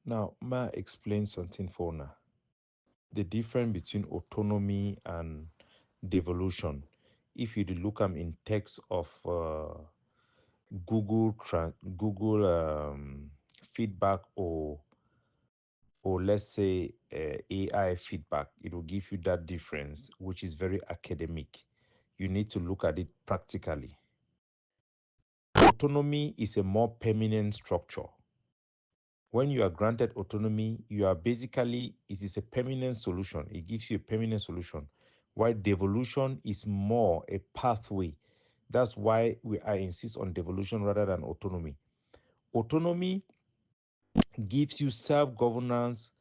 Now, may I explain something for now? The difference between autonomy and devolution. If you look in text of Google feedback or let's say AI feedback, it will give you that difference, which is very academic. You need to look at it practically. Autonomy is a more permanent structure. When you are granted autonomy, you are basically, it is a permanent solution. It gives you a permanent solution. While devolution is more a pathway. That's why I insist on devolution rather than autonomy. Autonomy gives you self-governance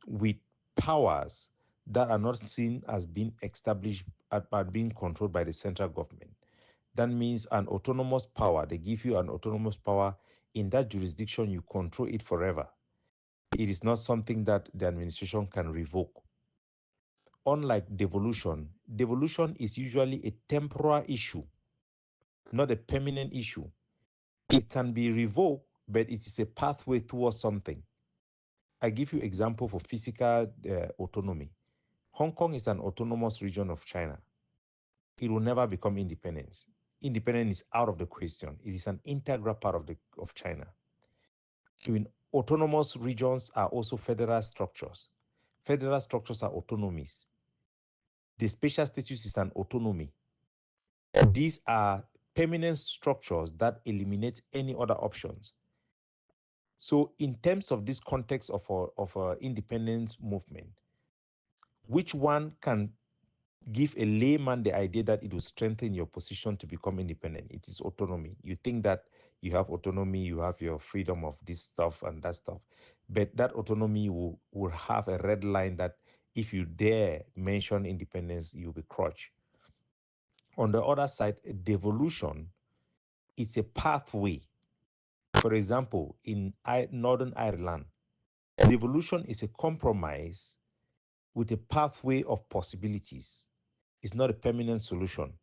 with powers that are not seen as being established but being controlled by the central government. That means an autonomous power. They give you an autonomous power in that jurisdiction, you control it forever. It is not something that the administration can revoke. Unlike devolution, devolution is usually a temporal issue, not a permanent issue. It can be revoked, but it is a pathway towards something. I give you example for physical autonomy. Hong Kong is an autonomous region of China. It will never become independence. Independence is out of the question. It is an integral part of China. Even autonomous regions are also federal structures. Federal structures are autonomies. The special status is an autonomy. These are permanent structures that eliminate any other options. So, in terms of this context of a independence movement, which one can give a layman the idea that it will strengthen your position to become independent? It is autonomy. You think that you have autonomy, you have your freedom of this stuff and that stuff, but that autonomy will have a red line that if you dare mention independence, you'll be crushed. On the other side, devolution is a pathway. For example, in Northern Ireland, devolution is a compromise with a pathway of possibilities. It's not a permanent solution.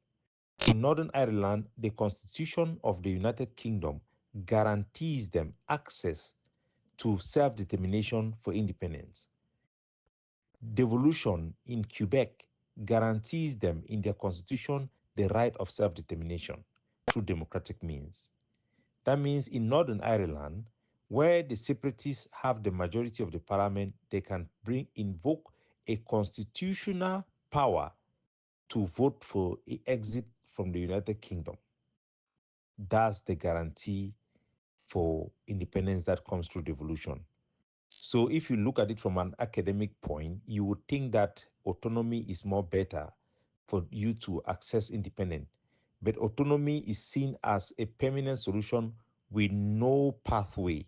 In Northern Ireland, the Constitution of the United Kingdom guarantees them access to self-determination for independence. Devolution in Quebec guarantees them in their constitution the right of self-determination through democratic means. That means in Northern Ireland, where the separatists have the majority of the parliament, they can invoke a constitutional power to vote for an exit from the United Kingdom. That's the guarantee for independence that comes through devolution. So if you look at it from an academic point, you would think that autonomy is more better for you to access independence. But autonomy is seen as a permanent solution with no pathway.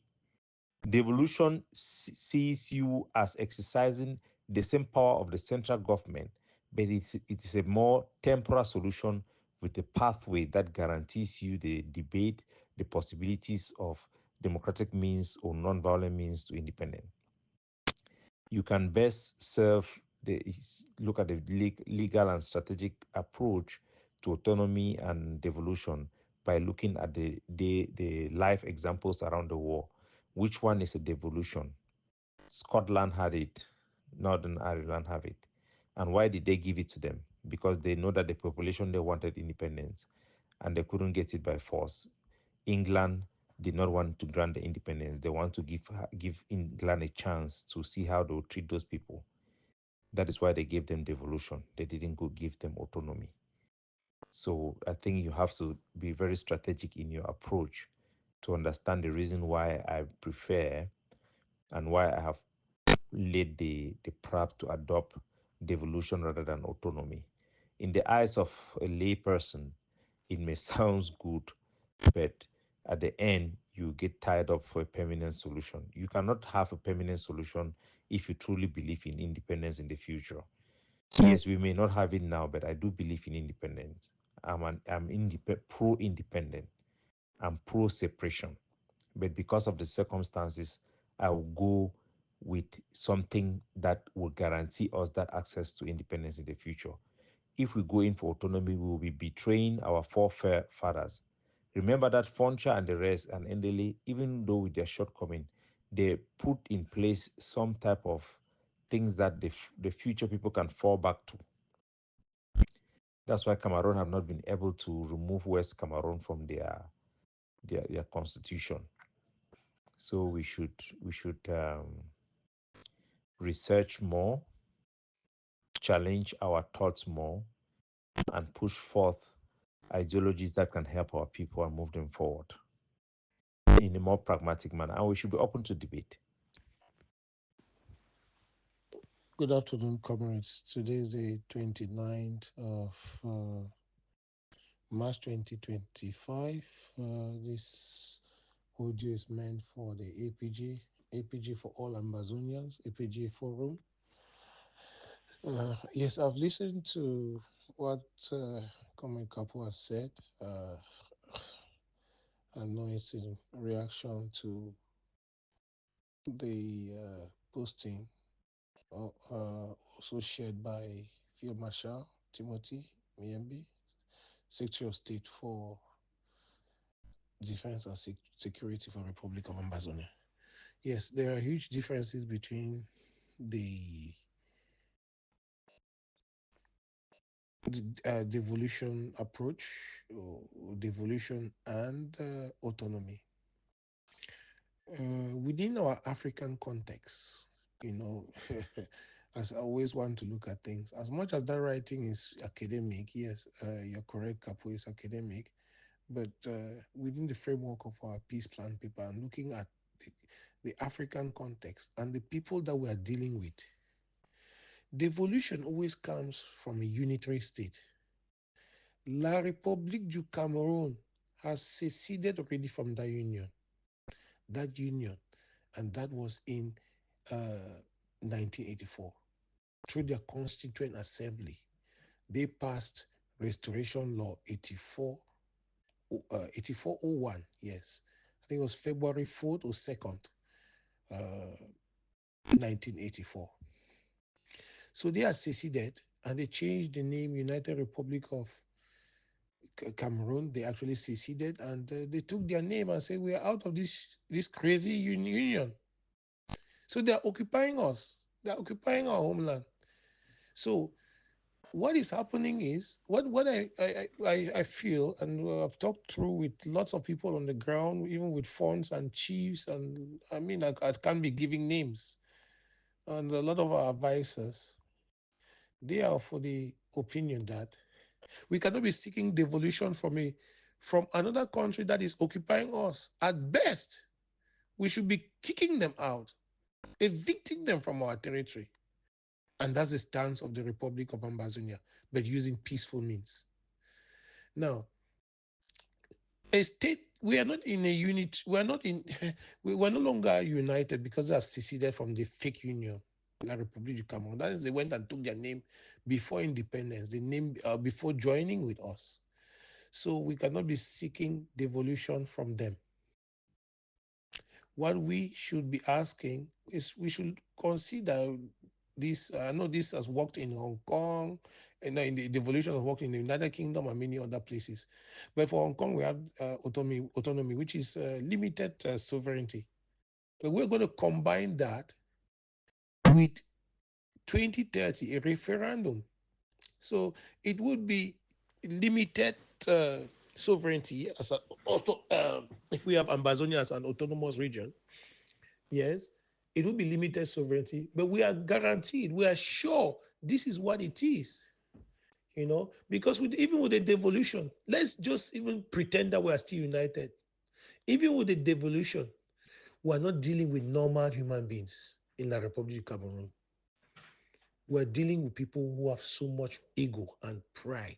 Devolution sees you as exercising the same power of the central government, but it is a more temporal solution with a pathway that guarantees you the debate, the possibilities of democratic means or non-violent means to independence. You can best look at the legal and strategic approach to autonomy and devolution by looking at the life examples around the world. Which one is a devolution? Scotland had it, Northern Ireland have it. And why did they give it to them? Because they know that the population they wanted independence and they couldn't get it by force. England did not want to grant the independence. They want to give England a chance to see how they will treat those people. That is why they gave them devolution. They didn't go give them autonomy. So I think you have to be very strategic in your approach to understand the reason why I prefer and why I have laid the prep to adopt devolution rather than autonomy. In the eyes of a layperson, it may sound good, but at the end, you get tied up for a permanent solution. You cannot have a permanent solution if you truly believe in independence in the future. Yes, we may not have it now, but I do believe in independence. I'm pro-independent. I'm pro-separation. But because of the circumstances, I will go with something that will guarantee us that access to independence in the future. If we go in for autonomy, we will be betraying our forefathers. Remember that Foncha and the rest and Endele, even though with their shortcoming, they put in place some type of things that the future people can fall back to. That's why Cameroon have not been able to remove West Cameroon from their constitution. So we should research more, challenge our thoughts more, and push forth ideologies that can help our people and move them forward in a more pragmatic manner. And we should be open to debate. Good afternoon, comrades. Today is the 29th of March 2025. This audio is meant for the APG for all Ambazonians, APG forum. Yes, I've listened to what Comrade Kapo has said. I know it's in reaction to the posting also shared by Field Marshal Timothy Miembi, Secretary of State for Defense and Security for Republic of Ambazonia. Yes, there are huge differences between the, devolution approach, or devolution and autonomy. Within our African context, you know, as I always want to look at things, as much as that writing is academic, yes, you're correct, Capo is academic, but within the framework of our peace plan paper and looking at the African context and the people that we are dealing with, devolution always comes from a unitary state. La République du Cameroon has seceded already from that union, and that was in 1984. Through their Constituent Assembly, they passed Restoration Law 8401, yes. I think it was February 4th or 2nd, 1984. So they are seceded and they changed the name United Republic of Cameroon. They actually seceded and they took their name and said, we are out of this crazy union. So they are occupying us. They are occupying our homeland. So what is happening is what I feel, and I've talked through with lots of people on the ground, even with fonts and chiefs, and I mean I can't be giving names, and a lot of our advisors, they are for the opinion that we cannot be seeking devolution from another country that is occupying us. At best, we should be kicking them out, evicting them from our territory. And that's the stance of the Republic of Ambazonia, but using peaceful means. Now, a state, we are not in a unit, we are not in, we're no longer united because they are seceded from the fake union, La République du Cameroon. That is, they went and took their name before independence, the name before joining with us. So we cannot be seeking devolution from them. What we should be asking is we should consider this. I know this has worked in Hong Kong, and in the devolution has worked in the United Kingdom and many other places. But for Hong Kong, we have autonomy, which is limited sovereignty. But we're going to combine that with 2030, a referendum. So it would be limited uh, sovereignty as a, also, if we have Ambazonia as an autonomous region. Yes, it will be limited sovereignty, but we are guaranteed, we are sure this is what it is, because even with the devolution, let's just even pretend that we are still united. Even with the devolution, we are not dealing with normal human beings in the Republic of Cameroon. We're dealing with people who have so much ego and pride,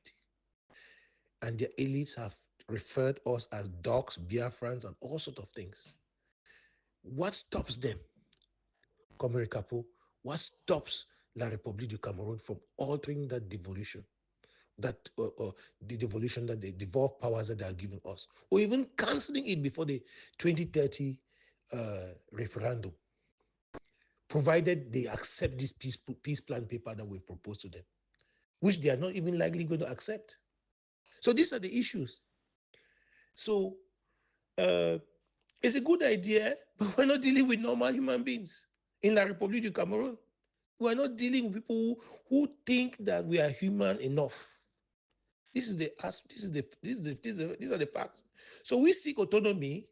and their elites have referred us as dogs, Biafrans, and all sorts of things. What stops them? Comrade Capo, what stops La République du Cameroon from altering that devolution, the devolution, that the devolved powers that they are giving us, or even canceling it before the 2030 referendum, provided they accept this peace plan paper that we've proposed to them, which they are not even likely going to accept. So these are the issues. So It's a good idea, but we're not dealing with normal human beings in La République du Cameroon. We're not dealing with people who think that we are human enough. This is the these are the facts. So we seek autonomy.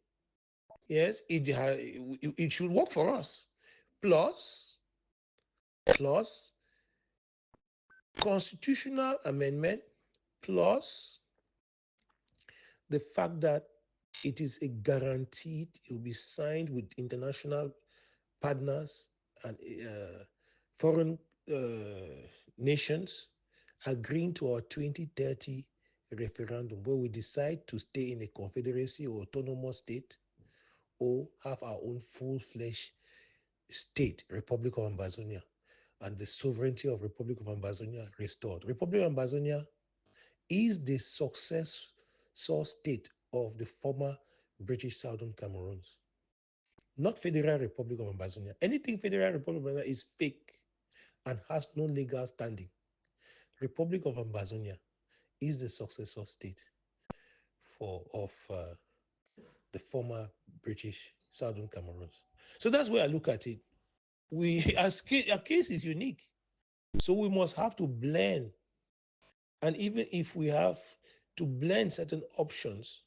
Yes, it should work for us. Plus constitutional amendment, plus the fact that it is a guaranteed, it will be signed with international partners and foreign nations agreeing to our 2030 referendum, where we decide to stay in a confederacy or autonomous state or have our own full-fledged state, Republic of Ambazonia, and the sovereignty of Republic of Ambazonia restored. Republic of Ambazonia is the successor state of the former British Southern Cameroons, not Federal Republic of Ambazonia. Anything Federal Republic of Ambazonia is fake and has no legal standing. Republic of Ambazonia is the successor state of the former British Southern Cameroons. So that's where I look at it. Our case is unique. So we must have to blend. And even if we have to blend certain options,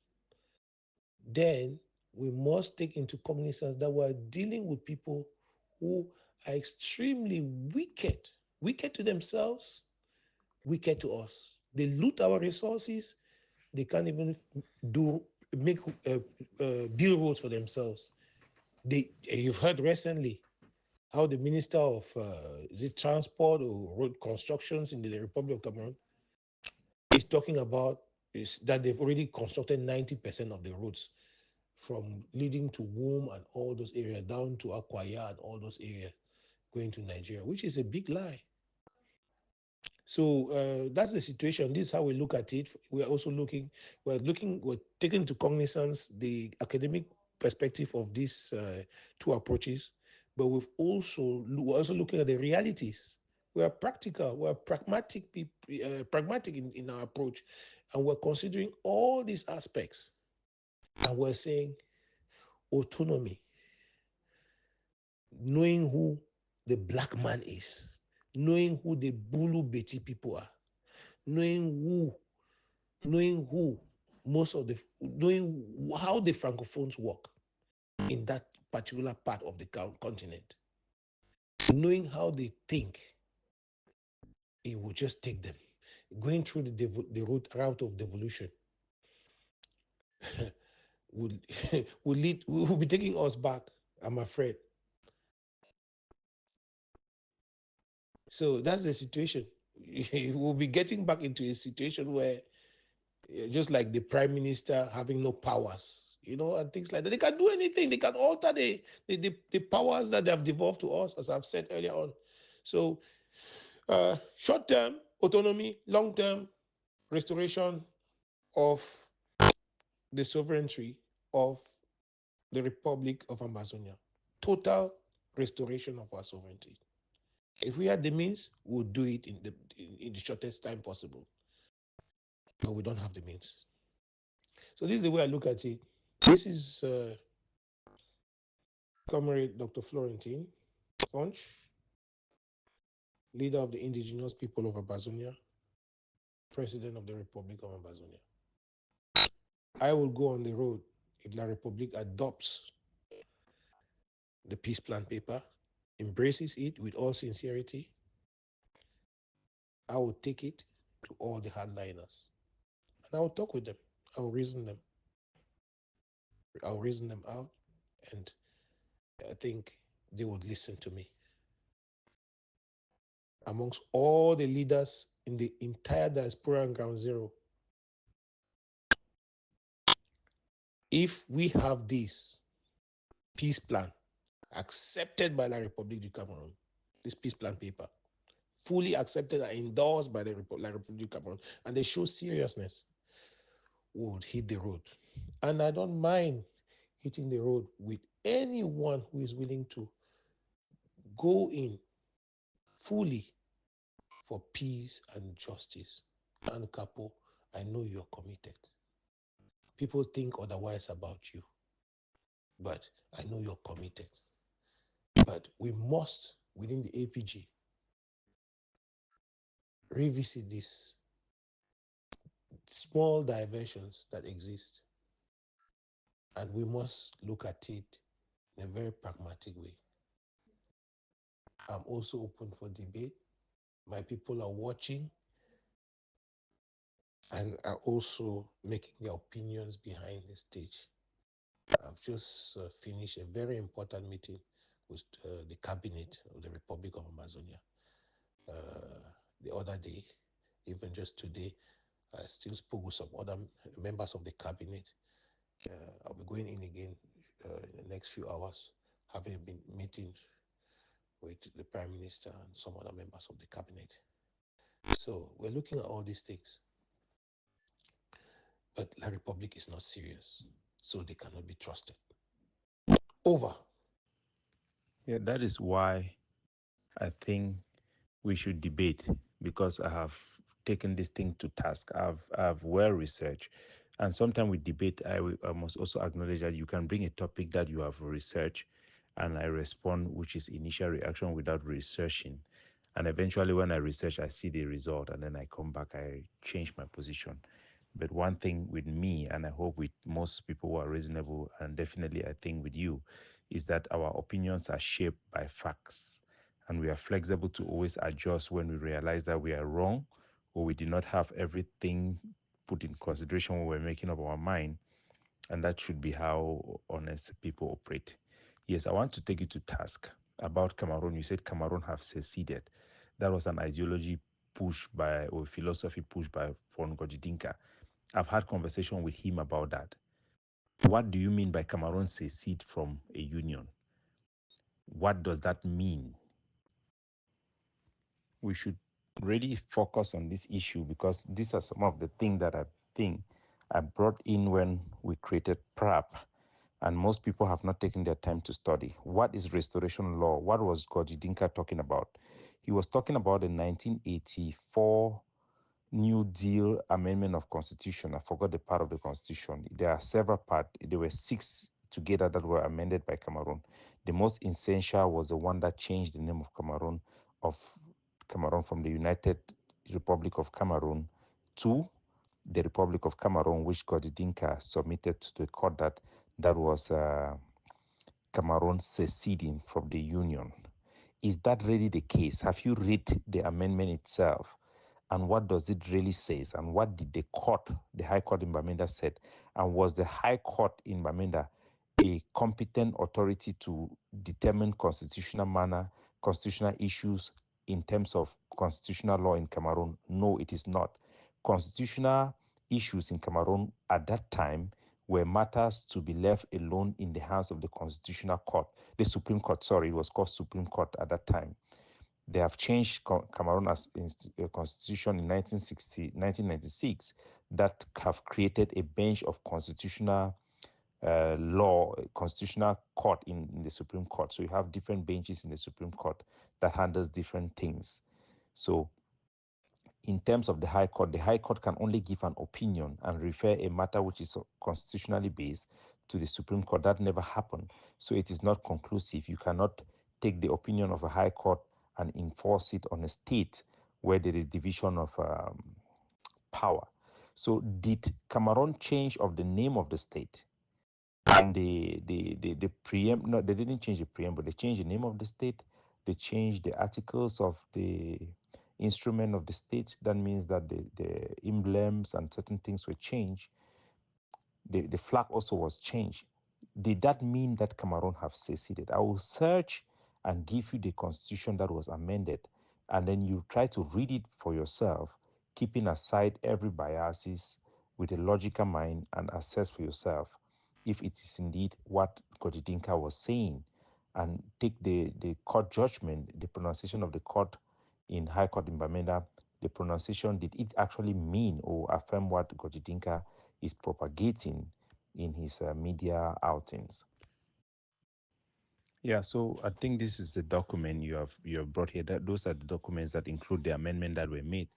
then we must take into cognizance that we're dealing with people who are extremely wicked to themselves, wicked to us. They loot our resources. They can't even do make build roads for themselves. You've heard recently how the minister of is it transport or road constructions in the Republic of Cameroon is talking about is that they've already constructed 90% of the roads from leading to Womb and all those areas down to Akwaya and all those areas going to Nigeria, which is a big lie. So that's the situation. This is how we look at it. We're taking into cognizance the academic perspective of these two approaches, but we're also looking at the realities. We are practical. We are pragmatic in our approach, and we're considering all these aspects. And we're saying autonomy, knowing who the black man is, knowing who the Bulu Beti people are, knowing who knowing who most of the knowing how the francophones work in that particular part of the continent, knowing how they think, it will just take them going through the route of devolution will will be taking us back, I'm afraid. So that's the situation. We'll be getting back into a situation where just like the prime minister having no powers, and things like that. They can do anything. They can alter the powers that they have devolved to us, as I've said earlier on. So short-term autonomy, long-term restoration of the sovereignty of the Republic of Ambazonia. Total restoration of our sovereignty. If we had the means, we'll do it in the shortest time possible. But we don't have the means. So this is the way I look at it. This is Comrade Dr. Florentine Conch, leader of the indigenous people of Ambazonia, president of the Republic of Ambazonia. I will go on the road if La Republique adopts the peace plan paper, embraces it with all sincerity. I will take it to all the hardliners and I will talk with them. I will reason them. I'll reason them out, and I think they would listen to me. Amongst all the leaders in the entire diaspora and ground zero, if we have this peace plan accepted by La République du Cameroun, this peace plan paper, fully accepted and endorsed by La République du Cameroun, and they show seriousness, we would hit the road. And I don't mind hitting the road with anyone who is willing to go in fully for peace and justice. And Capo, I know you're committed. People think otherwise about you. but I know you're committed. But we must, within the APG, revisit these small diversions that exist, and we must look at it in a very pragmatic way. I'm also open for debate. My people are watching and are also making their opinions behind the stage. I've just finished a very important meeting with the cabinet of the Republic of Ambazonia the other day. Even just today, I still spoke with some other members of the cabinet. I'll be going in again in the next few hours, having been meeting with the Prime Minister and some other members of the cabinet. So we're looking at all these things, but La Republic is not serious, so they cannot be trusted. Over. Yeah, that is why I think we should debate, because I have taken this thing to task. I've well researched, and sometimes with debate, I must also acknowledge that you can bring a topic that you have researched, and I respond, which is initial reaction without researching, and eventually when I research, I see the result, and then I come back, I change my position. But one thing with me, and I hope with most people who are reasonable, and definitely I think with you, is that our opinions are shaped by facts, and we are flexible to always adjust when we realize that we are wrong, or we did not have everything put in consideration when we're making up our mind. And that should be how honest people operate. Yes, I want to take you to task about Cameroon. You said Cameroon have seceded. That was an ideology pushed by, or philosophy pushed by Von Gojidinka. I've had conversation with him about that. What do you mean by Cameroon secede from a union? What does that mean? We should really focus on this issue, because these are some of the things that I think I brought in when we created PRAP, and most people have not taken their time to study. What is restoration law? What was Gojidinka talking about? He was talking about the 1984 New Deal amendment of Constitution. I forgot the part of the Constitution. There are several parts. There were six together that were amended by Cameroon. The most essential was the one that changed the name of Cameroon from the United Republic of Cameroon to the Republic of Cameroon, which Godidinka submitted to the court that was Cameroon seceding from the Union. Is that really the case? Have you read the amendment itself? And what does it really say? And what did the court, the High Court in Bamenda said? And was the High Court in Bamenda a competent authority to determine constitutional issues in terms of constitutional law in Cameroon? No, it is not. Constitutional issues in Cameroon at that time were matters to be left alone in the hands of the Constitutional Court, the Supreme Court, sorry, it was called Supreme Court at that time. They have changed Cameroon as constitution in 1996 that have created a bench of constitutional law, constitutional court in the Supreme Court. So you have different benches in the Supreme Court that handles different things. So in terms of the High Court can only give an opinion and refer a matter which is constitutionally based to the Supreme Court. That never happened. So it is not conclusive. You cannot take the opinion of a High Court and enforce it on a state where there is division of power. So did Cameroon change of the name of the state? And the preamble, no, they didn't change the preamble, they changed the name of the state, they changed the articles of the instrument of the state. That means that the emblems and certain things were changed. The flag also was changed. Did that mean that Cameroon have seceded? I will search and give you the constitution that was amended, and then you try to read it for yourself, keeping aside every biases with a logical mind, and assess for yourself if it is indeed what Kodidinka was saying, and take the court judgment, the pronunciation of the court in High Court in Bamenda, the pronunciation, did it actually mean or affirm what Gojidinka is propagating in his media outings? Yeah, so I think this is the document you have brought here. That those are the documents that include the amendment that were made.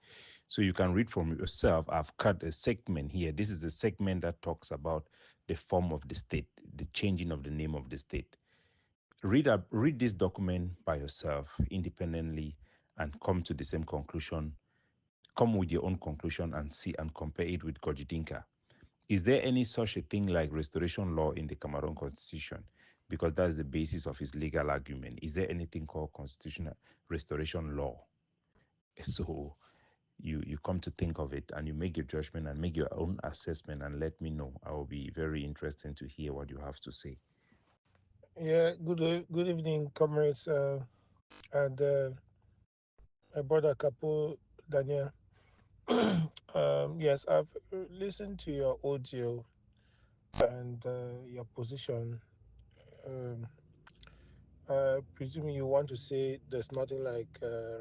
So you can read from yourself. I've cut a segment here. This is the segment that talks about the form of the state, the changing of the name of the state. Read this document by yourself independently and come to the same conclusion. Come with your own conclusion and see and compare it with Kojidinka. Is there any such a thing like restoration law in the Cameroon constitution? Because that's the basis of his legal argument. Is there anything called constitutional restoration law? So you come to think of it and you make your judgment and make your own assessment and let me know. I will be very interested to hear what you have to say. Yeah, good evening, comrades, and my brother Capo Daniel. Yes, I've listened to your audio and your position. Um, presuming you want to say there's nothing like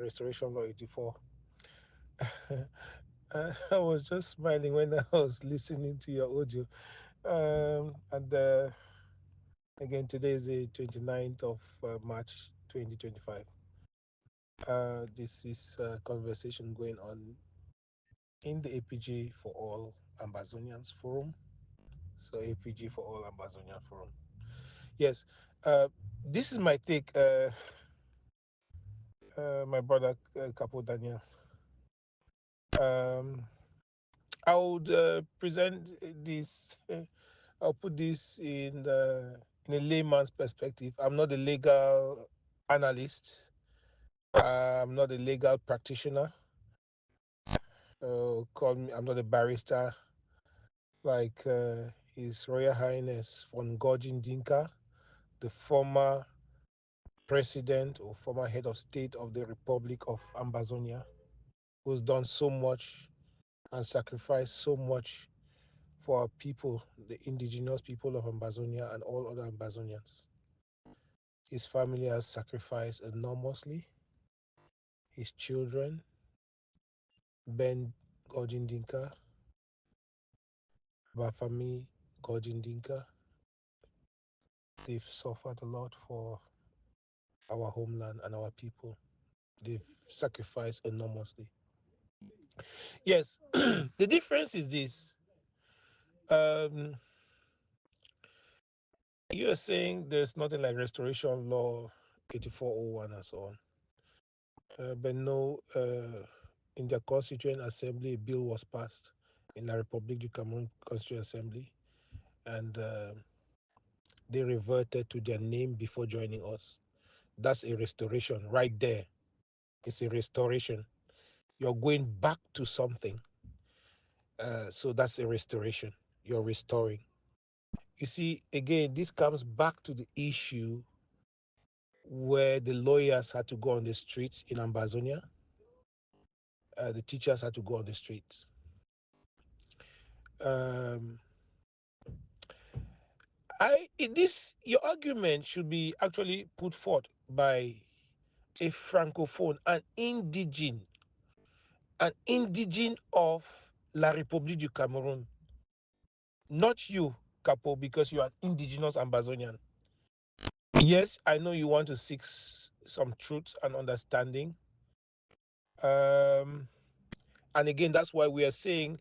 Restoration Law 84. I was just smiling when I was listening to your audio. And again, today is the 29th of March 2025. This is a conversation going on in the APG for All Ambazonians Forum. So, APG for All Ambazonian Forum. Yes, this is my take, my brother Capo Daniel. Um, I would present this. I'll put this in a layman's perspective. I'm not a legal analyst. I'm not a legal practitioner. Call me. I'm not a barrister like His Royal Highness von Gorgin Dinka, the former president or former head of state of the Republic of Ambazonia, who's done so much and sacrificed so much for our people, the indigenous people of Ambazonia and all other Ambazonians. His family has sacrificed enormously. His children, Ben Gorgin Dinka, Bafami Gorgin Dinka, they've suffered a lot for our homeland and our people. They've sacrificed enormously. Yes, the difference is this. Um, you're saying there's nothing like Restoration Law 8401 and so on. But no, in the Constituent Assembly, a bill was passed in the Republic du Cameroon Constituent Assembly, and they reverted to their name before joining us. That's a restoration right there. It's a restoration. You're going back to something. So that's a restoration. You're restoring. You see, again, this comes back to the issue where the lawyers had to go on the streets in Ambazonia. The teachers had to go on the streets. Um, this your argument should be actually put forth by a francophone, an indigene of La République du Cameroun, not you, Capo, because you are indigenous Ambazonian. Yes, I know you want to seek some truth and understanding. Um, and again, that's why we are saying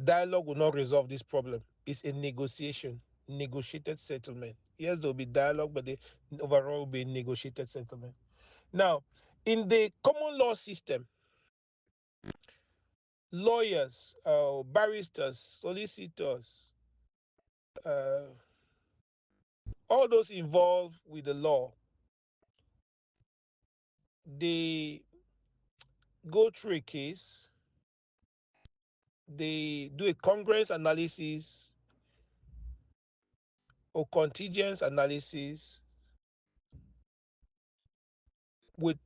dialogue will not resolve this problem. It's a negotiation, negotiated settlement. Yes, there will be dialogue, but the overall will be a negotiated settlement. Now, in the common law system, lawyers, barristers, solicitors, uh, all those involved with the law, they go through a case, they do a congruence analysis or contingent analysis with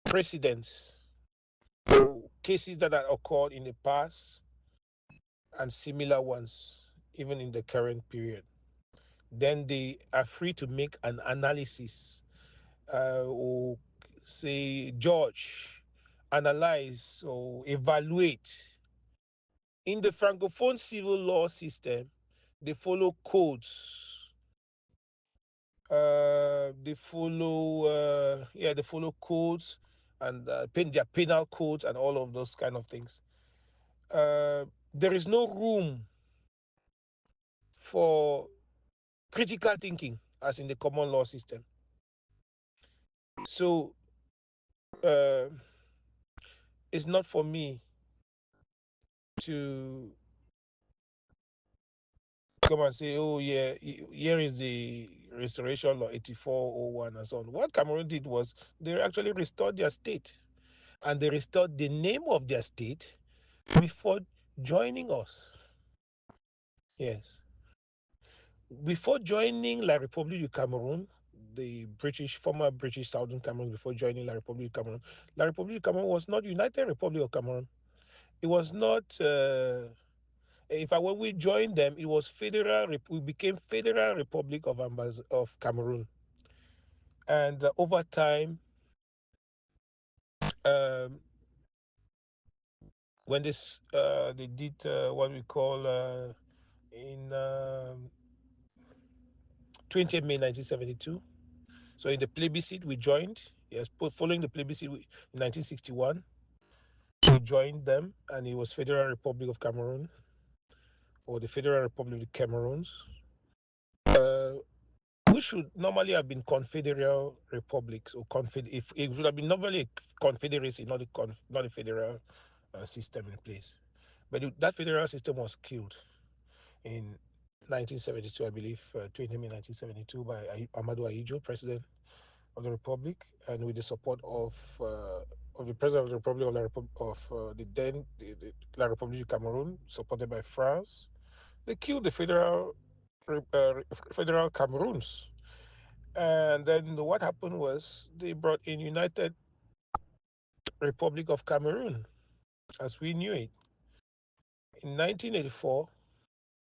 precedents or cases that have occurred in the past and similar ones, even in the current period. Then they are free to make an analysis or say judge, analyze or evaluate. In the Francophone civil law system, they follow codes They follow, they follow codes and their penal codes and all of those kind of things. There is no room for critical thinking as in the common law system. So uh, it's not for me to come and say, oh yeah, here is the restoration law 8401 and so on. What Cameroon did was they actually restored their state, and they restored the name of their state before joining us. Yes. Before joining La République du Cameroun, the former British Southern Cameroon, before joining La République du Cameroun, La République du Cameroun was not United Republic of Cameroon. It was not. In fact, when we joined them, it was federal. We became Federal Republic of Cameroon, and over time, um, when they did what we call in 20th May 1972. So in the plebiscite, we joined. Yes, following the plebiscite in 1961, we joined them, and it was Federal Republic of Cameroon, or the Federal Republic of the Cameroons. Uh, we should normally have been confederal republics, or if it should have been normally a confederacy, not a federal system in place. But that federal system was killed in 1972, I believe, 20 May 1972, by Amadou Ahidjo, president of the republic, and with the support of the president of the republic of the then La République du Cameroon, supported by France. They killed the federal Cameroons. And then what happened was they brought in United Republic of Cameroon as we knew it. In 1984,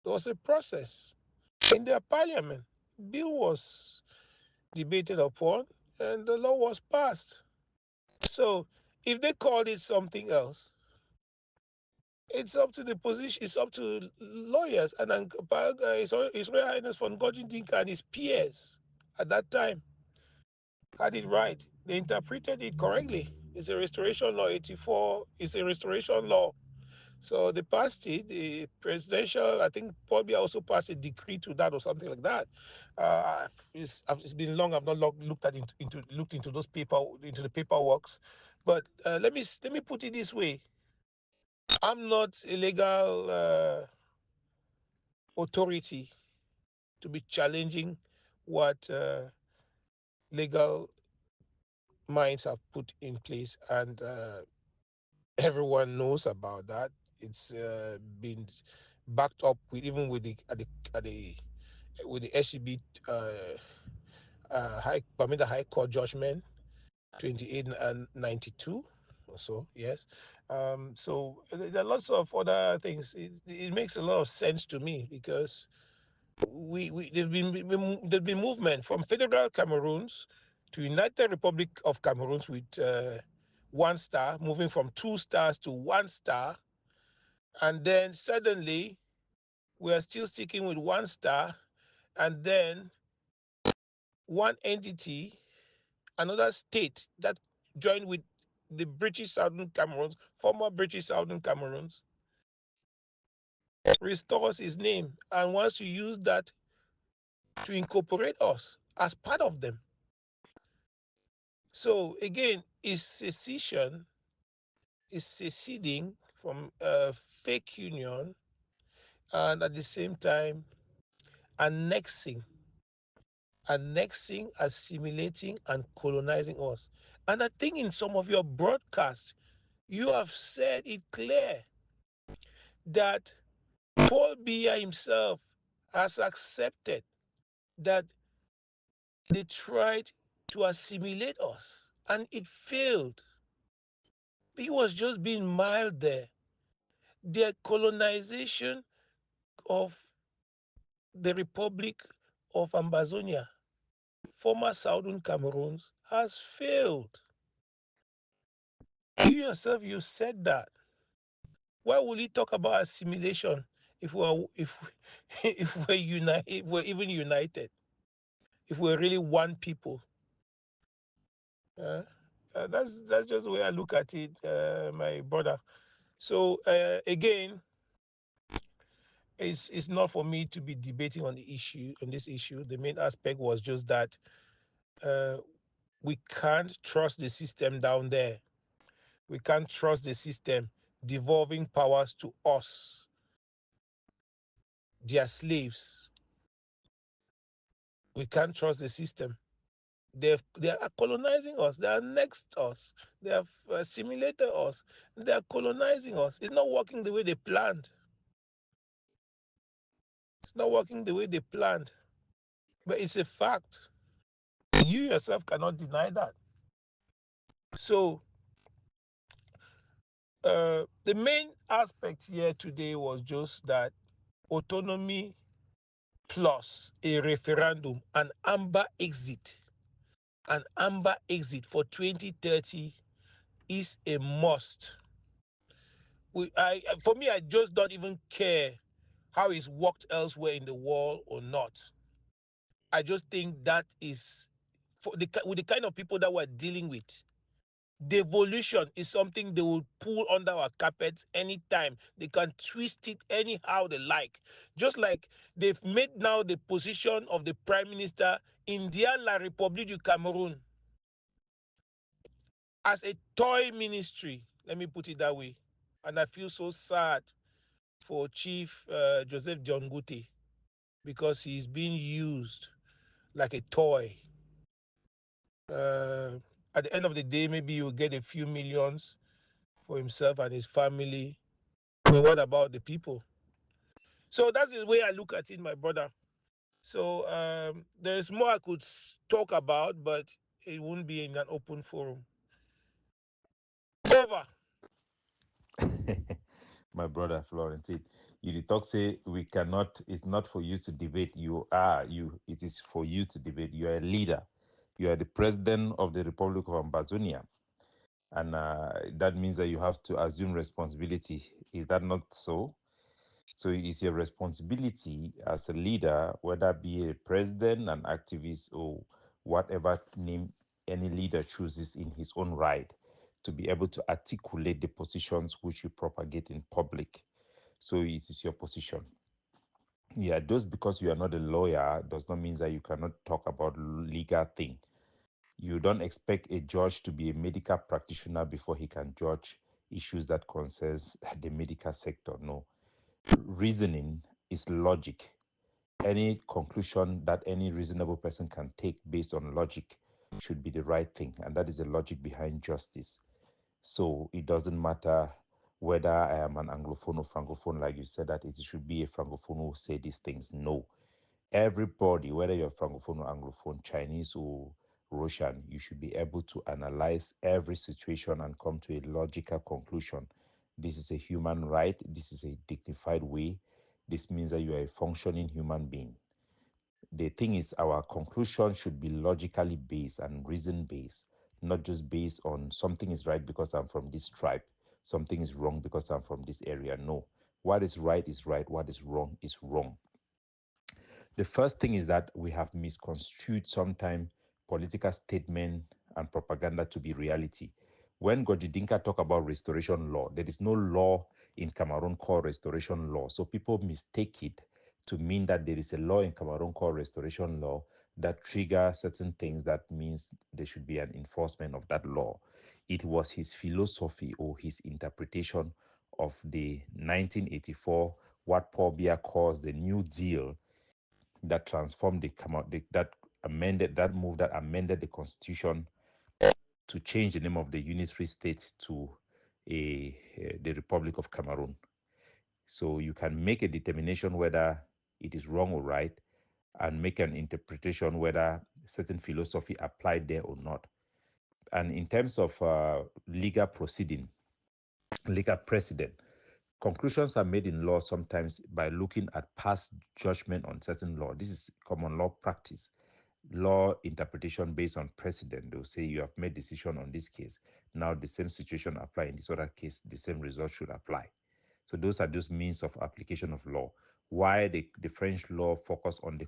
there was a process in their parliament. Bill was debated upon, and the law was passed. So if they called it something else, it's up to the position, it's up to lawyers and His Royal Highness von Gordon and his peers at that time had it right. They interpreted it correctly. It's a restoration law 84. It's a restoration law. So they passed it. The presidential, I think, probably also passed a decree to that or something like that. It's been long. I've not looked into into the paperworks. But let me put it this way: I'm not a legal authority to be challenging what legal minds have put in place, and everyone knows about that. It's been backed up with, even with the with the SCB High Court judgment 2892 or so. Yes. So there are lots of other things. It makes a lot of sense to me, because there's been movement from federal Cameroons to United Republic of Cameroons with 1 star, moving from 2 stars to 1 star, and then suddenly we are still sticking with 1 star, and then one entity, another state that joined with the British Southern Cameroons, former British Southern Cameroons, restores his name and wants to use that to incorporate us as part of them. So again, is secession, is seceding from a fake union, and at the same time annexing, assimilating, and colonizing us. And I think in some of your broadcasts, you have said it clear that Paul Biya himself has accepted that they tried to assimilate us and it failed. He was just being mild there. Their colonization of the Republic of Ambazonia, former Southern Cameroons, has failed. You yourself, you said that. Why will he talk about assimilation if we're if we're united, if we're even united? if we're really one people. Uh, that's just the way I look at it, my brother. So again, it's not for me to be debating on the issue on this issue. The main aspect was just that uh, we can't trust the system down there. We can't trust the system devolving powers to us, their slaves. We can't trust the system. They are colonizing us. They are next us. They have assimilated us. They are colonizing us. It's not working the way they planned. It's not working the way they planned. But it's a fact. You yourself cannot deny that. So the main aspect here today was just that autonomy plus a referendum, an amber exit for 2030 is a must. For me, I just don't even care how it's worked elsewhere in the world or not. I just think that is with the kind of people that we're dealing with. Devolution is something they will pull under our carpets anytime. They can twist it anyhow they like. Just like they've made now the position of the prime minister in their La République du Cameroon as a toy ministry. Let me put it that way. And I feel so sad for Chief Joseph Diongute because he's being used like a toy. Uh, at the end of the day, maybe he'll get a few millions for himself and his family. But what about the people? So that's the way I look at it, my brother. So there's more I could talk about, but it wouldn't be in an open forum. Over. My brother Florentine, you did talk say we cannot. It's not for you to debate. You are you. It is for you to debate. You are a leader. You are the president of the Republic of Ambazonia, and that means that you have to assume responsibility. Is that not so? So it's your responsibility as a leader, whether be a president, an activist, or whatever name any leader chooses in his own right, to be able to articulate the positions which you propagate in public. So it is your position. Yeah, just because you are not a lawyer does not mean that you cannot talk about legal thing. You don't expect a judge to be a medical practitioner before he can judge issues that concerns the medical sector. No, reasoning is logic. Any conclusion that any reasonable person can take based on logic should be the right thing, and that is the logic behind justice. So it doesn't matter whether I am an Anglophone or Francophone, like you said, that it should be a Francophone who say these things. No. Everybody, whether you're Francophone or Anglophone, Chinese or Russian, you should be able to analyze every situation and come to a logical conclusion. This is a human right. This is a dignified way. This means that you are a functioning human being. The thing is, our conclusion should be logically based and reason based, not just based on something is right because I'm from this tribe, something is wrong because I'm from this area. No. What is right is right, what is wrong is wrong. The first thing is that we have misconstrued sometimes political statement and propaganda to be reality. When Gojidinka talk about restoration law, there is no law in Cameroon called restoration law. So people mistake it to mean that there is a law in Cameroon called restoration law that trigger certain things that means there should be an enforcement of that law. It was his philosophy or his interpretation of the 1984, what Paul Biya calls the New Deal, that transformed that amended that move that amended the constitution to change the name of the unitary state to the Republic of Cameroon. So you can make a determination whether it is wrong or right, and make an interpretation whether certain philosophy applied there or not. And in terms of legal proceeding, legal precedent, conclusions are made in law sometimes by looking at past judgment on certain law. This is common law practice. Law interpretation based on precedent. They'll say you have made decision on this case. Now the same situation apply in this other case, the same result should apply. So those are just means of application of law. Why the French law focus on the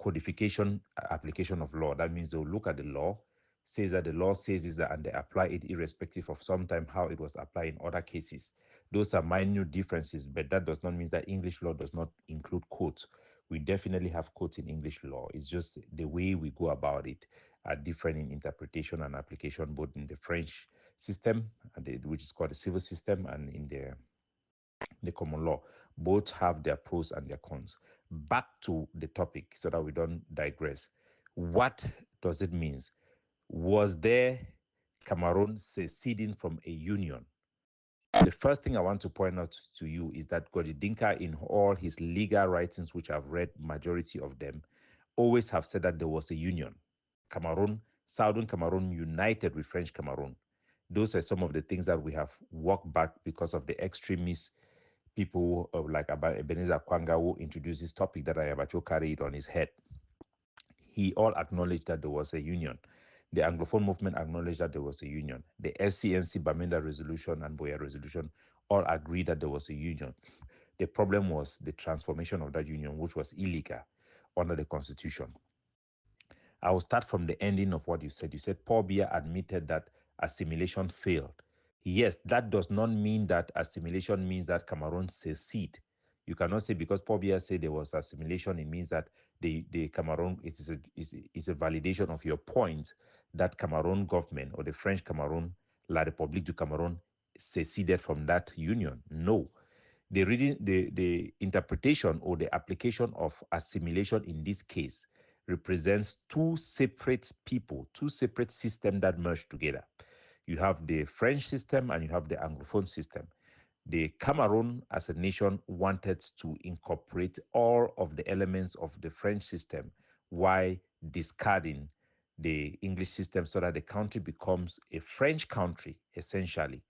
codification application of law. That means they'll look at the law, says that the law says is that, and they apply it irrespective of sometimes how it was applied in other cases. Those are minute differences, but that does not mean that English law does not include courts. We definitely have courts in English law. It's just the way we go about it are different in interpretation and application, both in the French system, which is called the civil system, and in the common law. Both have their pros and their cons. Back to the topic so that we don't digress. What does it mean? Was there Cameroon seceding from a union? The first thing I want to point out to you is that Godidinka, in all his legal writings, which I've read majority of them, always have said that there was a union. Cameroon, Southern Cameroon united with French Cameroon. Those are some of the things that we have walked back because of the extremist people like Ebenezer Kwanga, who introduced this topic that Ayabacho carried on his head. He all acknowledged that there was a union. The Anglophone movement acknowledged that there was a union. The SCNC, Bamenda Resolution, and Boya Resolution all agreed that there was a union. The problem was the transformation of that union, which was illegal under the Constitution. I will start from the ending of what you said. You said Paul Biya admitted that assimilation failed. Yes, that does not mean that assimilation means that Cameroon secede. You cannot say because Paul Biya said there was assimilation, it means that the Cameroon is a validation of your point that Cameroon government or the French Cameroon, La République du Cameroun, seceded from that union. No. The interpretation or the application of assimilation in this case represents two separate people, two separate systems that merge together. You have the French system and you have the Anglophone system. The Cameroon as a nation wanted to incorporate all of the elements of the French system while discarding the English system so that the country becomes a French country, essentially.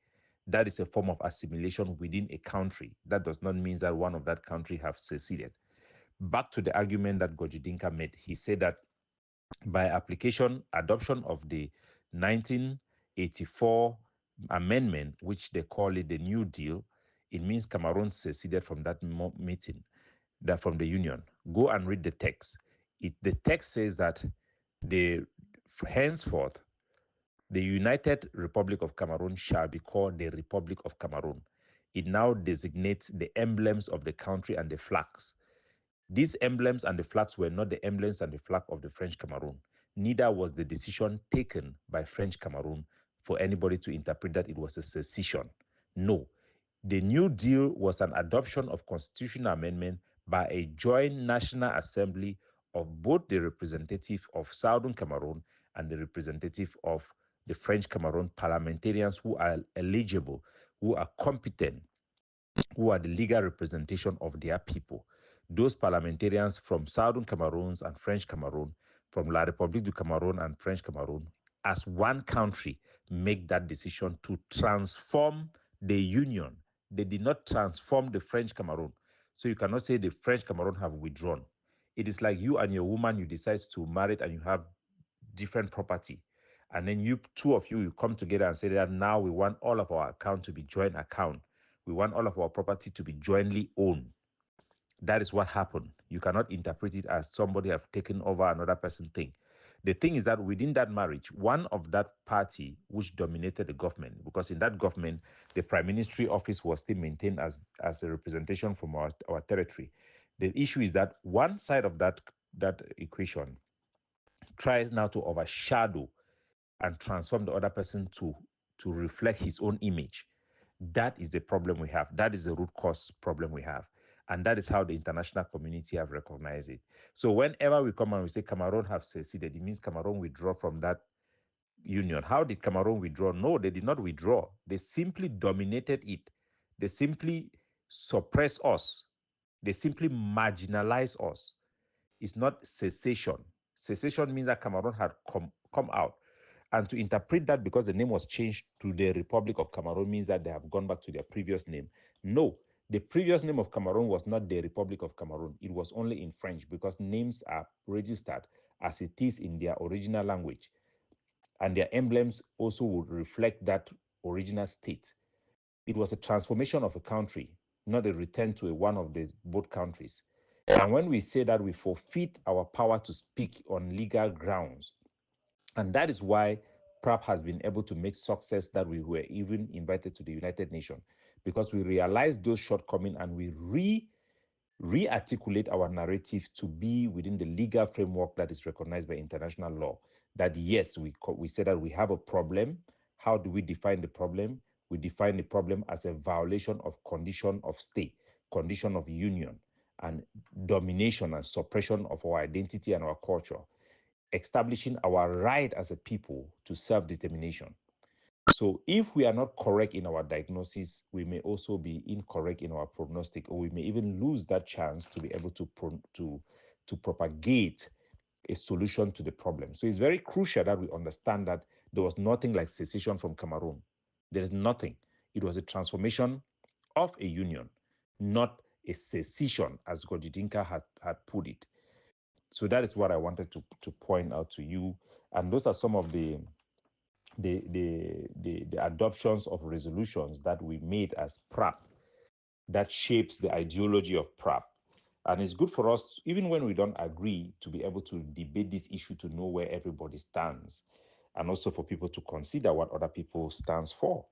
That is a form of assimilation within a country. That does not mean that one of that country have seceded. Back to the argument that Gojidinka made, he said that by application, adoption of the 1984 amendment, which they call it the New Deal, it means Cameroon seceded from that meeting, that from the union. Go and read the text. The text says that the henceforth the United Republic of Cameroon shall be called the Republic of Cameroon. It now designates the emblems of the country and the flags. These emblems and the flags were not the emblems and the flag of the French Cameroon. Neither was the decision taken by French Cameroon for anybody to interpret that it was a secession. No. The New Deal was an adoption of constitutional amendment by a joint National Assembly of both the representative of Southern Cameroon and the representative of the French Cameroon parliamentarians who are eligible, who are competent, who are the legal representation of their people. Those parliamentarians from Southern Cameroons and French Cameroon, from La République du Cameroon and French Cameroon, as one country, make that decision to transform the union. They did not transform the French Cameroon. So you cannot say the French Cameroon have withdrawn. It is like you and your woman, you decide to marry and you have different property. And then you two of you come together and say that now we want all of our account to be joint account. We want all of our property to be jointly owned. That is what happened. You cannot interpret it as somebody have taken over another person's thing. The thing is that within that marriage, one of that party which dominated the government, because in that government, the prime ministry office was still maintained as a representation from our territory. The issue is that one side of that equation tries now to overshadow and transform the other person to reflect his own image. That is the problem we have. That is the root cause problem we have. And that is how the international community have recognized it. So whenever we come and we say Cameroon have seceded, it means Cameroon withdraw from that union. How did Cameroon withdraw? No, they did not withdraw. They simply dominated it. They simply suppress us. They simply marginalize us. It's not secession. Secession means that Cameroon had come out. And to interpret that because the name was changed to the Republic of Cameroon means that they have gone back to their previous name. No, the previous name of Cameroon was not the Republic of Cameroon. It was only in French because names are registered as it is in their original language. And their emblems also would reflect that original state. It was a transformation of a country, not a return to one of the both countries. And when we say that, we forfeit our power to speak on legal grounds. And that is why PrAP has been able to make success that we were even invited to the United Nations, because we realized those shortcomings and we re-articulate our narrative to be within the legal framework that is recognized by international law. That yes, we say that we have a problem. How do we define the problem? We define the problem as a violation of condition of state, condition of union, and domination and suppression of our identity and our culture, establishing our right as a people to self-determination. So if we are not correct in our diagnosis, we may also be incorrect in our prognostic, or we may even lose that chance to be able to propagate a solution to the problem. So it's very crucial that we understand that there was nothing like secession from Cameroon. There is nothing. It was a transformation of a union, not a secession, as Godidinka had put it. So that is what I wanted to point out to you. And those are some of the adoptions of resolutions that we made as PrAP that shapes the ideology of PrAP. And it's good for us, even when we don't agree, to be able to debate this issue, to know where everybody stands, and also for people to consider what other people stands for.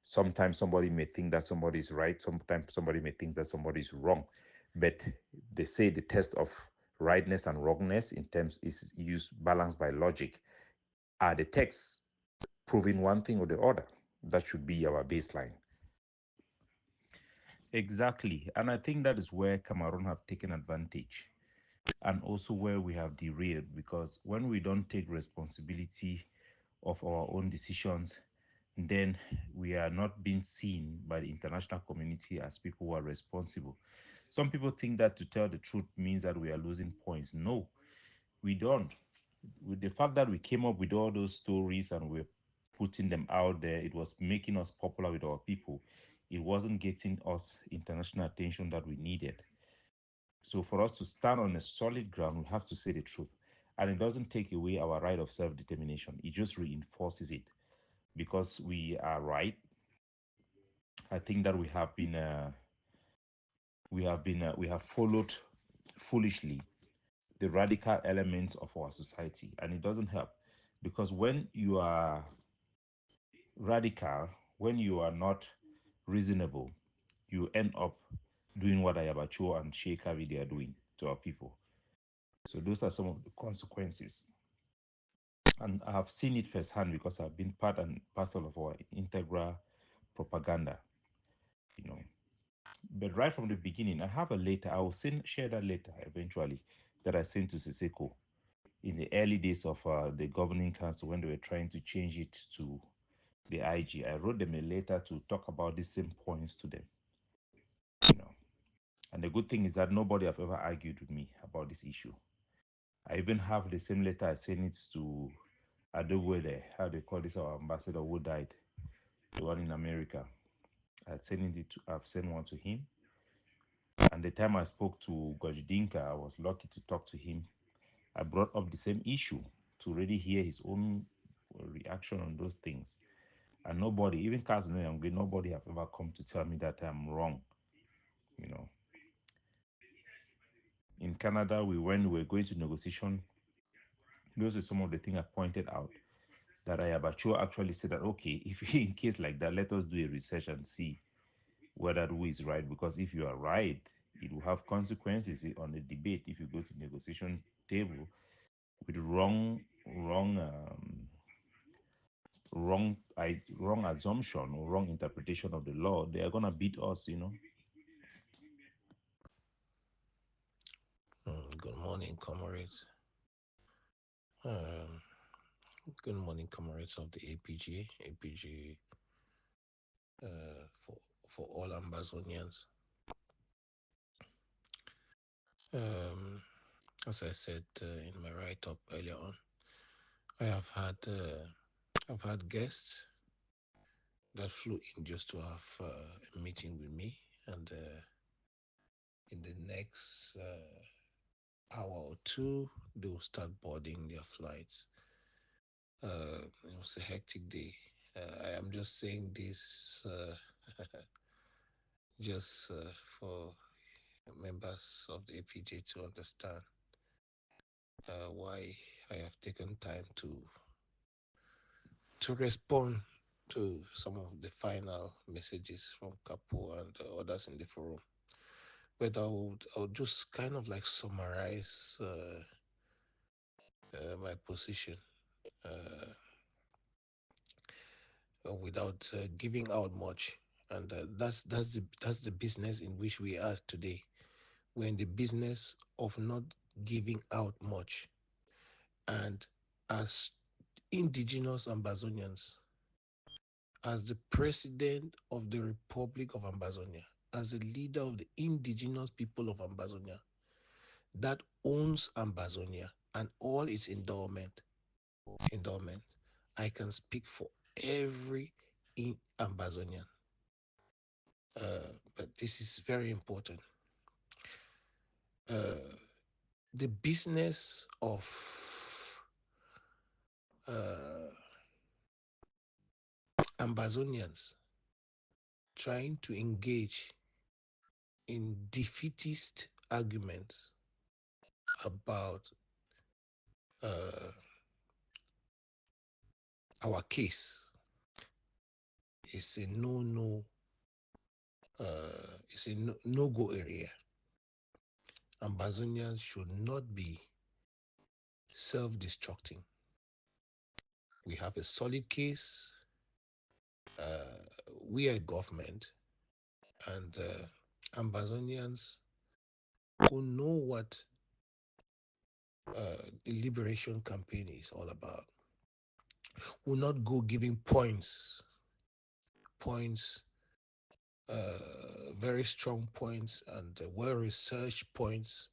Sometimes somebody may think that somebody is right. Sometimes somebody may think that somebody is wrong. But they say the test of rightness and wrongness in terms is used balanced by logic. Are the texts proving one thing or the other? That should be our baseline. Exactly. And I think that is where Cameroon have taken advantage, and also where we have derailed, because when we don't take responsibility of our own decisions, then we are not being seen by the international community as people who are responsible. Some people think that to tell the truth means that we are losing points. No, we don't. With the fact that we came up with all those stories and we're putting them out there, it was making us popular with our people. It wasn't getting us international attention that we needed. So for us to stand on a solid ground, we have to say the truth. And it doesn't take away our right of self-determination. It just reinforces it. Because we are right, I think that we have followed foolishly the radical elements of our society, and it doesn't help, because when you are radical, when you are not reasonable, you end up doing what Ayabacho and Sheikh Abidi are doing to our people. So those are some of the consequences. And I have seen it firsthand because I've been part and parcel of our integral propaganda, you know. But right from the beginning, I have a letter. I will share that letter eventually that I sent to Siseko in the early days of the governing council when they were trying to change it to the IG. I wrote them a letter to talk about the same points to them, you know. And the good thing is that nobody have ever argued with me about this issue. I even have the same letter. I sent it to Adogwede, how they call this, our ambassador who died, the one in America. I've sent one to him. And the time I spoke to Gojidinka, I was lucky to talk to him. I brought up the same issue to really hear his own reaction on those things. And nobody, even Cousin Yangwe, nobody have ever come to tell me that I'm wrong. You know, in Canada, we were going to negotiation. Those are some of the things I pointed out that Ayabacho actually said that, okay, if in case like that, let us do a research and see whether who is right. Because if you are right, it will have consequences on the debate if you go to negotiation table with wrong assumption or wrong interpretation of the law. They are gonna beat us, you know. Good morning, comrades. Um, Good morning, comrades of the APG, for all Ambazonians. Um, as I said in my write-up earlier on, I have had I've had guests that flew in just to have a meeting with me, and in the next hour or two, they will start boarding their flights. It was a hectic day. I am just saying this just for members of the APJ to understand why I have taken time to respond to some of the final messages from Capo and others in the forum. But I would just kind of like summarize my position uh, without giving out much. And that's the business in which we are today. We're in the business of not giving out much. And as indigenous Ambazonians, as the president of the Republic of Ambazonia, as a leader of the indigenous people of Ambazonia that owns Ambazonia and all its endowment, I can speak for every Ambazonian. But this is very important. Uh, the business of uh, Ambazonians trying to engage in defeatist arguments about uh, our case is a it's a no go area. Ambazonians should not be self destructing. We have a solid case. Uh, we are government, and Ambazonians who know what the liberation campaign is all about will not go giving points, very strong points and well researched points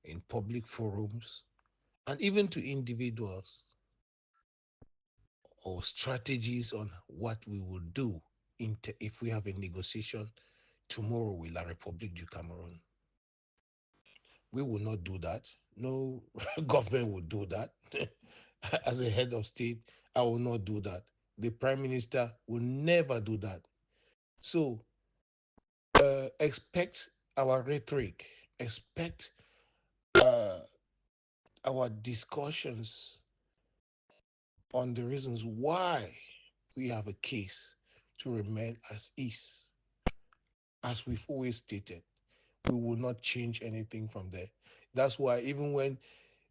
in public forums and even to individuals or strategies on what we will do if we have a negotiation tomorrow with La République du Cameroon. We will not do that. No government will do that. As a head of state, I will not do that. The prime minister will never do that. So expect our rhetoric, expect uh, our discussions on the reasons why we have a case to remain as is, as we've always stated. We will not change anything from there. That's why even when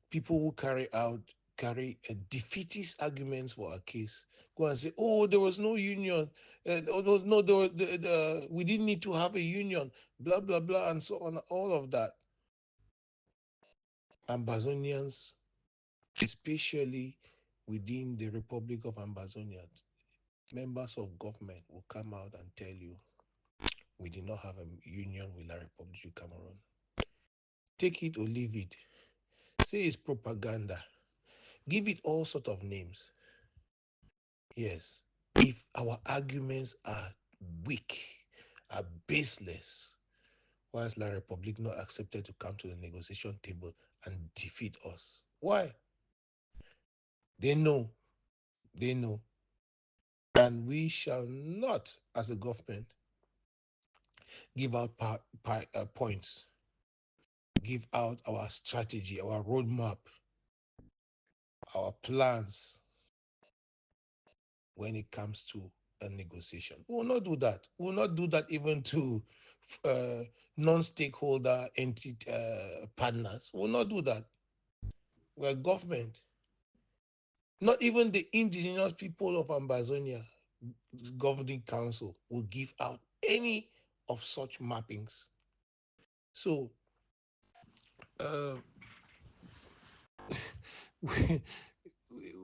people who carry a defeatist arguments for our case go and say, "Oh, there was no union. Oh, no, we didn't need to have a union." Blah blah blah, and so on. All of that. Ambazonians, especially within the Republic of Ambazonia, members of government will come out and tell you, "We did not have a union with La Republic of Cameroon." Take it or leave it. Say it's propaganda. Give it all sort of names. Yes. If our arguments are weak, are baseless, why has La Republic not accepted to come to the negotiation table and defeat us? Why? They know. They know. And we shall not, as a government, give out points, give out our strategy, our roadmap, our plans when it comes to a negotiation. We will not do that. We will not do that even to uh, non-stakeholder entity partners. We will not do that. We're government. Not even the indigenous people of Ambazonia governing council will give out any of such mappings. So, uh,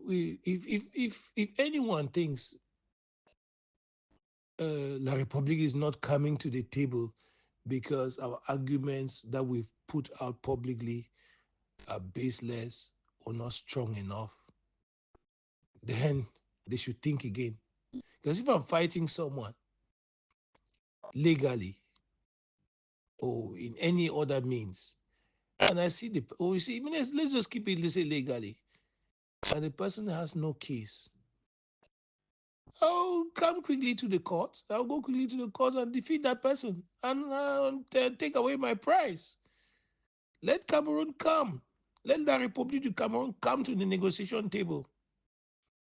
we, if anyone thinks La Republic is not coming to the table because our arguments that we've put out publicly are baseless or not strong enough, then they should think again. Because if I'm fighting someone legally or in any other means, and I see you see, let's just keep it, let's say legally, and the person has no case, I'll come quickly to the court. I'll go quickly to the court and defeat that person and take away my prize. Let Cameroon come. Let the Republic of Cameroon come to the negotiation table.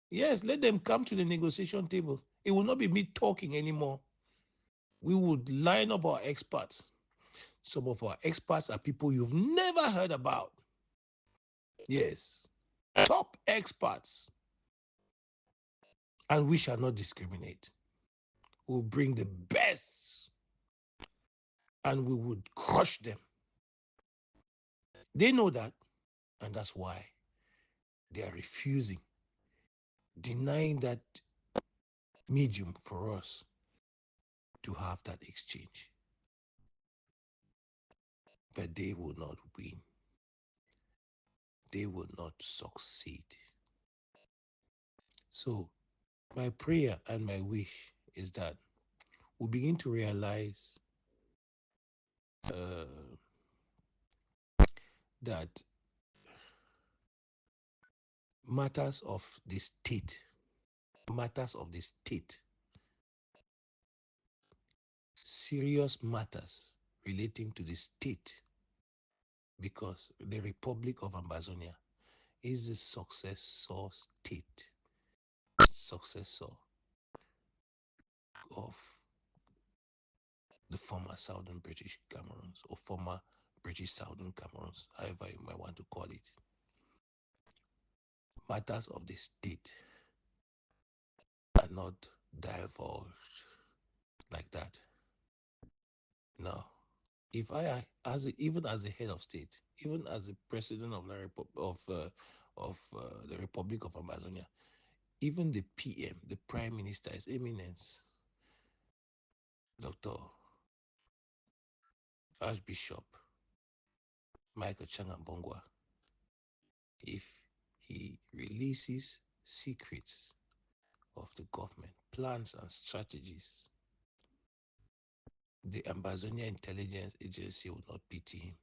Yes, let them come to the negotiation table. It will not be me talking anymore. We would line up our experts. Some of our experts are people you've never heard about. Yes, top experts. And we shall not discriminate. We'll bring the best and we would crush them. They know that, and that's why they are refusing, denying that medium for us to have that exchange. But they will not win. They will not succeed. So, my prayer and my wish is that we begin to realize uh, that matters of the state, serious matters relating to the state, because the Republic of Ambazonia is the successor of the former Southern British Cameroons or former British Southern Cameroons, however you might want to call it. Matters of the state are not divulged like that. No. If even as a head of state, even as the president of the Republic of Ambazonia, even the PM, the Prime Minister, His Eminence, Dr. Archbishop Michael Changambongwa, if he releases secrets of the government, plans and strategies, the Ambazonia Intelligence Agency will not pity him.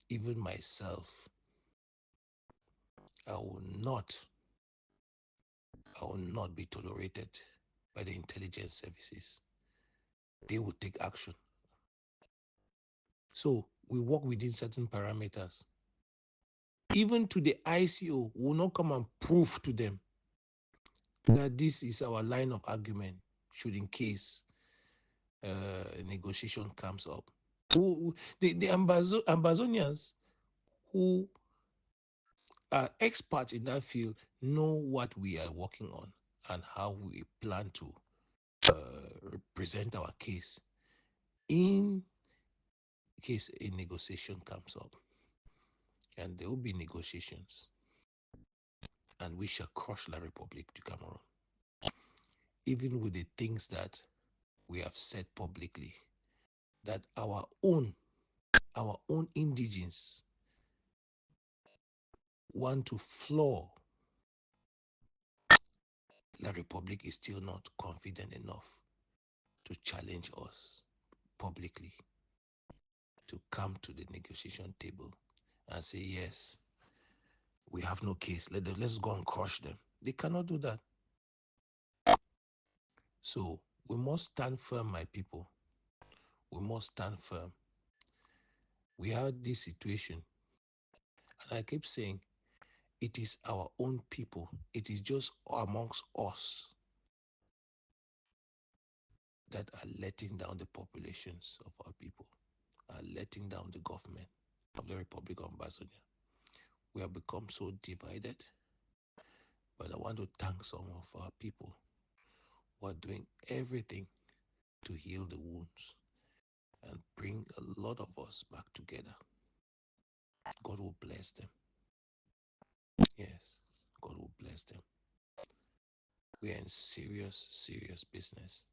Even myself, I will not be tolerated by the intelligence services. They will take action. So we work within certain parameters. Even to the ICO, we will not come and prove to them that this is our line of argument, should in case a negotiation comes up. The Ambazonians who are experts in that field know what we are working on and how we plan to present our case in case a negotiation comes up. And there will be negotiations, and we shall crush La Republique du Cameroon, even with the things that we have said publicly, that our own indigenes want to floor. La Republique is still not confident enough to challenge us publicly, to come to the negotiation table and say, yes, we have no case. Let's go and crush them. They cannot do that. So we must stand firm, my people. We must stand firm. We had this situation, and I keep saying, it is our own people. It is just amongst us that are letting down the populations of our people, are letting down the government of the Republic of Ambazonia. We have become so divided, but I want to thank some of our people who are doing everything to heal the wounds and bring a lot of us back together. God will bless them. Yes, God will bless them. We are in serious business.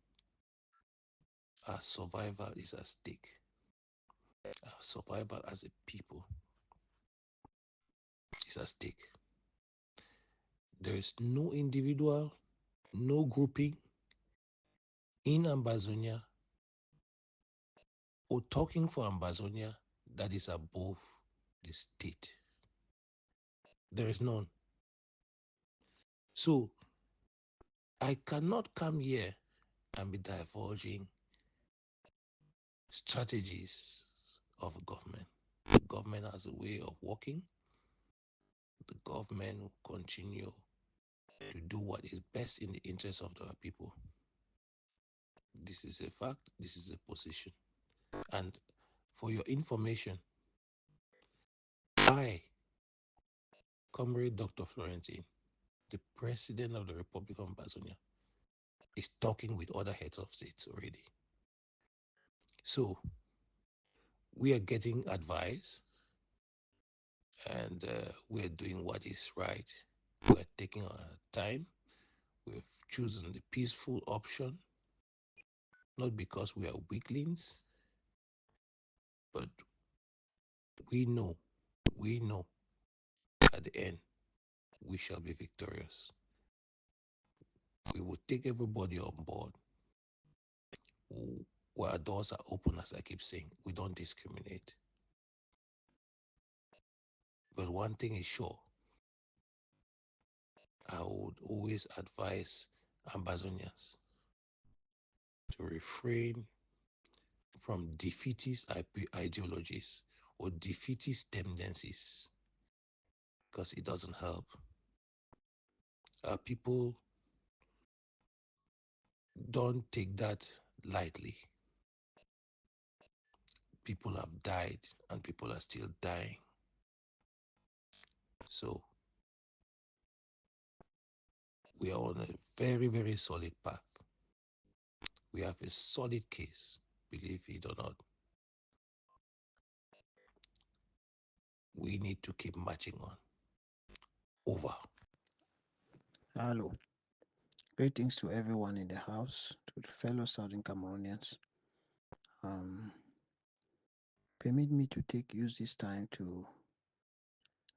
Our survival is at stake. Our survival as a people is at stake. There is no individual, no grouping in Ambazonia or talking for Ambazonia that is above the state. There is none. So I cannot come here and be divulging strategies of a government. The government has a way of working. The government will continue to do what is best in the interest of the people. This is a fact. This is a position. And for your information, I, Comrade Dr. Florentine, the President of the Republic of Ambazonia, is talking with other heads of states already. So we are getting advice, and we're doing what is right. We're taking our time. We've chosen the peaceful option, not because we are weaklings, but we know, we know at the end we shall be victorious. We will take everybody on board. Our doors are open, as I keep saying. We don't discriminate. But one thing is sure, I would always advise Ambazonians to refrain from defeatist ideologies or defeatist tendencies, because it doesn't help. Our people don't take that lightly. People have died and people are still dying. So we are on a very, very solid path. We have a solid case, believe it or not. We need to keep marching on. Over. Hello. Greetings to everyone in the house, to the fellow Southern Cameroonians. Um, Permit me to use this time to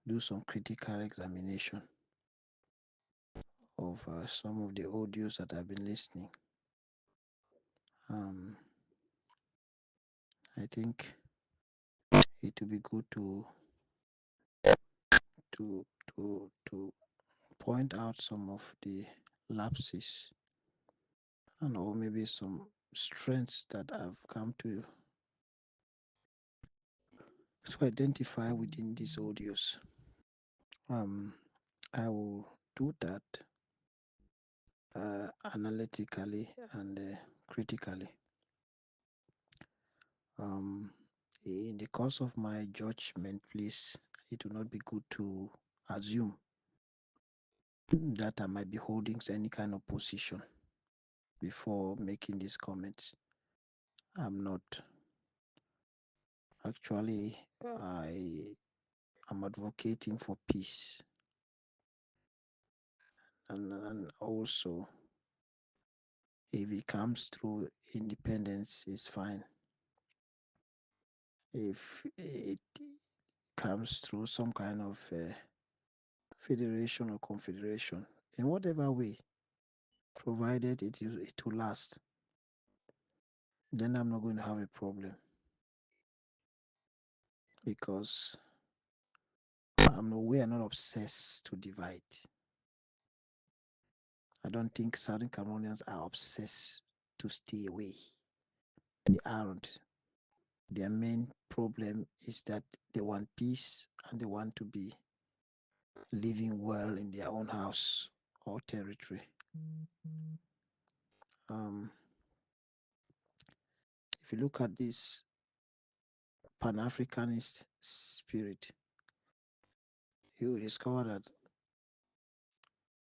do some critical examination of some of the audios that I've been listening. Um, I think it would be good to to point out some of the lapses and or maybe some strengths that I've come to identify within these audios. I will do that analytically and critically. In the course of my judgment, please, it will not be good to assume that I might be holding any kind of position before making these comments. I'm not. Actually, I am advocating for peace, and also, if it comes through independence, is fine. If it comes through some kind of federation or confederation, in whatever way, provided it will last, then I'm not going to have a problem, because we are not obsessed to divide. I don't think Southern Cameroonians are obsessed to stay away. They aren't. Their main problem is that they want peace and they want to be living well in their own house or territory. If you look at this Pan-Africanist spirit, you will discover that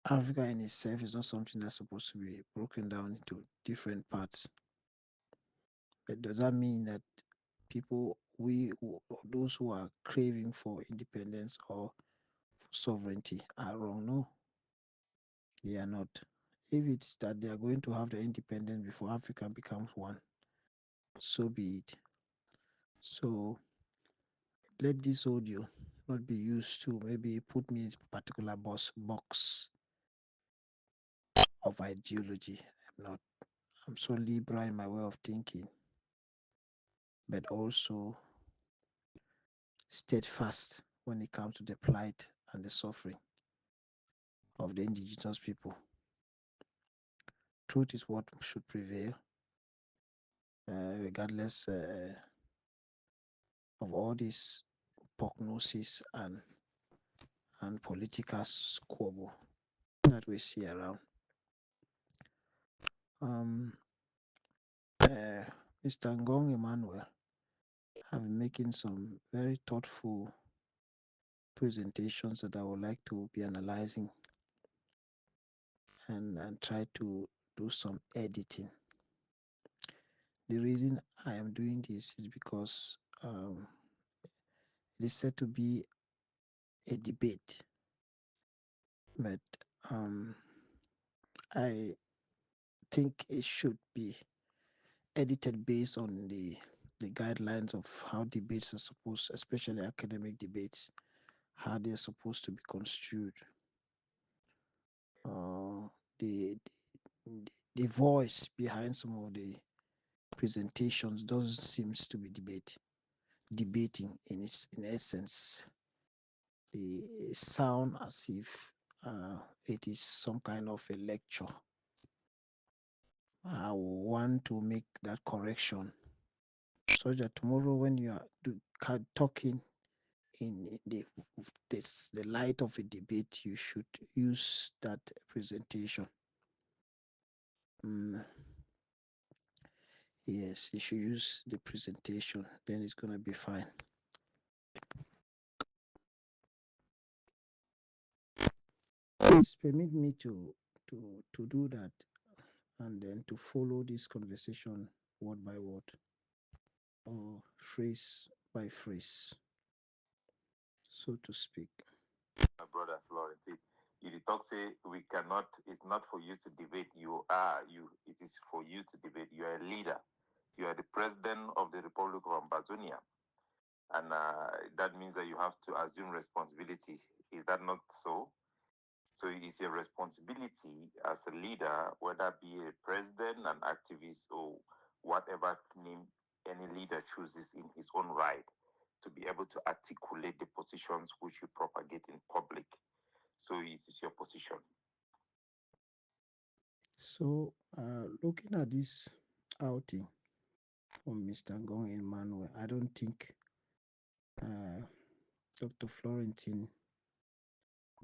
Africa in itself is not something that's supposed to be broken down into different parts. But does that mean that those who are craving for independence or for sovereignty are wrong? No, they are not. If it's that they are going to have the independence before Africa becomes one, so be it. So let this audio not be used to maybe put me in a particular box of ideology. I'm so liberal in my way of thinking, but also steadfast when it comes to the plight and the suffering of the indigenous people. truth is what should prevail, regardless of all this prognosis and political squabble that we see around. Um, Mr. Ngong Emmanuel have been making some very thoughtful presentations that I would like to be analyzing and try to do some editing. The reason I am doing this is because it is said to be a debate, but I think it should be edited based on the guidelines of how debates are supposed, especially academic debates, how they're supposed to be construed. Uh, the, the voice behind some of the presentations doesn't seems to be debating in essence. They sound as if it is some kind of a lecture. I want to make that correction so that tomorrow when you are talking in the light of a debate, you should use that presentation. Yes, you should use the presentation. Then it's gonna be fine. Please permit me to do that and then to follow this conversation word by word or phrase by phrase, so to speak. My brother Florence, you did talk say we cannot. It's not for you to debate. You are you. It is for you to debate. You are a leader. You are the president of the Republic of Ambazonia, and that means that you have to assume responsibility. Is that not so? So it's your responsibility as a leader, whether be a president, an activist, or whatever name any leader chooses in his own right, to be able to articulate the positions which you propagate in public. So it is your position. So, looking at this outing from Mr. Ngong Emmanuel, I don't think Dr. Florentine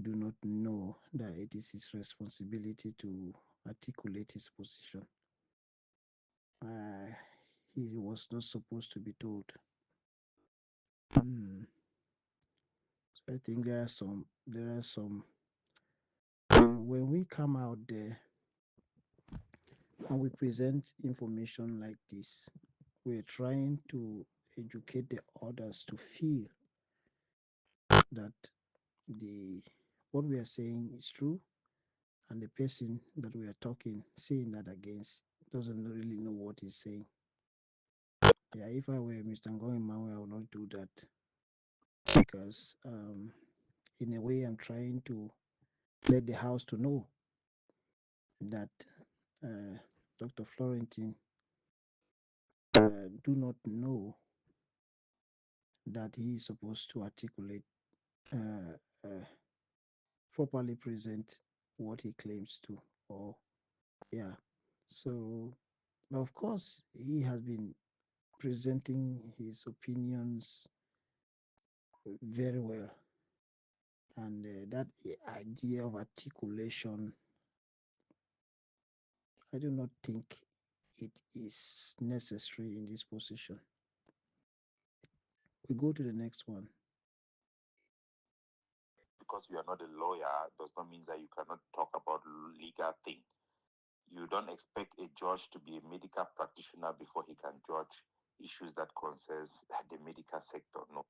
do not know that it is his responsibility to articulate his position. He was not supposed to be told. So I think there are some. When we come out there and we present information like this, we're trying to educate the others to feel that what we are saying is true, and the person that we are saying that against doesn't really know what he's saying. Yeah, if I were Mr. Ngong Mawe, I would not do that because in a way I'm trying to let the house to know that Dr. Florentine do not know that he is supposed to articulate, uh, uh, properly present what he claims to, or yeah. So, of course, he has been presenting his opinions very well, and that idea of articulation, I do not think it is necessary in this position. We go to the next one. Because you are not a lawyer does not mean that you cannot talk about legal things. You don't expect a judge to be a medical practitioner before he can judge issues that concerns the medical sector. No.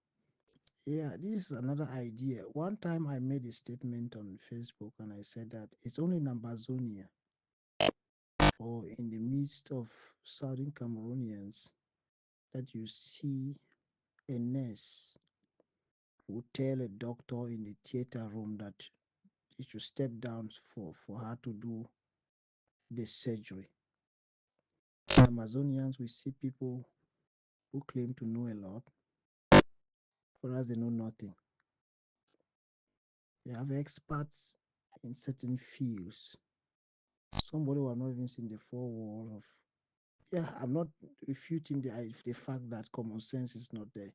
Yeah, this is another idea. One time I made a statement on Facebook and I said that it's only in Ambazonia or in the midst of Southern Cameroonians that you see a nurse who tell a doctor in the theater room that he should step down for her to do the surgery. In Amazonians, we see people who claim to know a lot, whereas they know nothing. They have experts in certain fields, Somebody who have not even seen the four walls of, yeah, I'm not refuting the fact that common sense is not there.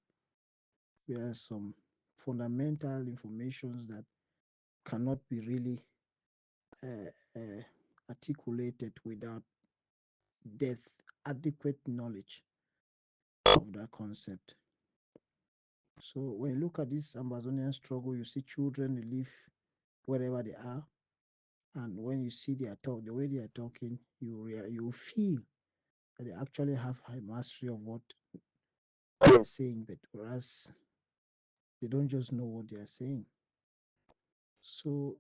There are some fundamental informations that cannot be really uh, uh, articulated without depth, adequate knowledge of that concept. So when you look at this Ambazonian struggle, you see children live wherever they are, and when you see their talk, the way they are talking, you feel that they actually have high mastery of what they are saying, but whereas they don't just know what they are saying. So,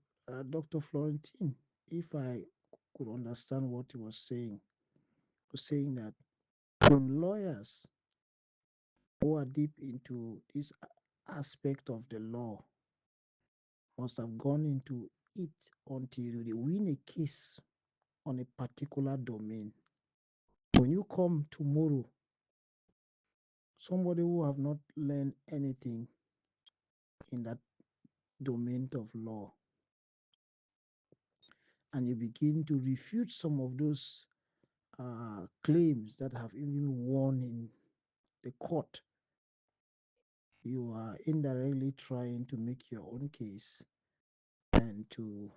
Dr. Florentine, if I could understand what he was saying that when lawyers who are deep into this aspect of the law must have gone into it until they win a case on a particular domain. When you come tomorrow, somebody who have not learned anything in that domain of law, and you begin to refute some of those claims that have even won in the court, you are indirectly trying to make your own case and to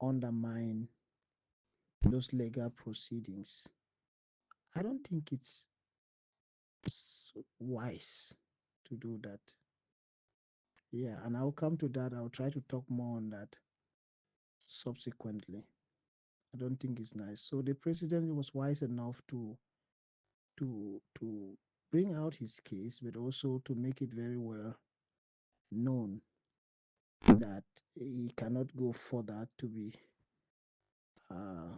undermine those legal proceedings. I don't think it's wise to do that. Yeah, and I'll come to that. I'll try to talk more on that subsequently. I don't think it's nice. So the president was wise enough to bring out his case, but also to make it very well known that he cannot go further to be uh,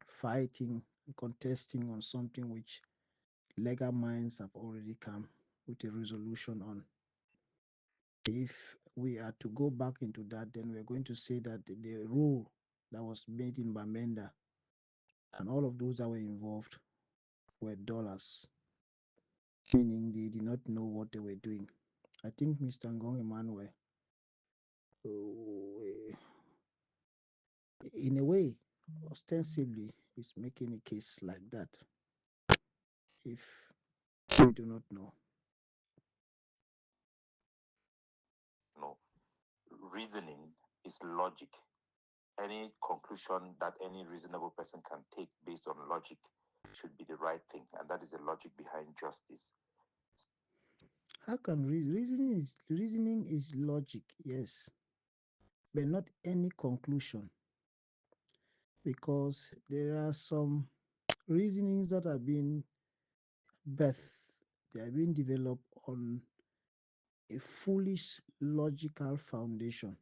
fighting and contesting on something which legal minds have already come with a resolution on. If we are to go back into that, then we're going to say that the rule that was made in Bamenda and all of those that were involved were dollars, meaning they did not know what they were doing. I think Mr. Ngong Emmanuel, uh, in a way, ostensibly, is making a case like that. If we do not know. No, reasoning is logic. Any conclusion that any reasonable person can take based on logic should be the right thing, and that is the logic behind justice. How can reasoning is logic? Yes, but not any conclusion, because there are some reasonings that are being birthed. They are being developed on a foolish logical foundation,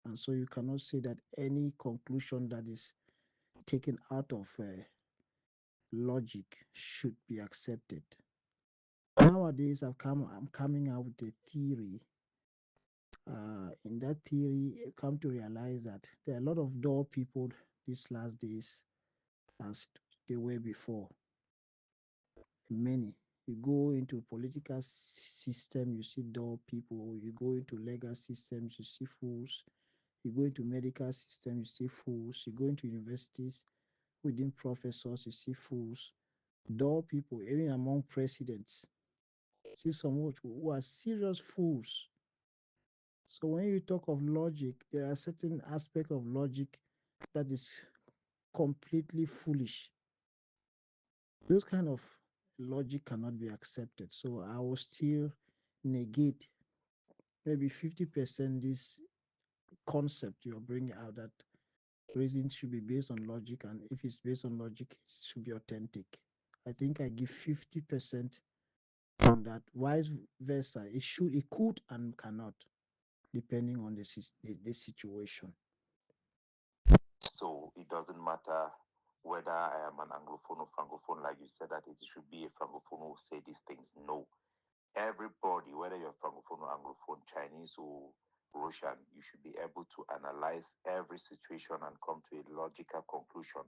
and so you cannot say that any conclusion that is taken out of logic should be accepted. Nowadays, I'm coming out with a theory. In that theory, I come to realize that there are a lot of dull people these last days as they were before. Many. You go into political system, you see dull people. You go into legal systems, you see fools. You go into medical system, you see fools. You go into universities, within professors, you see fools. Dull people, even among presidents, see some who are serious fools. So when you talk of logic, there are certain aspects of logic that is completely foolish. Those kind of logic cannot be accepted. So I will still negate maybe 50% this concept you're bringing out, that reason should be based on logic, and if it's based on logic, it should be authentic. I think I give 50% on that. Vice versa, it could and cannot, depending on the situation. So it doesn't matter whether I am an Anglophone or Francophone, like you said, that it should be a Francophone who say these things. No. Everybody, whether you're Francophone or Anglophone, Chinese or Russian, you should be able to analyze every situation and come to a logical conclusion.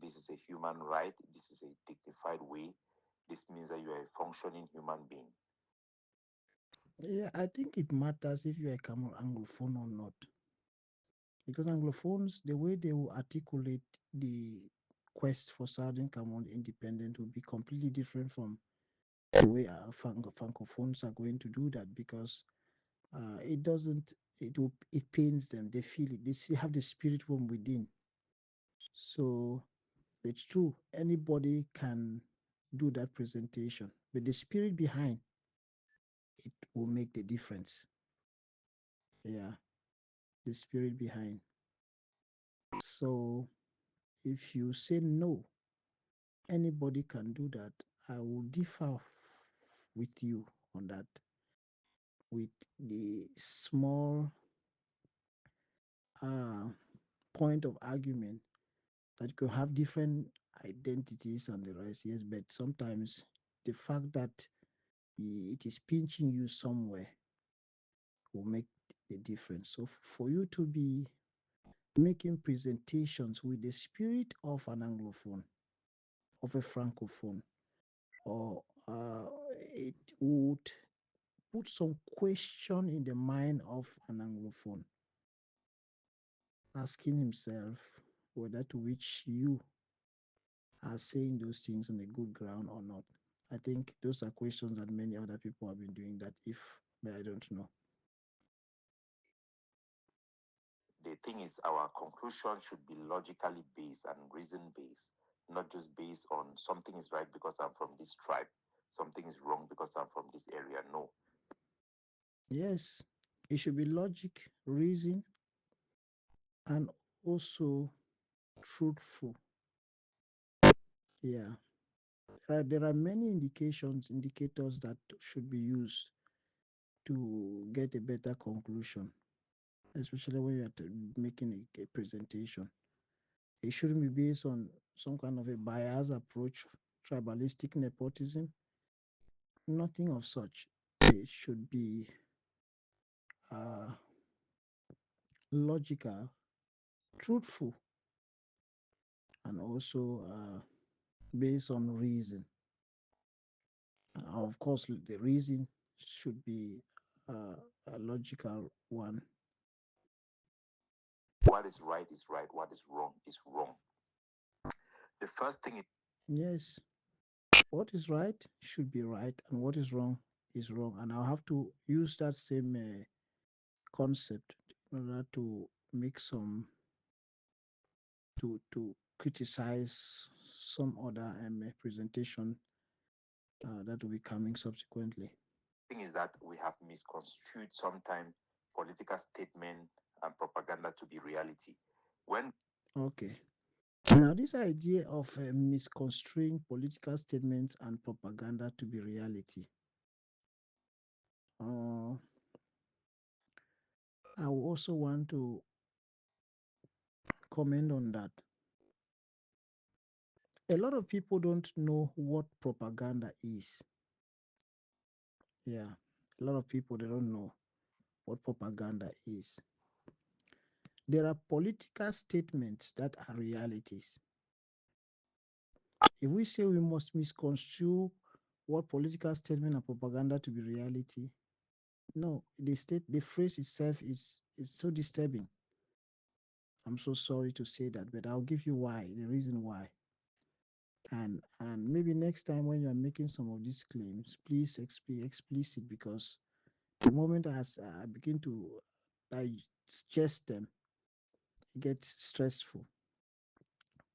This is a human right. This is a dignified way. This means that you are a functioning human being. Yeah, I think it matters if you're a Anglophone or not. Because Anglophones, the way they will articulate the quest for Southern Cameroon independence will be completely different from the way our Francophones are going to do that, because it doesn't, it pains them. They feel it. They have the spirit from within. So it's true. Anybody can do that presentation, but the spirit behind it will make the difference. Yeah, the spirit behind. So if you say no, anybody can do that, I will differ with you on that, with the small uh, point of argument that you could have different identities and the rest, yes, but sometimes the fact that it is pinching you somewhere will make the difference. So for you to be making presentations with the spirit of an Anglophone, of a Francophone, or it would put some question in the mind of an Anglophone, asking himself whether to which you are saying those things on a good ground or not. I think those are questions that many other people have been doing that, if, but I don't know. The thing is, our conclusion should be logically based and reason based, not just based on something is right because I'm from this tribe, something is wrong because I'm from this area. No. Yes, it should be logic, reason, and also truthful. Yeah. There are many indicators that should be used to get a better conclusion, especially when you're making a presentation. It shouldn't be based on some kind of a bias approach, tribalistic nepotism, nothing of such. It should be uh, logical, truthful, and also based on reason. And of course, the reason should be a logical one. What is right, what is wrong is wrong. The first thing is Yes, what is right should be right, and what is wrong. And I'll have to use that same concept in order to make some, to criticize some other presentation that will be coming subsequently. thing is that we have misconstrued sometimes political statement and propaganda to be reality. When Okay. Now, this idea of misconstruing political statements and propaganda to be reality, uh, I will also want to comment on that. A lot of people don't know what propaganda is. Yeah, a lot of people, they don't know what propaganda is. There are political statements that are realities. If we say we must misconstrue what political statement and propaganda to be reality, no, the phrase itself is so disturbing. I'm so sorry to say that, but I'll give you why, the reason why. And maybe next time when you are making some of these claims, please be explicit, because the moment as I begin to digest them, it gets stressful.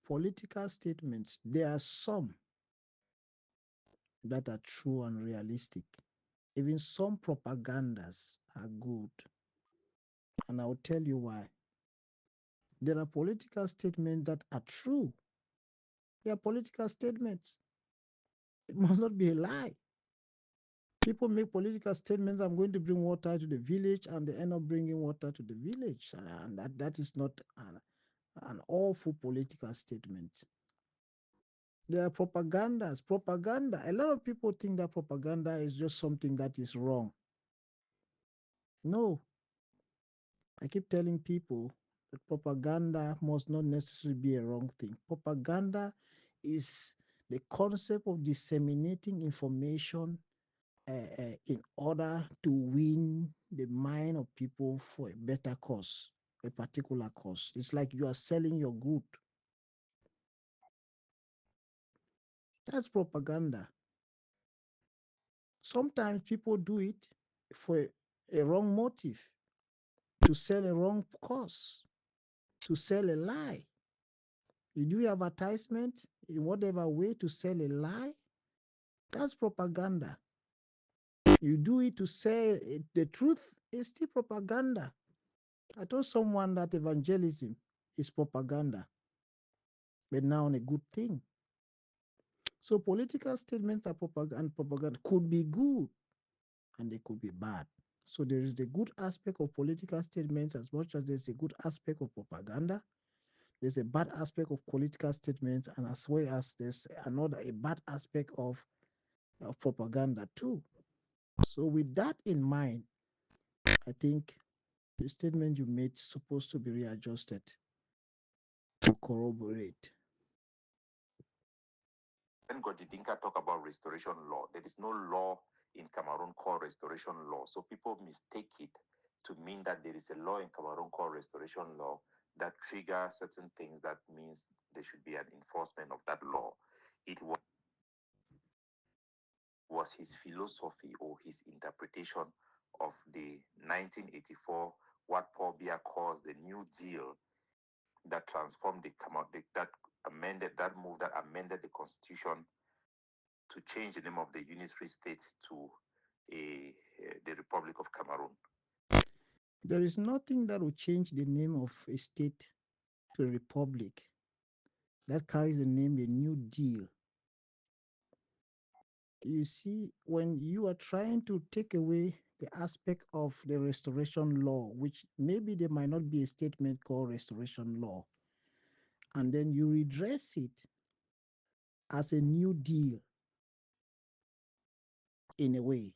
Political statements, there are some that are true and realistic. Even some propagandas are good. And I'll tell you why. There are political statements that are true. They are political statements. It must not be a lie. People make political statements, I'm going to bring water to the village, and they end up bringing water to the village. And that is not an awful political statement. There are propagandas. Propaganda, a lot of people think that propaganda is just something that is wrong. No, I keep telling people that propaganda must not necessarily be a wrong thing. Propaganda is the concept of disseminating information in order to win the mind of people for a better cause. a particular cause. It's like you are selling your good. That's propaganda. Sometimes people do it for a wrong motive, to sell a wrong cause, to sell a lie. You do advertisement in whatever way to sell a lie. That's propaganda. You do it to say the truth, is still propaganda. I told someone that evangelism is propaganda, but now a good thing. So political statements are propaganda. Propaganda could be good and they could be bad. So there is the good aspect of political statements as much as there's a good aspect of propaganda. There's a bad aspect of political statements, and as well as there's a bad aspect of propaganda too. So with that in mind, I think the statement you made is supposed to be readjusted to corroborate. When Godidinka talk about restoration law, there is no law in Cameroon called restoration law. So people mistake it to mean that there is a law in Cameroon called restoration law that triggers certain things. That means there should be an enforcement of that law. It was his philosophy or his interpretation of the 1984, what Paul Biya calls the New Deal, that transformed that amended, that move that amended the constitution to change the name of the unitary states to the Republic of Cameroon. There is nothing that will change the name of a state to a republic that carries the name the New Deal. You see, when you are trying to take away the aspect of the restoration law, which maybe there might not be a statement called restoration law, and then you redress it as a new deal in a way,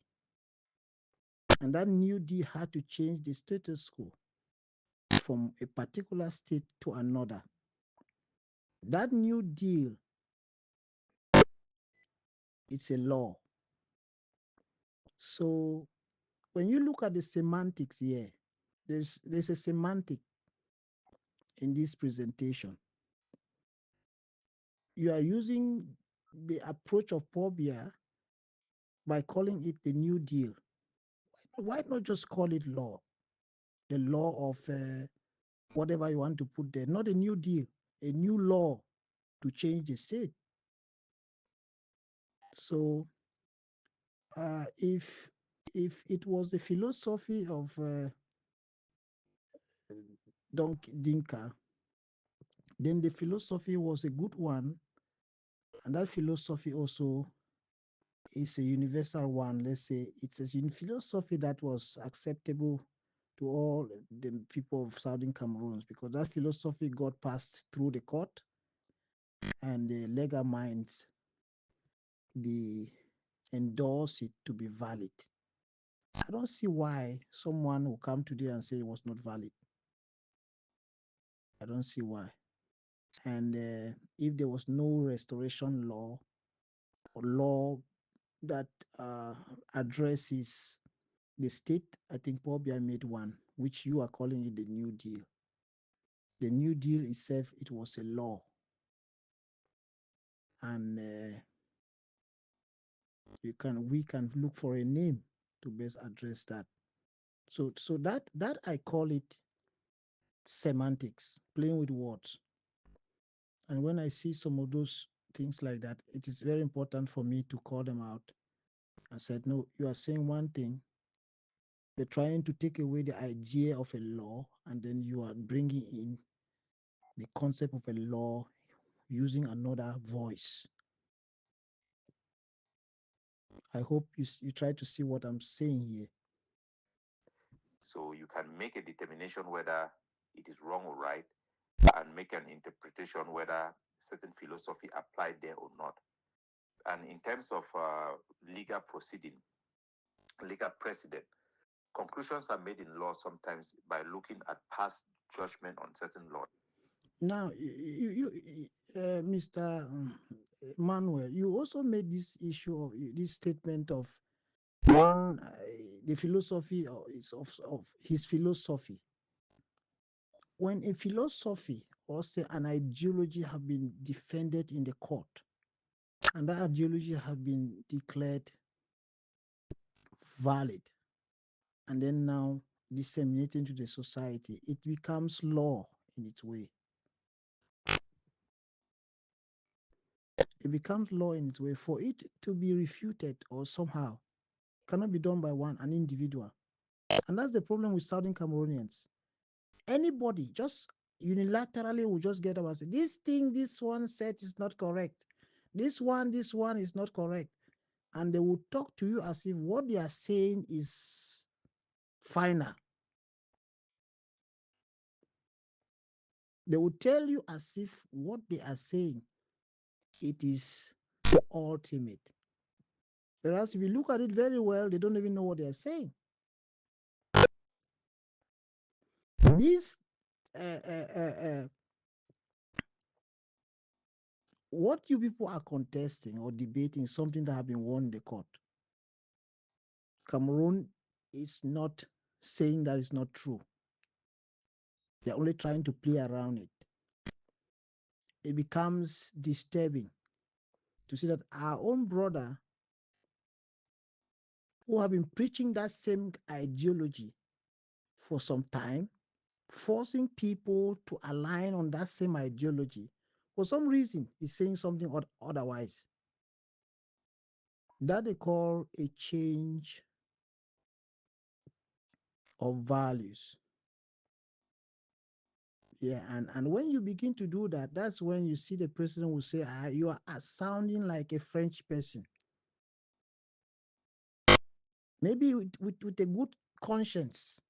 and that new deal had to change the status quo from a particular state to another. That new deal, it's a law. So when you look at the semantics here, there's a semantic in this presentation. You are using the approach of Pobia by calling it the New Deal. Why not just call it law? The law of whatever you want to put there, not a new deal, a new law to change the state. So if it was the philosophy of Dinka, then the philosophy was a good one, and that philosophy also is a universal one. Let's say it's a philosophy that was acceptable to all the people of Southern Cameroons, because that philosophy got passed through the court and the legal minds they endorse it to be valid. I don't see why someone will come today and say it was not valid. I don't see why. And if there was no restoration law or law that addresses the state, I think Pobia made one, which you are calling it the New Deal. The New Deal itself, it was a law. And we can look for a name to best address that. So that I call it semantics, playing with words. And when I see some of those things like that, it is very important for me to call them out and said, no, you are saying one thing. You're trying to take away the idea of a law, and then you are bringing in the concept of a law using another voice. I hope you try to see what I'm saying here. So you can make a determination whether it is wrong or right, and make an interpretation whether certain philosophy applied there or not. And in terms of legal proceeding, legal precedent, conclusions are made in law sometimes by looking at past judgment on certain law. Now, Mr. Manuel, you also made this issue of this statement of one, the philosophy of his philosophy. when a philosophy or say an ideology have been defended in the court and that ideology have been declared valid and then now disseminated into the society, it becomes law in its way. It becomes law in its way. For it to be refuted or somehow cannot be done by an individual. And that's the problem with Southern Cameroonians. Anybody just unilaterally will just get up and say, this thing, this one said is not correct. This one is not correct. And they will talk to you as if what they are saying is final. They will tell you as if what they are saying, it is the ultimate. Whereas if you look at it very well, they don't even know what they are saying. This, uh, uh, uh, uh, what you people are contesting or debating is something that have been won in the court. Cameroon is not saying that it's not true. They're only trying to play around it. It becomes disturbing to see that our own brother who have been preaching that same ideology for some time, forcing people to align on that same ideology, for some reason is saying something otherwise. That they call a change of values. Yeah, and when you begin to do that, that's when you see the president will say, you are sounding like a French person. Maybe with a good conscience.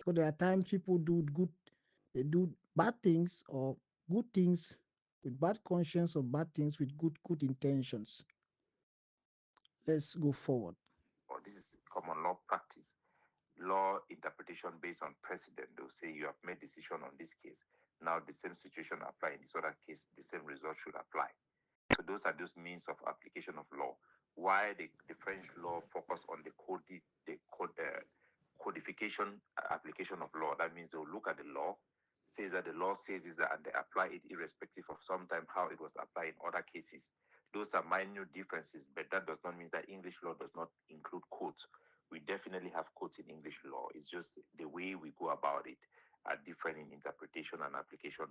Because there are times people they do bad things or good things with bad conscience or bad things with good intentions. Let's go forward. Or this is common law practice, law interpretation based on precedent. They'll say you have made decision on this case. Now the same situation apply in this other case, the same result should apply. So those are just means of application of law. Why the French law focus on codification application of law. That means they'll look at the law, says that the law says is that, and they apply it irrespective of sometimes how it was applied in other cases. Those are minor differences, but that does not mean that English law does not include codes. We definitely have codes in English law. It's just the way we go about it are different in interpretation and application.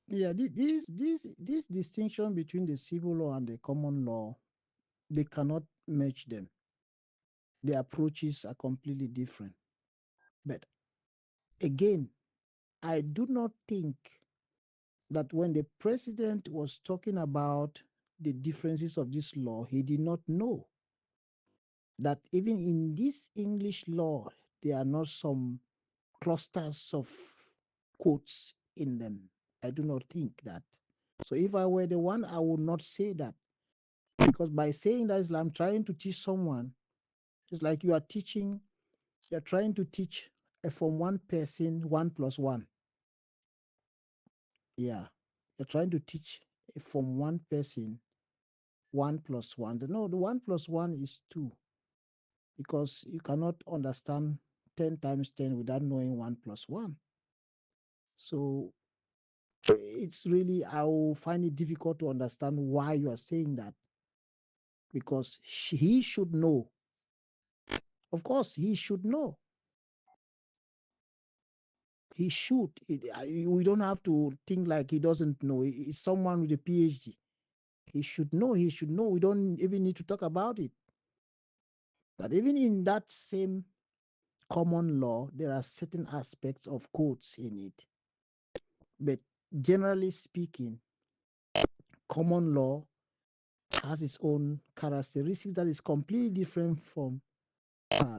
Yeah, this distinction between the civil law and the common law, they cannot match them. The approaches are completely different. But again, I do not think that when the president was talking about the differences of this law, he did not know that even in this English law, there are not some clusters of quotes in them. I do not think that. So if I were the one, I would not say that. Because by saying that, I'm trying to teach someone, it's like you're trying to teach a from one person 1 plus 1. Yeah. You're trying to teach a from one person 1 plus 1. No, the 1 plus 1 is 2 because you cannot understand 10 times 10 without knowing 1 plus 1. So it's really, I will find it difficult to understand why you are saying that because he should know. Of course, he should know. He should. We don't have to think like he doesn't know. He's someone with a PhD. He should know. He should know. We don't even need to talk about it. But even in that same common law, there are certain aspects of codes in it. But generally speaking, common law has its own characteristics that is completely different from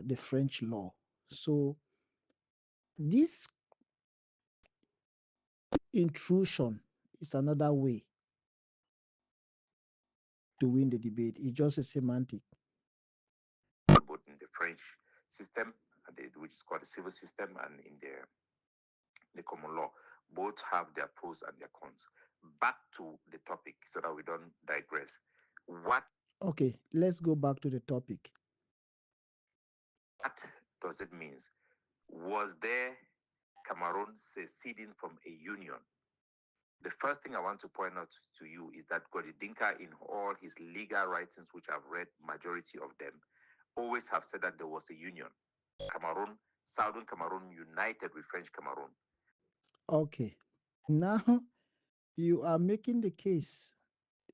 the French law. So this intrusion is another way to win the debate. It's just a semantic. Both in the French system, which is called the civil system, and in the common law, both have their pros and their cons. Back to the topic so that we don't digress. What Okay, let's go back to the topic. does it mean? Was there Cameroon seceding from a union. The first thing I want to point out to you is that Godidinka, in all his legal writings, which I've read majority of them, always have said that there was a union. Cameroon, Southern Cameroon united with French Cameroon. Okay. Now you are making the case.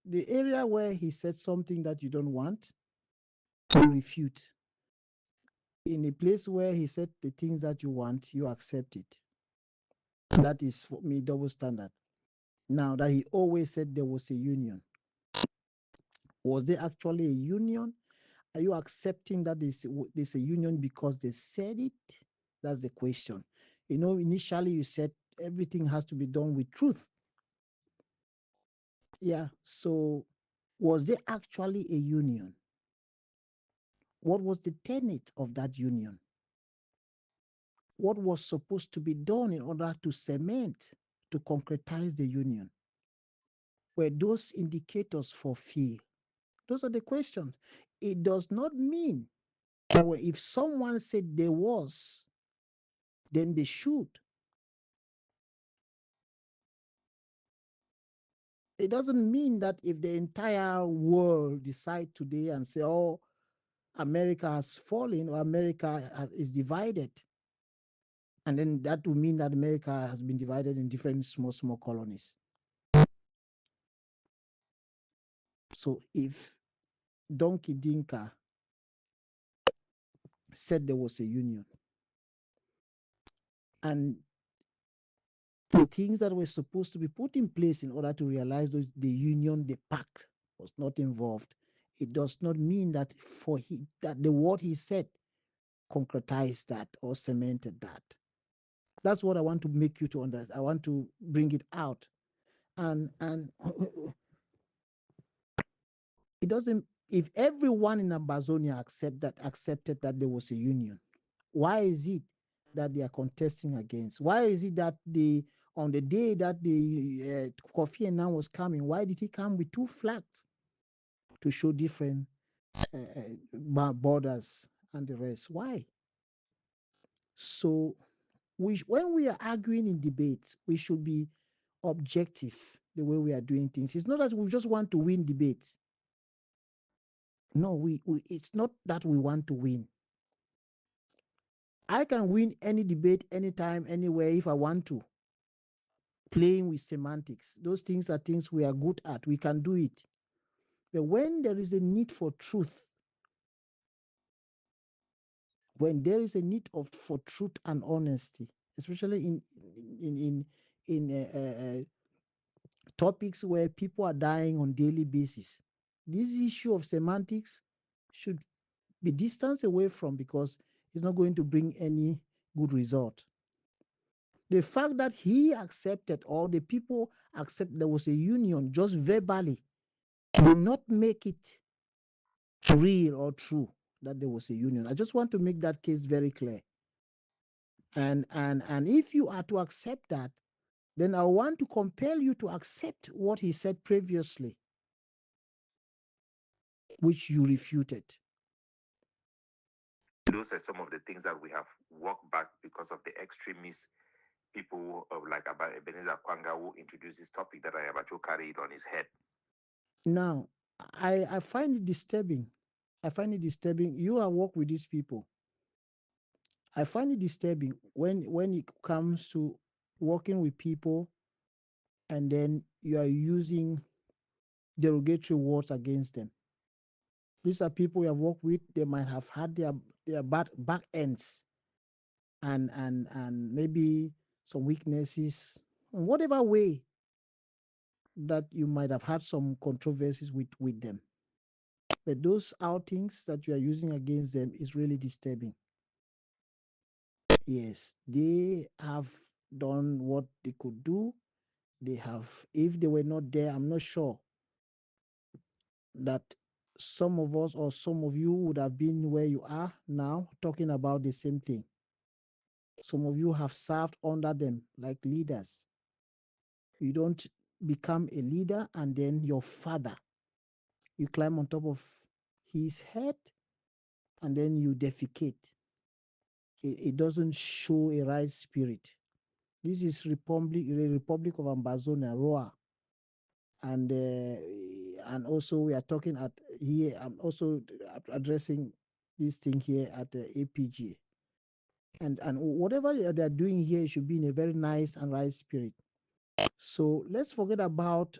The area where he said something that you don't want, you refute. In a place where he said the things that you want, you accept it. That is for me double standard. Now that he always said there was a union. Was there actually a union? Are you accepting that there's a union because they said it? That's the question. You know, initially you said everything has to be done with truth. Yeah. So was there actually a union? What was the tenet of that union? What was supposed to be done in order to cement, to concretize the union? Were those indicators for fear? Those are the questions. It does not mean that if someone said there was, then they should. It doesn't mean that if the entire world decide today and say, oh, America has fallen or is divided, and then that will mean that America has been divided in different small colonies. So if Donkey Dinka said there was a union, and the things that were supposed to be put in place in order to realize the union, the pact was not involved, it does not mean that that the word he said concretized that or cemented that. That's what I want to make you to understand. I want to bring it out, and it doesn't. If everyone in Ambazonia accepted that there was a union, why is it that they are contesting against? Why is it that on the day that the Kofi Annan was coming, why did he come with two flags to show different borders and the rest? Why? So when we are arguing in debates, we should be objective the way we are doing things. It's not that we just want to win debates. No, it's not that we want to win. I can win any debate anytime, anywhere if I want to. Playing with semantics, those things are things we are good at. We can do it. But when there is a need for truth, when there is a need for truth and honesty, especially in topics where people are dying on daily basis, this issue of semantics should be distanced away from, because it's not going to bring any good result. The fact that he accepted, or the people accept there was a union just verbally, will not make it real or true that there was a union. I just want to make that case very clear. And if you are to accept that, then I want to compel you to accept what he said previously, which you refuted. Those are some of the things that we have walked back because of the extremist people of like Ebenezer Kwanga, who introduced this topic that Ayabacho carried on his head. Now, I find it disturbing. I find it disturbing. You have worked with these people. I find it disturbing when it comes to working with people and then you are using derogatory words against them. These are people you have worked with. They might have had their back ends and maybe some weaknesses, in whatever way that you might have had some controversies with them. But those outings that you are using against them is really disturbing. Yes, they have done what they could do. They have, if they were not there, I'm not sure that some of us or some of you would have been where you are now talking about the same thing. Some of you have served under them like leaders. You don't become a leader and then your father, you climb on top of his head and then you defecate. It doesn't show a right spirit. This is the Republic of Ambazonia, ROA, and also we are talking at here. I'm also addressing this thing here at the APG, and whatever they are doing here should be in a very nice and right spirit. So let's forget about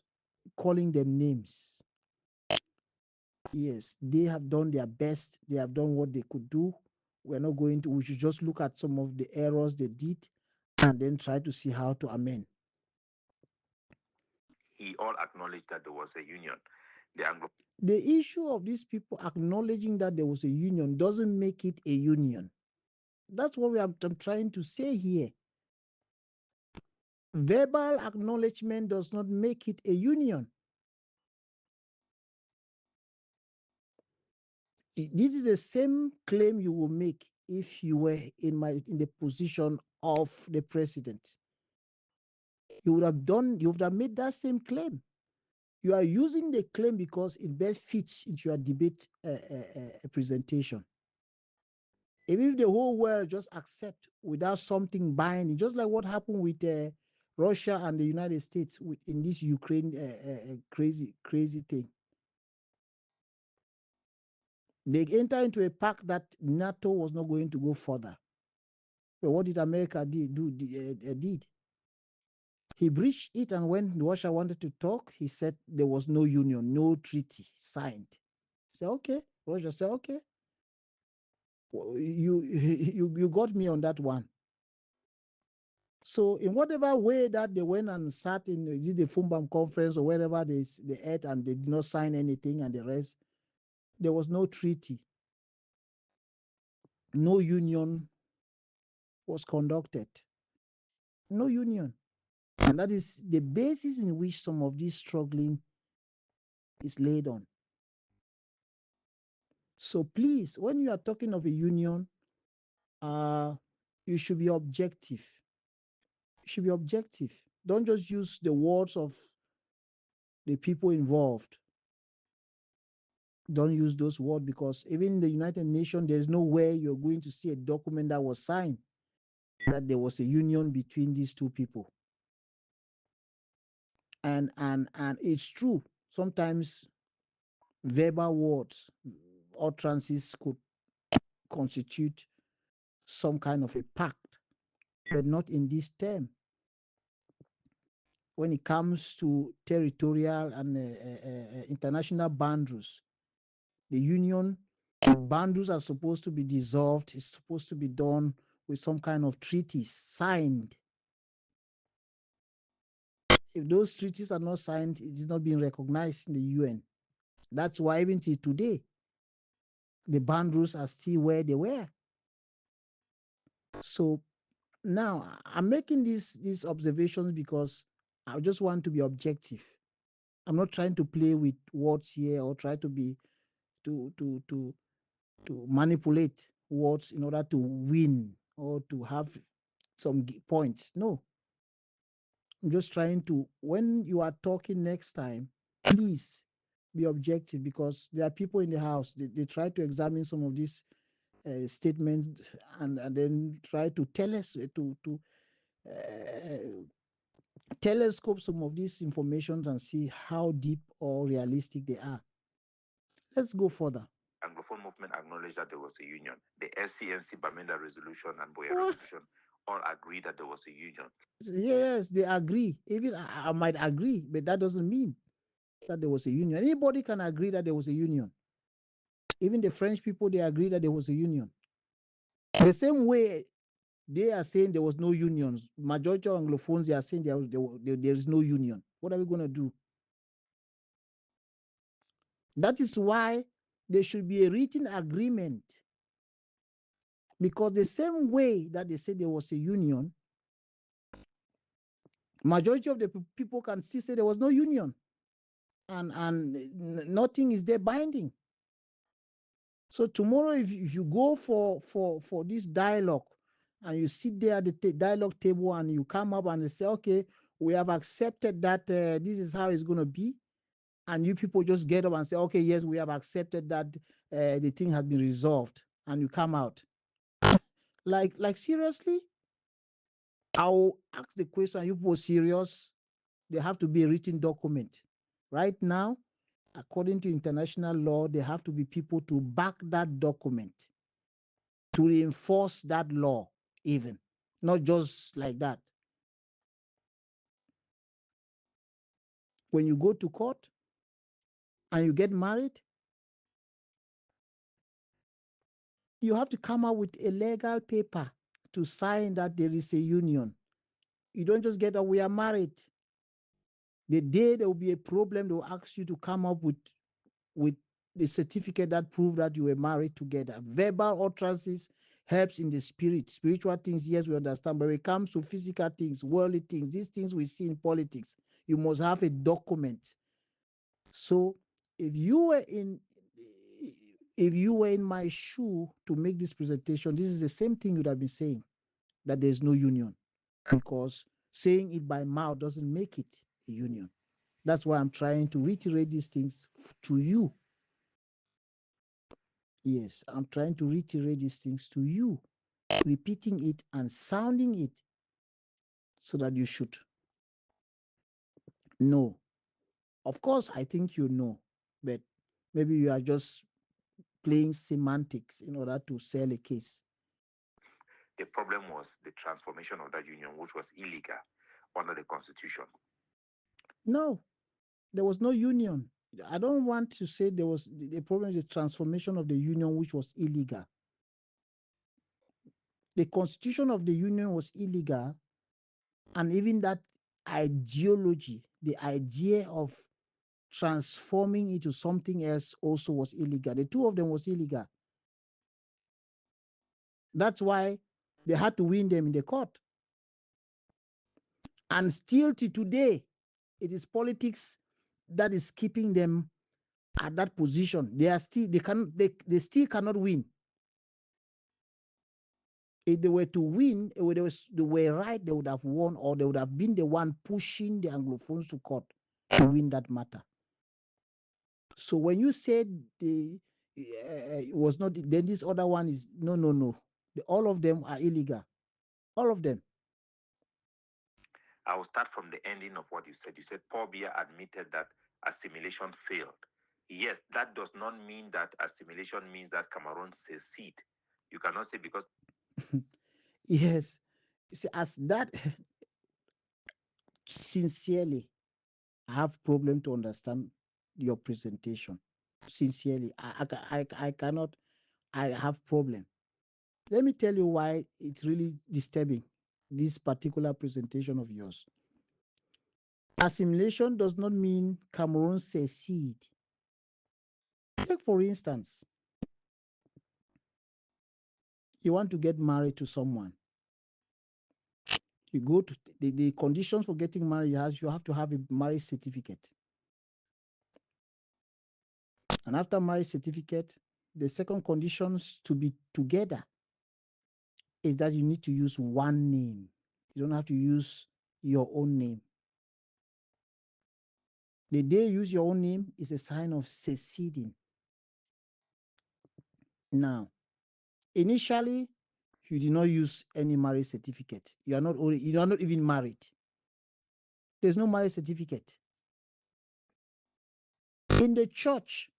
calling them names. Yes, they have done their best. They have done what they could do. We're not going to. We should just look at some of the errors they did, and then try to see how to amend. He all acknowledged that there was a union. The issue of these people acknowledging that there was a union doesn't make it a union. That's what I'm trying to say here. Verbal acknowledgement does not make it a union. This is the same claim you will make if you were in the position of the president. You would have made that same claim. You are using the claim because it best fits into your debate presentation. Even if the whole world just accept without something binding, just like what happened with Russia and the United States in this Ukraine crazy thing. They enter into a pact that NATO was not going to go further. But what did America did? He breached it, and when Russia wanted to talk, he said there was no union, no treaty signed. He said, okay. Russia said, okay. You got me on that one. So in whatever way that they went and sat in the Fumbam conference or wherever they ate and they did not sign anything and the rest, there was no treaty. No union was conducted. No union. And that is the basis in which some of this struggling is laid on. So please, when you are talking of a union, you should be objective. You should be objective. Don't just use the words of the people involved. Don't use those words, because even in the United Nations, there's no way you're going to see a document that was signed that there was a union between these two people. And it's true. Sometimes verbal words, utterances could constitute some kind of a pact, but not in this term. When it comes to territorial and international boundaries, the union, the boundaries are supposed to be dissolved. It's supposed to be done with some kind of treaties signed. If those treaties are not signed, it is not being recognized in the UN. That's why even till today, the boundaries are still where they were. So now I'm making these observations because I just want to be objective. I'm not trying to play with words here or try to be to manipulate words in order to win or to have some points. No, I'm just trying to, when you are talking next time, please be objective, because there are people in the house, they try to examine some of these statements and then try to tell us to telescope some of these informations and see how deep or realistic they are. Let's go further. Anglophone movement acknowledged that there was a union. The SCNC Bamenda resolution and Boya resolution all agreed that there was a union. Yes, they agree. Even I might agree, but that doesn't mean that there was a union. Anybody can agree that there was a union. Even the French people, they agree that there was a union. The same way they are saying there was no unions. Majority of Anglophones, they are saying there is no union. What are we going to do? That is why there should be a written agreement. Because the same way that they say there was a union, majority of the people can still say there was no union. And nothing is there binding. So tomorrow, if you go for this dialogue and you sit there at the dialogue table and you come up and they say, okay, we have accepted that this is how it's going to be. And you people just get up and say, okay, yes, we have accepted that the thing has been resolved. And you come out. Like seriously? I'll ask the question, are you people serious? There have to be a written document. Right now, according to international law, there have to be people to back that document, to reinforce that law, even, not just like that. When you go to court and you get married, you have to come up with a legal paper to sign that there is a union. You don't just get that we are married. The day there will be a problem, they will ask you to come up with the certificate that prove that you were married together. Verbal utterances helps in the spirit. Spiritual things, yes, we understand, but when it comes to physical things, worldly things, these things we see in politics, you must have a document. So if you were in my shoe to make this presentation, this is the same thing you'd have been saying, that there's no union, because saying it by mouth doesn't make it a union. That's why I'm trying to reiterate these things to you. Yes, I'm trying to reiterate these things to you, repeating it and sounding it so that you should know. Of course, I think you know, but maybe you are just playing semantics in order to sell a case. The problem was the transformation of that union, which was illegal under the constitution. No, there was no union. I don't want to say there was the problem is the transformation of the union, which was illegal. The constitution of the union was illegal, and even that ideology, the idea of transforming into something else, also was illegal. The two of them was illegal. That's why they had to win them in the court. And still to today, it is politics that is keeping them at that position. They still cannot win. If they were to win, if they were right, they would have won, or they would have been the one pushing the Anglophones to court to win that matter. So when you said it was not, then this other one is no. All of them are illegal. All of them. I will start from the ending of what you said. You said Paul Biya admitted that assimilation failed. Yes, that does not mean that assimilation means that Cameroon secede. You cannot say because Yes. See, as that sincerely, I have problem to understand your presentation. Sincerely, I cannot. I have problem. Let me tell you why it's really disturbing, this particular presentation of yours. Assimilation does not mean Cameroon secede. Take for instance, you want to get married to someone. You go to the conditions for getting married, you have to have a marriage certificate. And after marriage certificate, the second conditions to be together is that you need to use one name. You don't have to use your own name. The day you use your own name is a sign of seceding. Now, initially, you did not use any marriage certificate. You are not even married. There's no marriage certificate. In the church,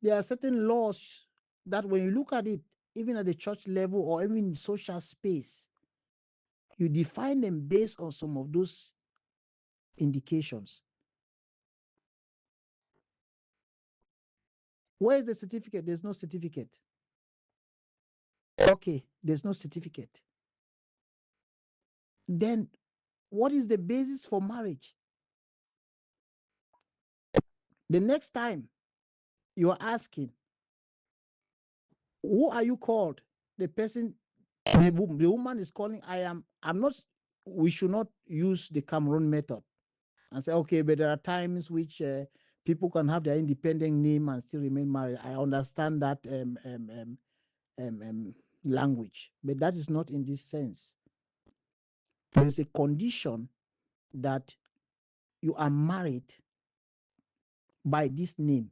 there are certain laws that when you look at it, even at the church level or even in social space, you define them based on some of those indications. Where is the certificate? There's no certificate. Okay, there's no certificate. Then what is the basis for marriage? The next time you are asking, who are you called? The person, the woman is calling, I'm not, we should not use the Cameroon method and say, okay, but there are times which people can have their independent name and still remain married. I understand that language, but that is not in this sense. There is a condition that you are married by this name.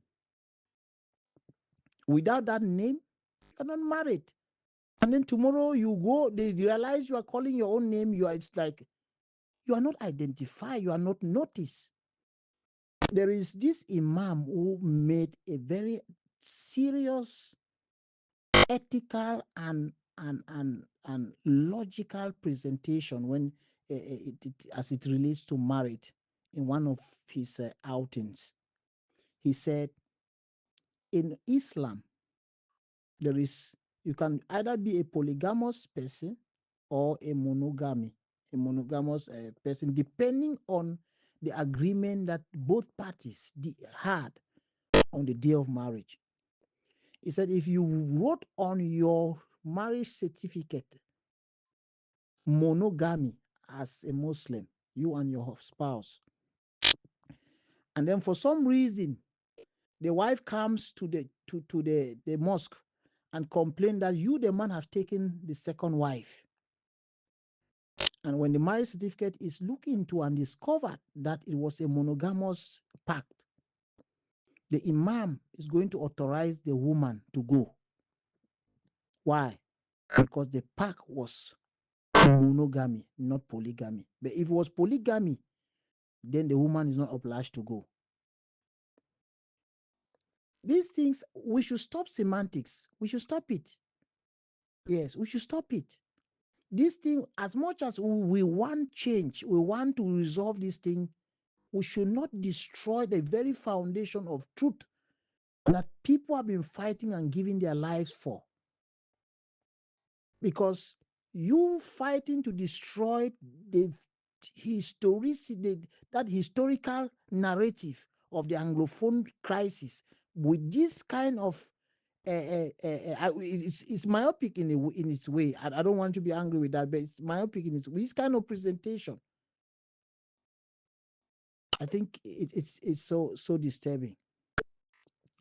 Without that name, you're not married. And then tomorrow you go, they realize you are calling your own name. It's like you are not identified, you are not noticed. There is this imam who made a very serious ethical and logical presentation when as it relates to marriage in one of his outings. He said, in Islam, there is you can either be a polygamous person or a monogamous person, depending on the agreement that both parties had on the day of marriage. He said, if you wrote on your marriage certificate monogamy as a Muslim, you and your spouse, and then for some reason the wife comes to the mosque and complain that you, the man, have taken the second wife. And when the marriage certificate is looked into and discovered that it was a monogamous pact, the imam is going to authorize the woman to go. Why? Because the pact was monogamy, not polygamy. But if it was polygamy, then the woman is not obliged to go. These things, we should stop semantics. We should stop it. Yes, we should stop it. This thing, as much as we want change, we want to resolve this thing, we should not destroy the very foundation of truth that people have been fighting and giving their lives for. Because you fighting to destroy the that historical narrative of the Anglophone crisis with this kind of it's myopic in its way. I don't want to be angry with that, but it's myopic in this kind of presentation. I think it's so disturbing.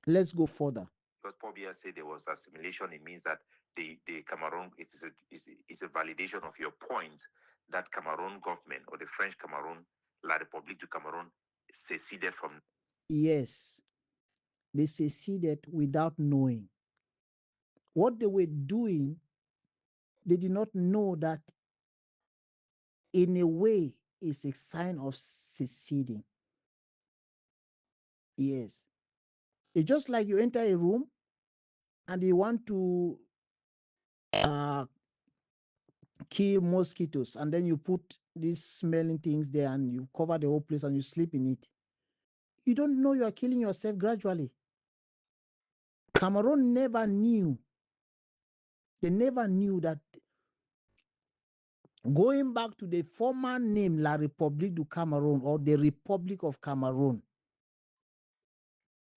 Let's go further. Because Pobia said there was assimilation, it means that the Cameroon is a validation of your point that Cameroon government or the French Cameroon, La République du Cameroon, seceded from. Yes, they seceded without knowing. What they were doing, they did not know that in a way is a sign of seceding. Yes. It's just like you enter a room and you want to kill mosquitoes, and then you put these smelling things there and you cover the whole place and you sleep in it. You don't know you are killing yourself gradually. Cameroon never knew. They never knew that going back to the former name La République du Cameroon or the Republic of Cameroon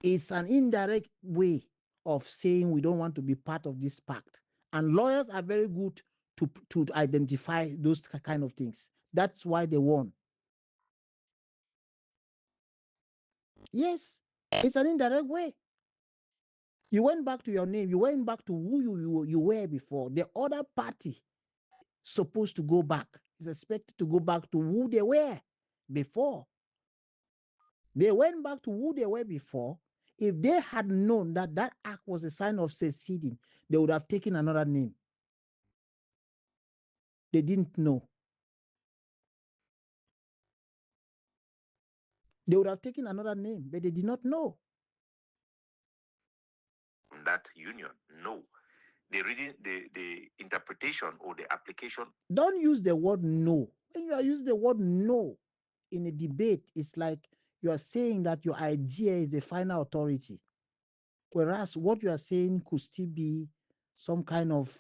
is an indirect way of saying we don't want to be part of this pact. And lawyers are very good to identify those kind of things. That's why they won. Yes, it's an indirect way. You went back to your name. You went back to who you were before. The other party supposed to go back is expected to go back to who they were before. They went back to who they were before. If they had known that that act was a sign of seceding, they would have taken another name. They didn't know. They would have taken another name, but they did not know. That union, no. The interpretation or the application. Don't use the word no. When you are using the word no in a debate, it's like you are saying that your idea is the final authority. Whereas what you are saying could still be some kind of,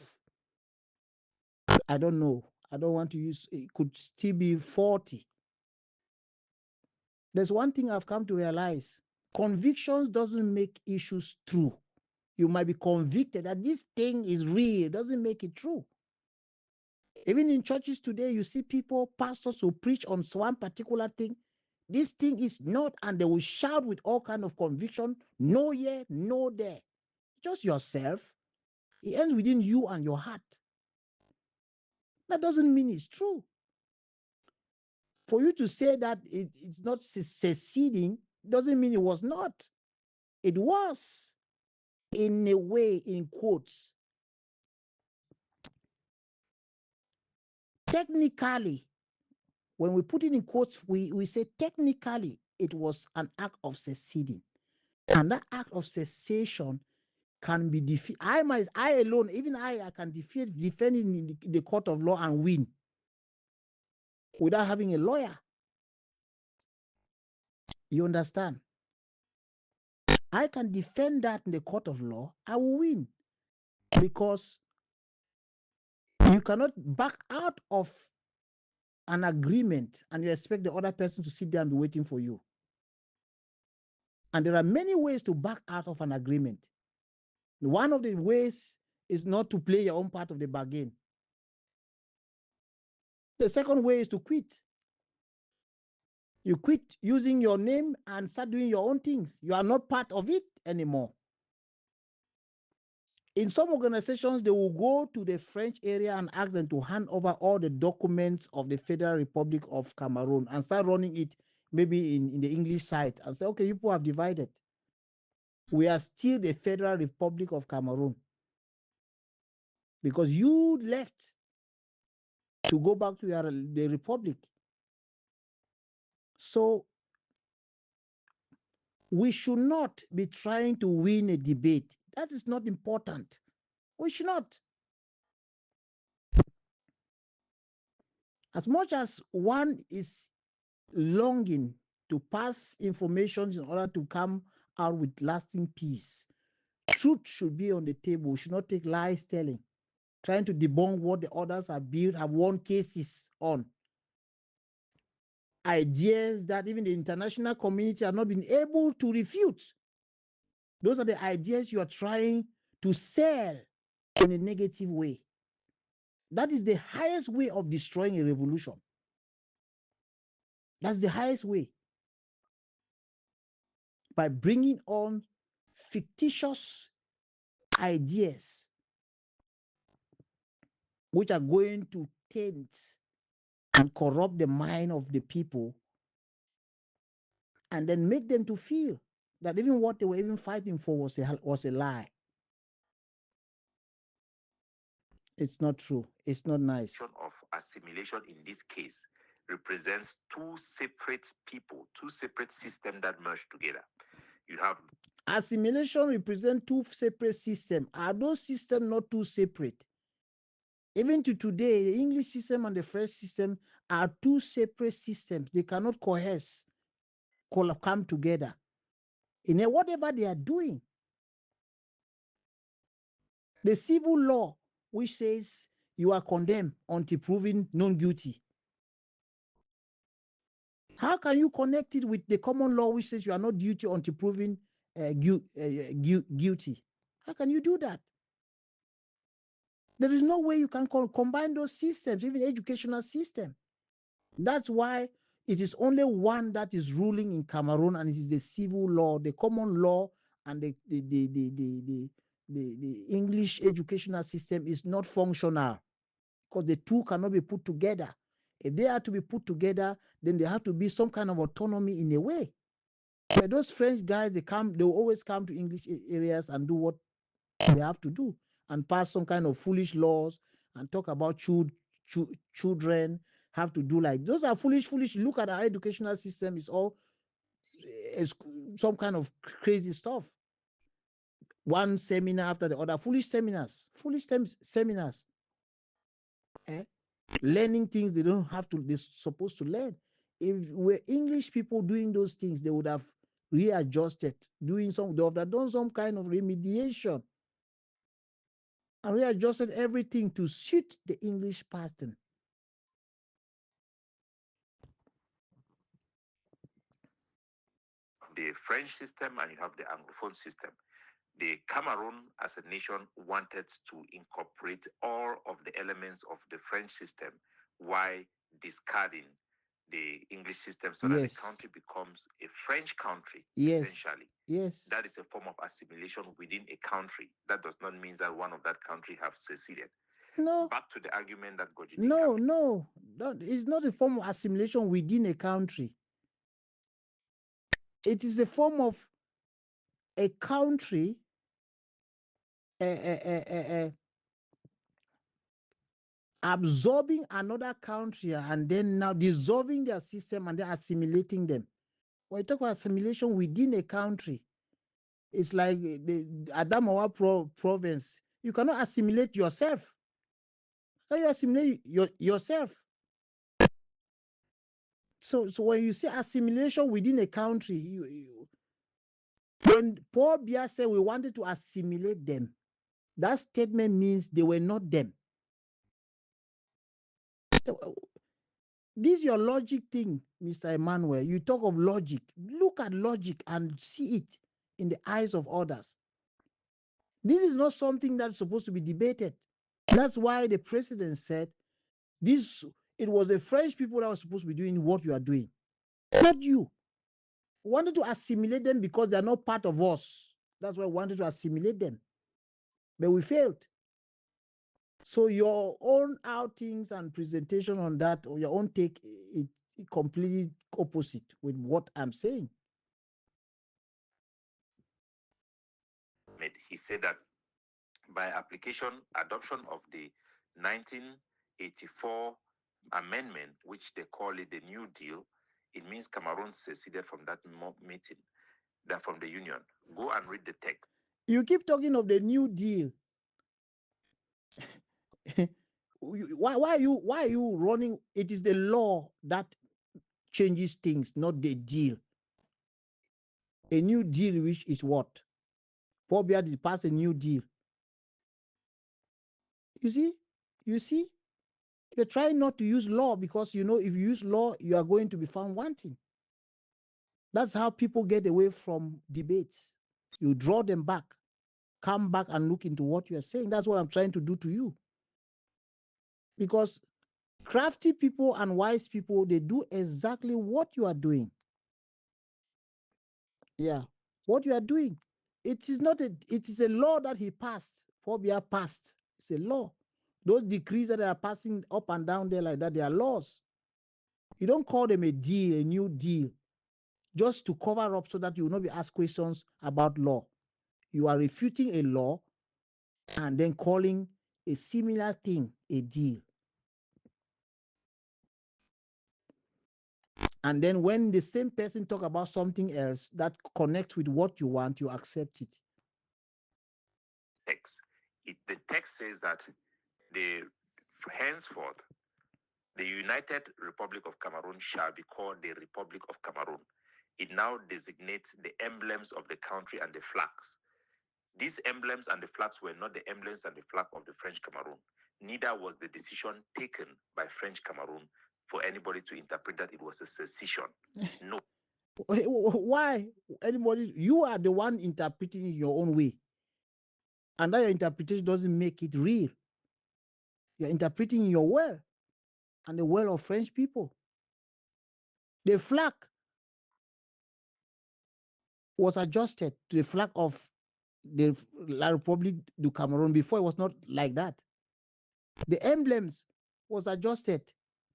I don't know, I don't want to use, it could still be faulty. There's one thing I've come to realize. Convictions doesn't make issues true. You might be convicted that this thing is real, doesn't make it true. Even in churches today, you see people, pastors who preach on one particular thing. This thing is not, and they will shout with all kind of conviction, no here, no there. Just yourself. It ends within you and your heart. That doesn't mean it's true. For you to say that it's not seceding doesn't mean it was not. It was, in a way, in quotes. Technically, when we put it in quotes, we say technically it was an act of seceding. And that act of secession can be defeated. I alone, even I can defend it in the court of law and win without having a lawyer. You understand? I can defend that in the court of law. I will win because you cannot back out of an agreement and you expect the other person to sit there and be waiting for you. And there are many ways to back out of an agreement. One of the ways is not to play your own part of the bargain. The second way is to quit. You quit using your name and start doing your own things. You are not part of it anymore. In some organizations, they will go to the French area and ask them to hand over all the documents of the Federal Republic of Cameroon and start running it maybe in the English side and say, okay, you people have divided. We are still the Federal Republic of Cameroon because you left to go back to the Republic. So we should not be trying to win a debate. That is not important. We should not. As much as one is longing to pass information in order to come out with lasting peace, truth should be on the table. We should not take lies telling, trying to debunk what the others have built, have won cases on. Ideas that even the international community have not been able to refute. Those are the ideas you are trying to sell in a negative way. That is the highest way of destroying a revolution. That's the highest way. By bringing on fictitious ideas which are going to taint and corrupt the mind of the people and then make them to feel that even what they were even fighting for was a lie. It's not true. It's not nice. Of assimilation in this case represents two separate people, two separate systems that merge together. You have assimilation represents two separate systems. Are those systems not two separate? Even to today, the English system and the French system are two separate systems. They cannot coalesce, come together in whatever they are doing. The civil law, which says you are condemned until proven non guilty. How can you connect it with the common law, which says you are not guilty until proven guilty? How can you do that? There is no way you can combine those systems, even educational system. That's why it is only one that is ruling in Cameroon, and it is the civil law, the common law, and the English educational system is not functional because the two cannot be put together. If they are to be put together, then there have to be some kind of autonomy in a way. But those French guys, they will always come to English areas and do what they have to do and pass some kind of foolish laws and talk about children have to do like those are foolish. Look at our educational system; it's all it's some kind of crazy stuff. One seminar after the other, foolish seminars. Eh? Learning things they don't have to. They're supposed to learn. If we're English people doing those things, they would have readjusted, they would have done some kind of remediation and readjusted everything to suit the English pattern. the French system and you have the Anglophone system. The Cameroon as a nation wanted to incorporate all of the elements of the French system while discarding the English system so that the country becomes a French country, essentially. Yes. That is a form of assimilation within a country. That does not mean that one of that country have seceded. No. Back to the argument that Goji No. It's not a form of assimilation within a country. It is a form of a country absorbing another country and then now dissolving their system and then assimilating them. When you talk about assimilation within a country, it's like the Adamawa province. You cannot assimilate yourself. How you assimilate yourself? So when you say assimilation within a country, when Paul Biya said we wanted to assimilate them, that statement means they were not them. This is your logic thing, Mr. Emmanuel. You talk of logic. Look at logic and see it in the eyes of others. This is not something that's supposed to be debated. That's why the president said it was the French people that were supposed to be doing what you are doing, not you. We wanted to assimilate them because they are not part of us. That's why we wanted to assimilate them. But we failed. So your own outings and presentation on that, or your own take, it completely opposite with what I'm saying. He said that by adoption of the 1984 amendment, which they call it the New Deal, it means Cameroon seceded from that meeting, from the Union. Go and read the text. You keep talking of the New Deal. why are you running? It is the law that changes things, not the deal. A new deal, which is what? Paul Biya did pass a new deal. You see, you're trying not to use law because you know if you use law, you are going to be found wanting. That's how people get away from debates. You draw them back, come back and look into what you are saying. That's what I'm trying to do to you. Because crafty people and wise people, they do exactly what you are doing. Yeah, what you are doing. It is a law that he passed. Paul Biya passed. It's a law. Those decrees that are passing up and down there like that, they are laws. You don't call them a deal, a new deal, just to cover up so that you will not be asked questions about law. You are refuting a law and then calling a similar thing a deal. And then when the same person talk about something else that connects with what you want, you accept it. The text says that henceforth, the United Republic of Cameroon shall be called the Republic of Cameroon. It now designates the emblems of the country and the flags. These emblems and the flags were not the emblems and the flag of the French Cameroon. Neither was the decision taken by French Cameroon for anybody to interpret that it was a secession. No. Why? Anybody? You are the one interpreting it your own way. And that your interpretation doesn't make it real. You're interpreting your will and the will of French people. The flag was adjusted to the flag of the La République du Cameroon. Before it was not like that. The emblems was adjusted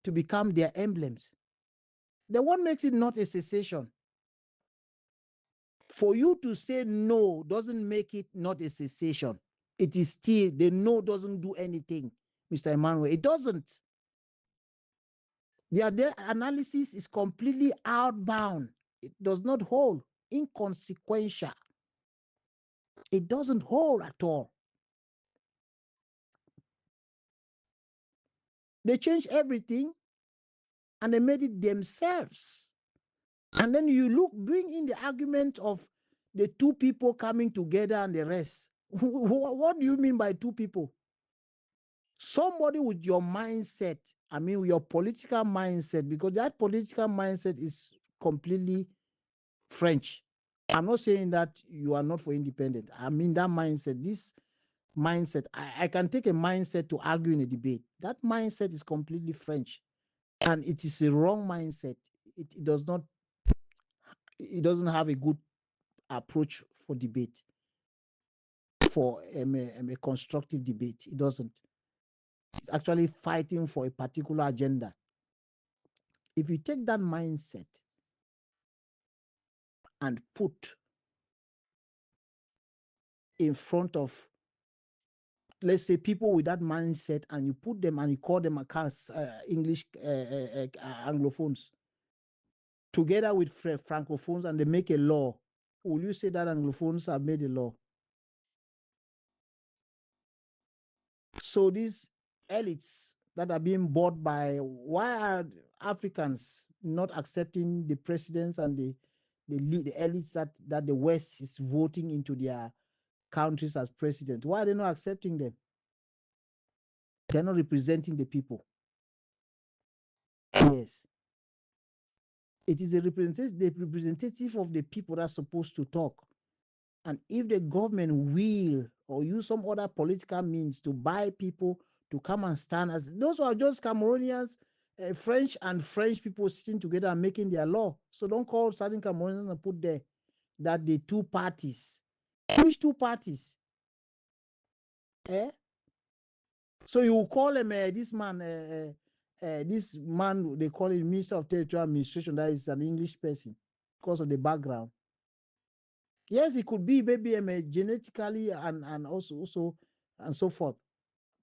to become their emblems. Then what makes it not a secession? For you to say no doesn't make it not a secession. It is still, the no doesn't do anything, Mr. Emmanuel. It doesn't. Their analysis is completely outbound. It does not hold, inconsequential. It doesn't hold at all. They changed everything and they made it themselves. And then you bring in the argument of the two people coming together and the rest. What do you mean by two people? Somebody with your mindset, I mean, with your political mindset, because that political mindset is completely French. I'm not saying that you are not for independent. I mean, that mindset, this mindset, I can take a mindset to argue in a debate. That mindset is completely French. And it is a wrong mindset. It doesn't have a good approach for debate, for a constructive debate. It doesn't. It's actually fighting for a particular agenda. If you take that mindset and put in front of let's say people with that mindset, and you put them and you call them English Anglophones together with Francophones, and they make a law, will you say that Anglophones have made a law? So these elites that are being bought by, why are Africans not accepting the presidents and the elites that the West is voting into their countries as president? Why are they not accepting them? They're not representing the people. Yes. It is the representative of the people that's supposed to talk. And if the government will or use some other political means to buy people to come and stand as those are just Cameroonians, French people sitting together and making their law. So don't call certain Cameroonians and put there that the two parties. Which two parties? Eh? So you call him this man, they call him Minister of Territorial Administration, that is an English person because of the background. Yes, it could be maybe genetically and also and so forth,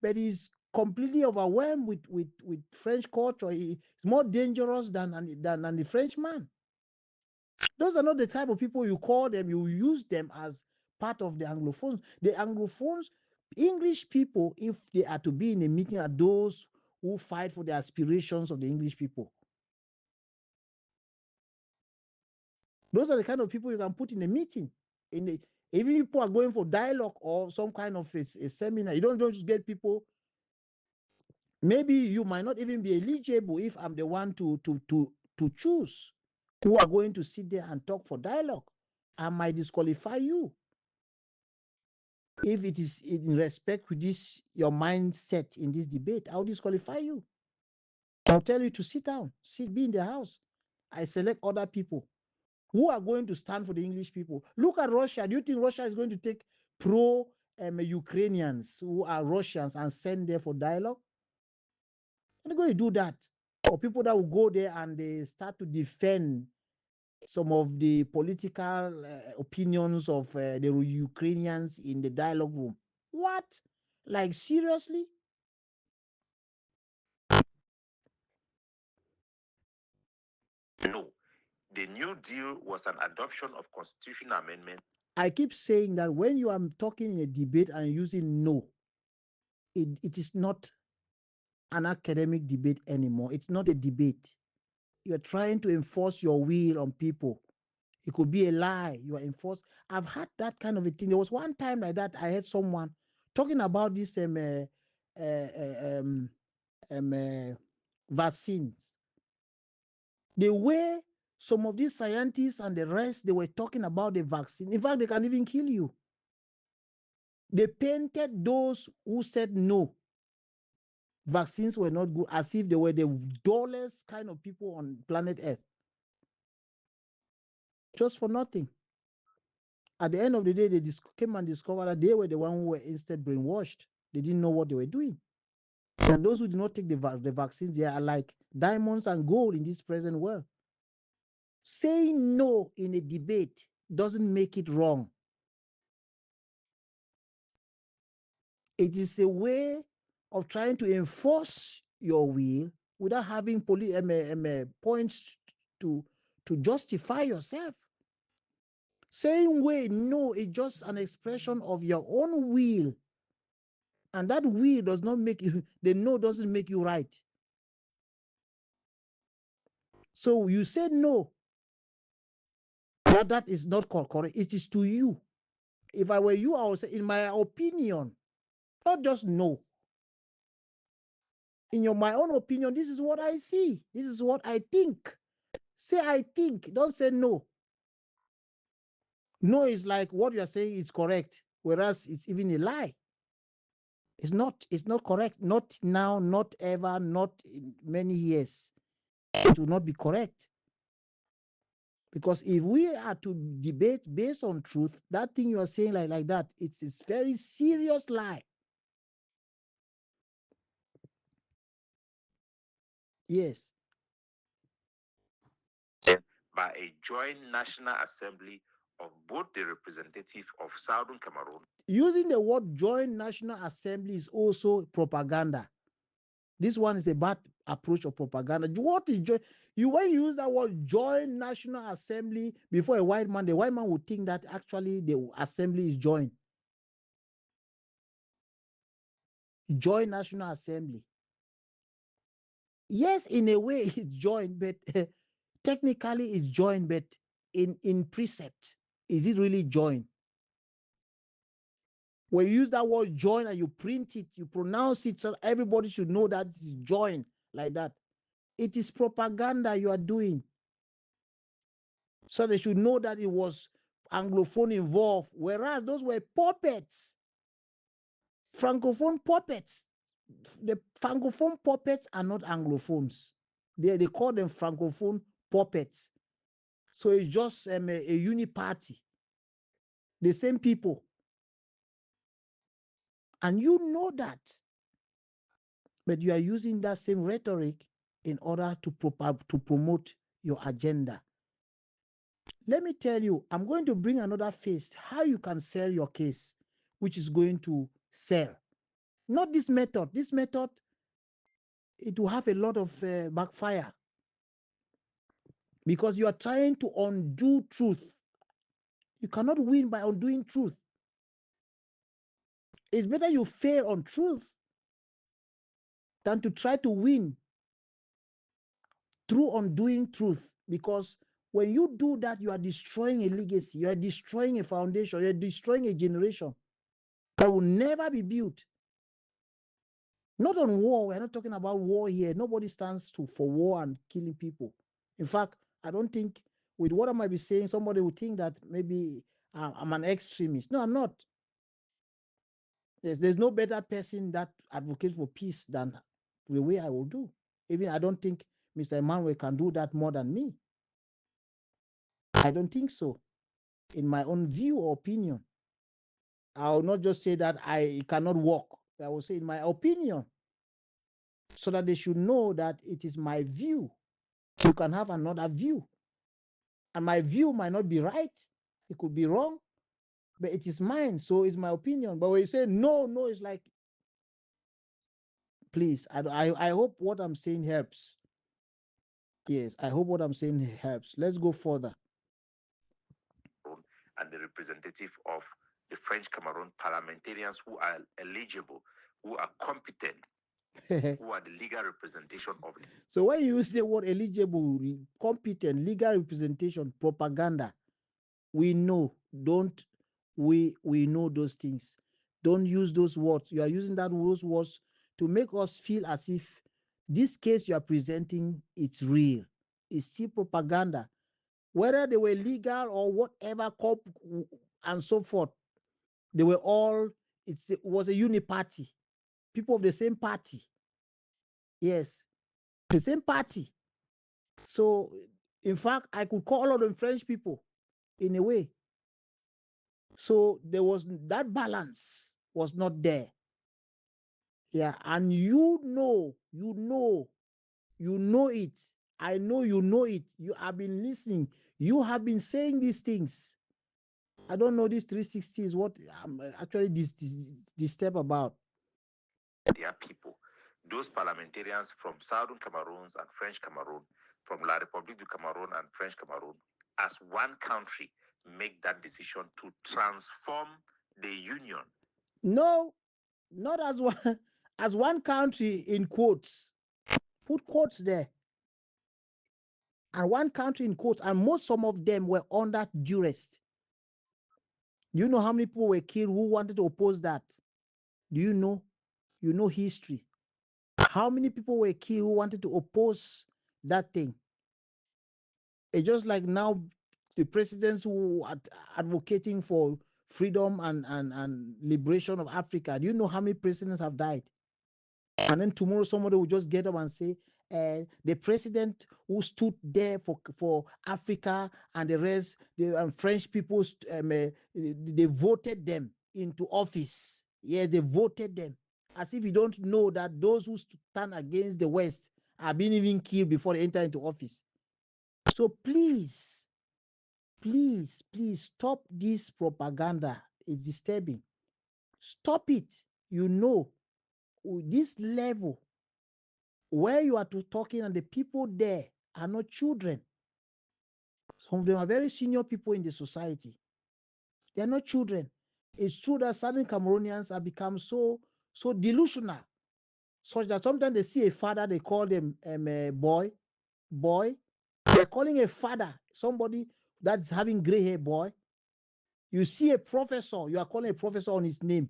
but he's completely overwhelmed with French culture. He's more dangerous than the Frenchman. Those are not the type of people you call them. You use them as part of the Anglophones. The Anglophones, English people, if they are to be in a meeting, are those who fight for the aspirations of the English people. Those are the kind of people you can put in a meeting. If people are going for dialogue or some kind of a seminar, you don't just get people. Maybe you might not even be eligible if I'm the one to choose who are going to sit there and talk for dialogue. I might disqualify you if it is in respect with this your mindset in this debate. I'll disqualify you. I'll tell you to sit down, be in the house. I select other people who are going to stand for the English people. Look at Russia. Do you think Russia is going to take pro Ukrainians who are Russians and send there for dialogue? They're going to do that. Or people that will go there and they start to defend some of the political opinions of the Ukrainians in the dialogue room. What? Like, seriously? No, the New Deal was an adoption of constitutional amendment. I keep saying that when you are talking in a debate and using no, it is not an academic debate anymore. It's not a debate. You're trying to enforce your will on people. It could be a lie. You are enforced. I've had that kind of a thing. There was one time like that. I heard someone talking about this vaccines. The way some of these scientists and the rest, they were talking about the vaccine. In fact, they can even kill you. They painted those who said no, vaccines were not good, as if they were the dullest kind of people on planet Earth. Just for nothing. At the end of the day, they came and discovered that they were the ones who were instead brainwashed. They didn't know what they were doing. And those who did not take the vaccines, they are like diamonds and gold in this present world. Saying no in a debate doesn't make it wrong. It is a way of trying to enforce your will without having points to justify yourself. Saying way no is just an expression of your own will. And that will does not make you, the no doesn't make you right. So you say no, that is not correct. It is to you. If I were you, I would say, in my opinion, not just no. My own opinion, this is what I see. This is what I think. Say I think, don't say no. No is like what you're saying is correct, whereas it's even a lie. It's not correct. Not now, not ever, not in many years. It will not be correct. Because if we are to debate based on truth, that thing you are saying like that, it's a very serious lie. Yes. By a joint National Assembly of both the representative of Southern Cameroon. Using the word joint National Assembly is also propaganda. This one is a bad approach of propaganda. What is you when you use that word joint National Assembly before a white man, the white man would think that actually the assembly is joined. Joint National Assembly. Yes, in a way it's joined, but technically it's joined, but in precept, is it really joined? When you use that word join and you print it, you pronounce it so everybody should know that it's join like that. It is propaganda you are doing. So they should know that it was Anglophone involved, whereas those were puppets, Francophone puppets. The Francophone puppets are not Anglophones. They call them Francophone puppets. So it's just a uni-party. The same people. And you know that. But you are using that same rhetoric in order to promote your agenda. Let me tell you, I'm going to bring another face, how you can sell your case, which is going to sell. Not this method. This method, it will have a lot of backfire because you are trying to undo truth. You cannot win by undoing truth. It's better you fail on truth than to try to win through undoing truth, because when you do that, you are destroying a legacy, you are destroying a foundation, you are destroying a generation that will never be built. Not on war. We're not talking about war here. Nobody stands for war and killing people. In fact, I don't think with what I might be saying, somebody would think that maybe I'm an extremist. No, I'm not. There's no better person that advocates for peace than the way I will do. Even I don't think Mr. Emmanuel can do that more than me. I don't think so. In my own view or opinion, I will not just say that I cannot walk. I will say in my opinion, so that they should know that it is my view. You can have another view. And my view might not be right. It could be wrong, but it is mine. So it's my opinion. But when you say no, no, it's like, please, I hope what I'm saying helps. Yes, I hope what I'm saying helps. Let's go further. And the representative of the French Cameroon parliamentarians who are eligible, who are competent, who are the legal representation of it. So when you use the word eligible, competent, legal representation, propaganda, we know, don't we know those things. Don't use those words. You are using those words to make us feel as if this case you are presenting, it's real. It's still propaganda. Whether they were legal or whatever, and so forth, they were all, it was a uni-party. People of the same party. Yes, the same party. So, in fact, I could call all of them French people in a way. So there was that balance was not there. Yeah, and you know it. I know you know it. You have been listening. You have been saying these things. I don't know this 360 is what I'm actually this step about. They are people. Those parliamentarians from Southern Cameroon and French Cameroon, from La République du Cameroon and French Cameroon, as one country, make that decision to transform the union. No, not as one as one country in quotes. Put quotes there. And one country in quotes, and some of them were under duress. Do you know how many people were killed who wanted to oppose that? Do you know? You know history. How many people were killed who wanted to oppose that thing? It's just like now the presidents who are advocating for freedom and liberation of Africa. Do you know how many presidents have died? And then tomorrow somebody will just get up and say, the president who stood there for Africa and the rest, the French people, they voted them into office. Yes, they voted them. As if you don't know that those who stand against the West are being even killed before they enter into office. So please, please stop this propaganda. It's disturbing. Stop it. You know, this level where you are talking and the people there are not children. Some of them are very senior people in the society. They are not children. It's true that certain Cameroonians have become so delusional, such that sometimes they see a father, they call them a boy. They're calling a father somebody that's having gray hair, boy. You see a professor, you are calling a professor on his name.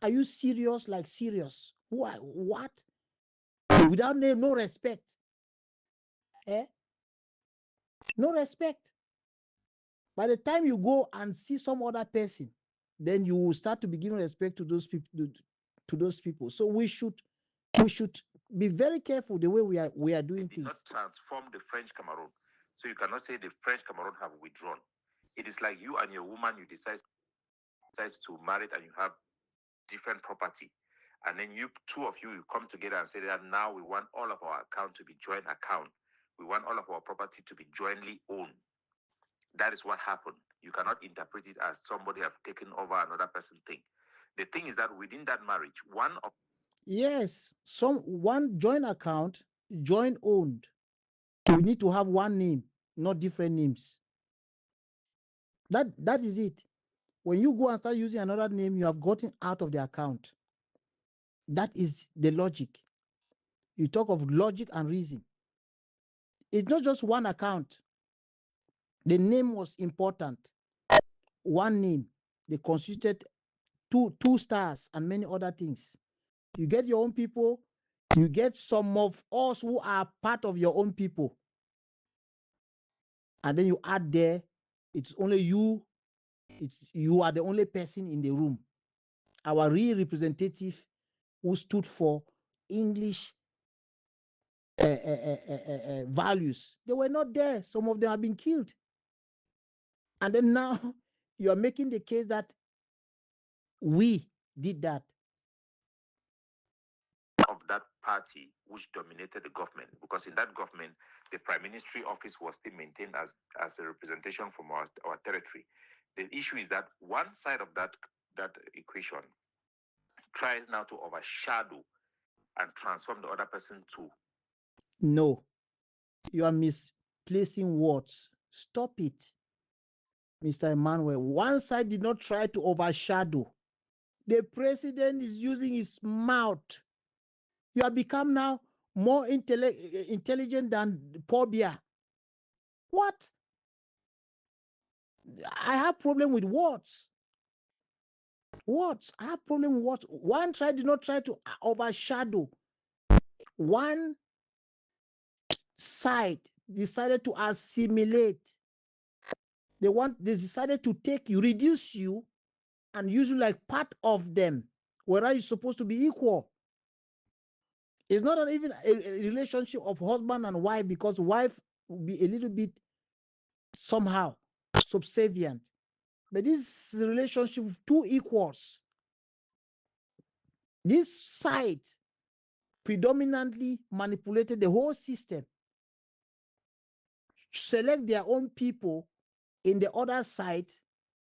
Are you serious? Like serious? What? Without name, no respect. Eh? No respect. By the time you go and see some other person, then you will start to be giving respect to those people. To those people. So we should be very careful the way we are doing things. Not transform the French Cameroon. So you cannot say the French Cameroon have withdrawn. It is like you and your woman, you decide to marry and you have different property. And then you two of you come together and say that now we want all of our account to be joint account. We want all of our property to be jointly owned. That is what happened. You cannot interpret it as somebody have taken over another person's thing. The thing is that within that marriage, one of one joint account, joint owned. We need to have one name, not different names. That is it. When you go and start using another name, you have gotten out of the account. That is the logic. You talk of logic and reason. It's not just one account. The name was important. One name. They constituted two stars and many other things. You get your own people. You get some of us who are part of your own people. And then you add there, it's only you. You are the only person in the room. Our real representative who stood for English values, they were not there. Some of them have been killed. And then now you are making the case that we did that. Of that party which dominated the government, because in that government, the prime ministry office was still maintained as a representation from our territory. The issue is that one side of that equation tries now to overshadow and transform the other person to. No, you are misplacing words. Stop it, Mr. Emmanuel. One side did not try to overshadow. The president is using his mouth. You have become now more intelligent than Paul Biya. What? I have problem with words. Words. I have problem with words. One side did not try to overshadow. One side decided to assimilate. They decided to take you, reduce you, and use you like part of them, whereas you're supposed to be equal. It's not even a relationship of husband and wife, because wife will be a little bit somehow subservient. But this is a relationship of two equals. This side predominantly manipulated the whole system, select their own people in the other side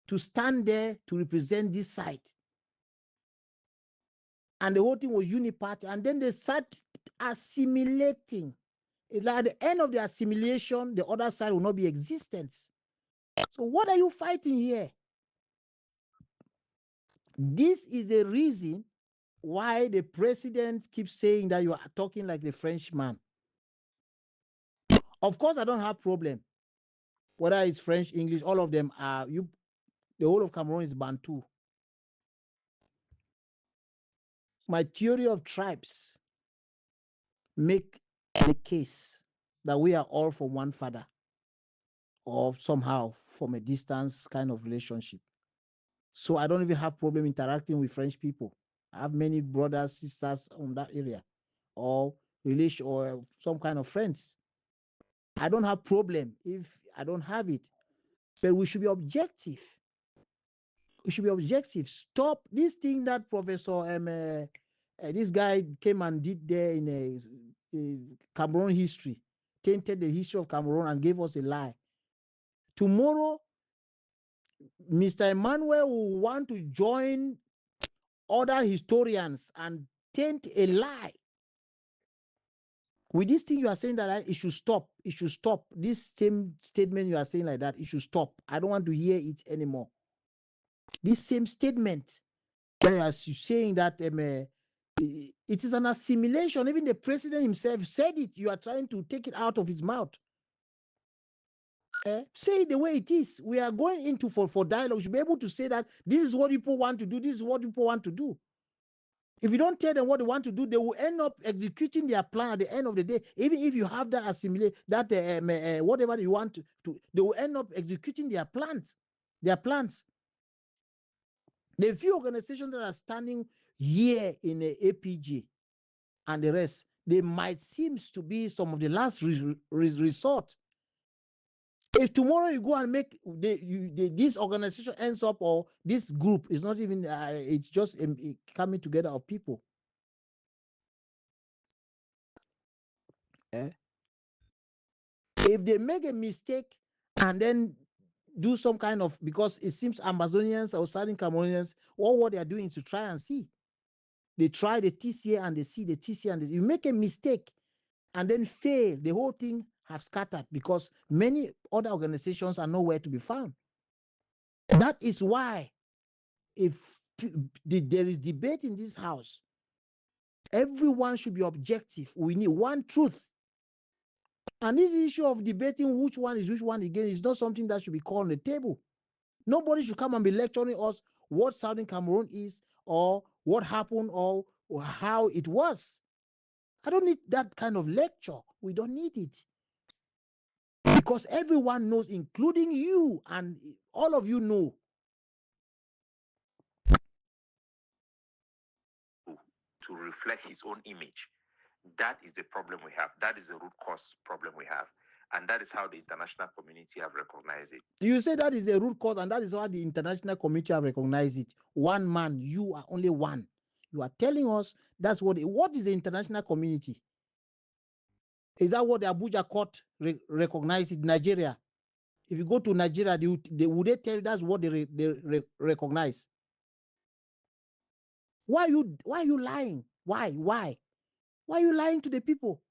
to stand there to represent this side. And the whole thing was uniparty. And then they start assimilating. It's like at the end of the assimilation, the other side will not be existence. So what are you fighting here? This is the reason why the president keeps saying that you are talking like the Frenchman. Of course, I don't have problem. Whether it's French, English, all of them are the whole of Cameroon is Bantu. My theory of tribes make the case that we are all from one father, or somehow from a distance kind of relationship. So I don't even have problem interacting with French people. I have many brothers, sisters on that area, or relation, or some kind of friends. I don't have problem if I don't have it, but we should be objective. We should be objective. Stop this thing that Professor this guy came and did there in a Cameroon history, tainted the history of Cameroon and gave us a lie Tomorrow, Mr. Emmanuel will want to join other historians and taint a lie. With this thing you are saying that it should stop. It should stop. This same statement you are saying like that, it should stop. I don't want to hear it anymore. This same statement, as you saying that it is an assimilation. Even the president himself said it. You are trying to take it out of his mouth. Say it the way it is. We are going into for dialogue. You should be able to say that this is what people want to do. This is what people want to do. If you don't tell them what they want to do, they will end up executing their plan at the end of the day. Even if you have that assimilate, that whatever you want to, they will end up executing their plans. Their plans. The few organizations that are standing here in the APG and the rest, they might seem to be some of the last resort. If tomorrow you go and make this organization ends up, or this group is not even, it's just coming together of people. If they make a mistake and then do some kind of, because it seems Ambazonians or Southern Cameroonians, all what they are doing is to try and see. They try the TCA and they see the TCA, and you make a mistake and then fail, the whole thing have scattered because many other organizations are nowhere to be found. That is why if there is debate in this house, everyone should be objective. We need one truth. And this issue of debating which one is which one again is not something that should be called on the table. Nobody should come and be lecturing us what Southern Cameroon is, or what happened, or how it was. I don't need that kind of lecture. We don't need it. Because everyone knows, including you, and all of you know. To reflect his own image. That is the problem we have. That is the root cause problem we have. And that is how the international community have recognized it. You say that is the root cause, and that is how the international community have recognized it. One man, you are only one. You are telling us that's what is the international community? Is that what the Abuja court recognized in Nigeria? If you go to Nigeria, would they tell you that's what they recognize? Why are you lying? Why are you lying to the people?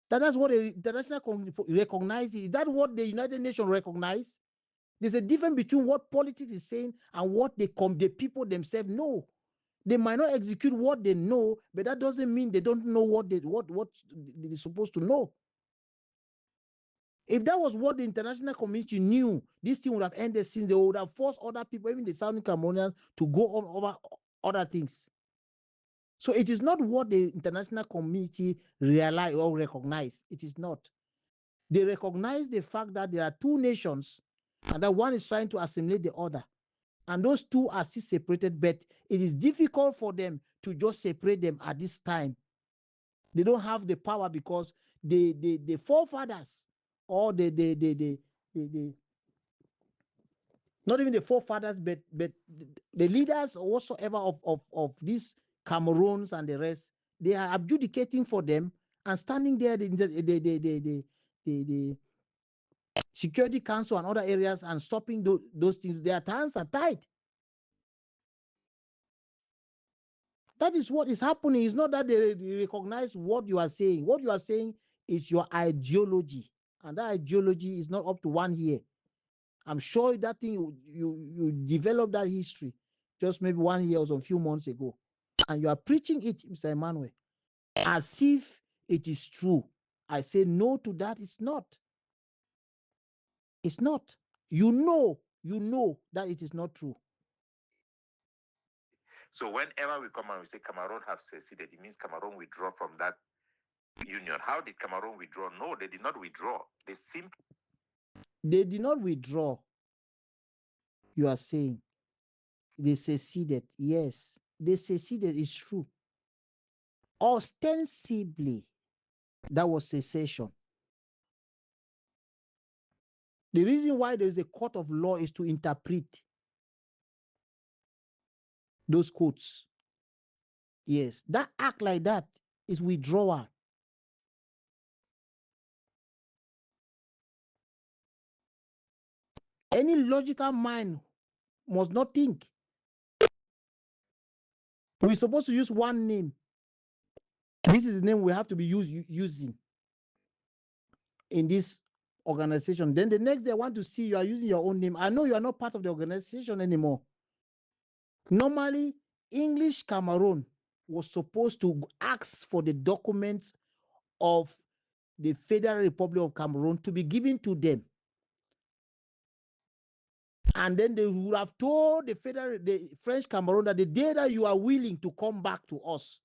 That's what the international community recognizes. Is that what the United Nations recognize? There's a difference between what politics is saying and what the people themselves know. They might not execute what they know, but that doesn't mean they don't know what they're supposed to know. If that was what the international community knew, this thing would have ended since. They would have forced other people, even the Southern Cameroonians, to go on over other things. So it is not what the international community realize or recognize. It is not. They recognize the fact that there are two nations and that one is trying to assimilate the other. And those two are still separated, but it is difficult for them to just separate them at this time. They don't have the power because the forefathers, or the not even the forefathers, but the leaders or whatsoever of these Cameroons and the rest, they are adjudicating for them and standing there, the Security Council and other areas, and stopping those things. Their hands are tied. That is what is happening. It's not that they recognize what you are saying. What you are saying is your ideology, and that ideology is not up to 1 year. I'm sure that thing you developed that history just maybe 1 year or some few months ago, and you are preaching it, Mr. Emmanuel, as if it is true. I say no to that. It's not. It's not. You know that it is not true. So whenever we come and we say Cameroon have seceded, it means Cameroon withdraw from that union. How did Cameroon withdraw? No, they did not withdraw. They did not withdraw. You are saying they seceded. Yes, they seceded. It's true. Ostensibly, that was secession. The reason why there is a court of law is to interpret those courts. Yes, that act like that is withdrawal. Any logical mind must not think. We're supposed to use one name. This is the name we have to be using in this organization. Then the next day, I want to see you are using your own name. I know you are not part of the organization anymore. Normally, English Cameroon was supposed to ask for the documents of the Federal Republic of Cameroon to be given to them. And then they would have told the French Cameroon that the day that you are willing to come back to us,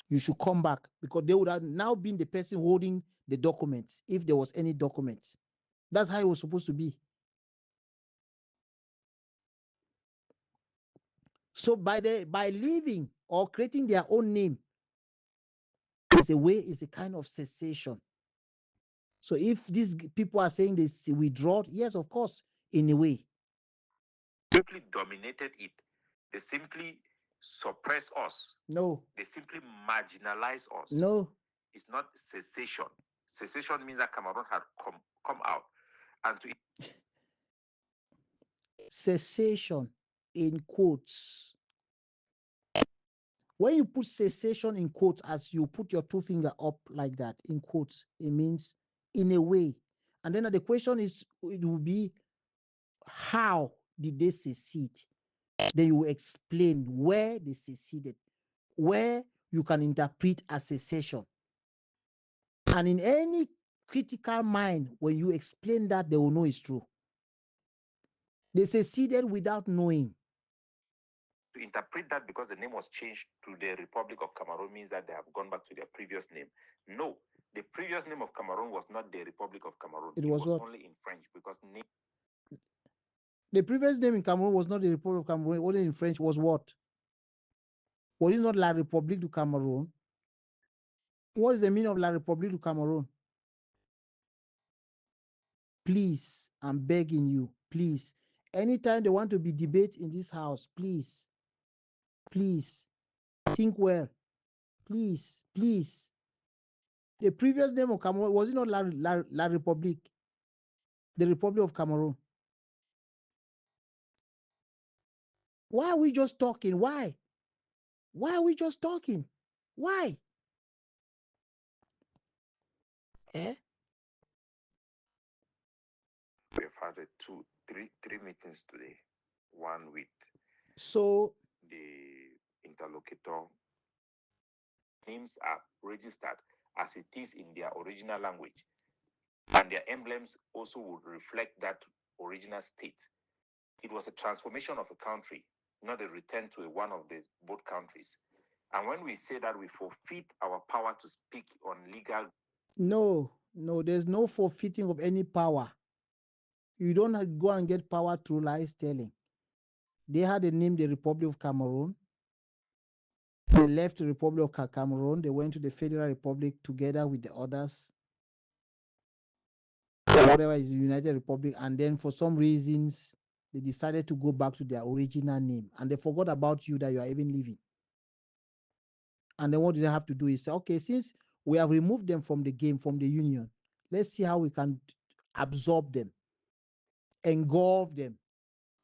you should come back, because they would have now been the person holding the documents, if there was any documents. That's how it was supposed to be. So by leaving or creating their own name, it's a kind of cessation. So if these people are saying they withdraw, yes, of course, in a way. Simply dominated it. They simply suppress us. No. They simply marginalize us. No. It's not secession. Secession means that Cameroon had come out. And to cessation in quotes. When you put cessation in quotes, as you put your two finger up like that in quotes, it means in a way. And then the question is, it will be, how did they secede? Then you explain where they seceded, where you can interpret as secession. And in any critical mind, when you explain that, they will know it's true. They seceded without knowing. To interpret that because the name was changed to the Republic of Cameroon means that they have gone back to their previous name. No, the previous name of Cameroon was not the Republic of Cameroon. It was what? Only in French, because the previous name in Cameroon was not the Republic of Cameroon. Only in French was what? Was it not La République du Cameroon? What is the meaning of La République du Cameroon? Please, I'm begging you, please. Anytime they want to be debate in this house, please, think well. Please. The previous name of Cameroon, was it not La République? The Republic of Cameroon. Why are we just talking? Why? Why are we just talking? Why? Eh? we've had three meetings today. One with the interlocutor. Names are registered as it is in their original language, and their emblems also would reflect that original state. It was a transformation of a country, not a return to one of the both countries. And when we say that we forfeit our power to speak on legal... No, there's no forfeiting of any power. You don't go and get power through lies telling. They had a name, the Republic of Cameroon. They left the Republic of Cameroon. They went to the Federal Republic together with the others. Whatever is the United Republic. And then for some reasons, they decided to go back to their original name. And they forgot about you, that you are even living. And then what did they have to do is say, okay, since we have removed them from the game, from the union, let's see how we can absorb them, engulf them.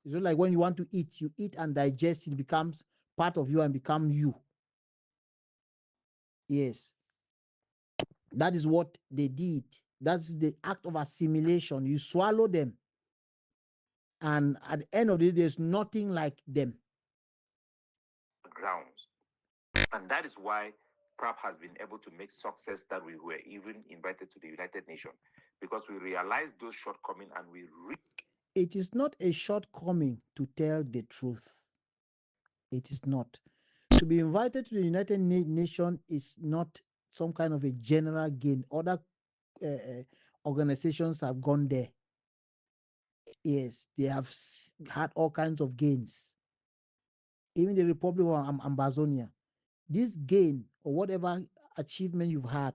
It's not like when you want to eat, you eat and digest, it becomes part of you and become you. Yes. That is what they did. That's the act of assimilation. You swallow them. And at the end of the day, there's nothing like them. Grounds. And that is why PRAP has been able to make success that we were even invited to the United Nations, because we realized those shortcomings and we... It is not a shortcoming to tell the truth. It is not. To be invited to the United Nations is not some kind of a general gain. Other organizations have gone there. Yes, they have had all kinds of gains. Even the Republic of Ambazonia. This gain or whatever achievement you've had,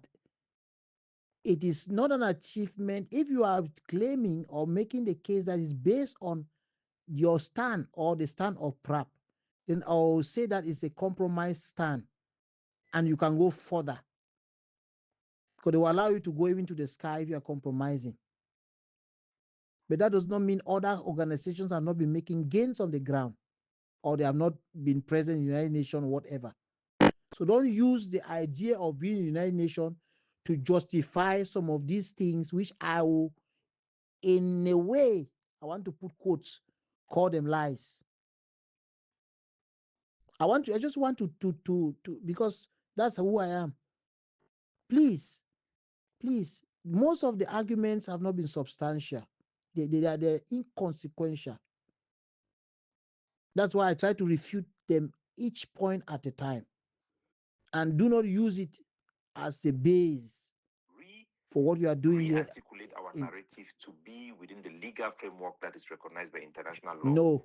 it is not an achievement if you are claiming or making the case that is based on your stand or the stand of PRAP, then I'll say that it's a compromise stand and you can go further, because they will allow you to go even to the sky if you are compromising. But that does not mean other organizations have not been making gains on the ground or they have not been present in the United Nations or whatever. So don't use the idea of being in the United Nations to justify some of these things, which I will, in a way, I want to put quotes, call them lies. I just want to because that's who I am. Please, please, most of the arguments have not been substantial. They're inconsequential. That's why I try to refute them each point at a time. And do not use it as a base for what you are doing here. Articulate our narrative to be within the legal framework that is recognized by international law.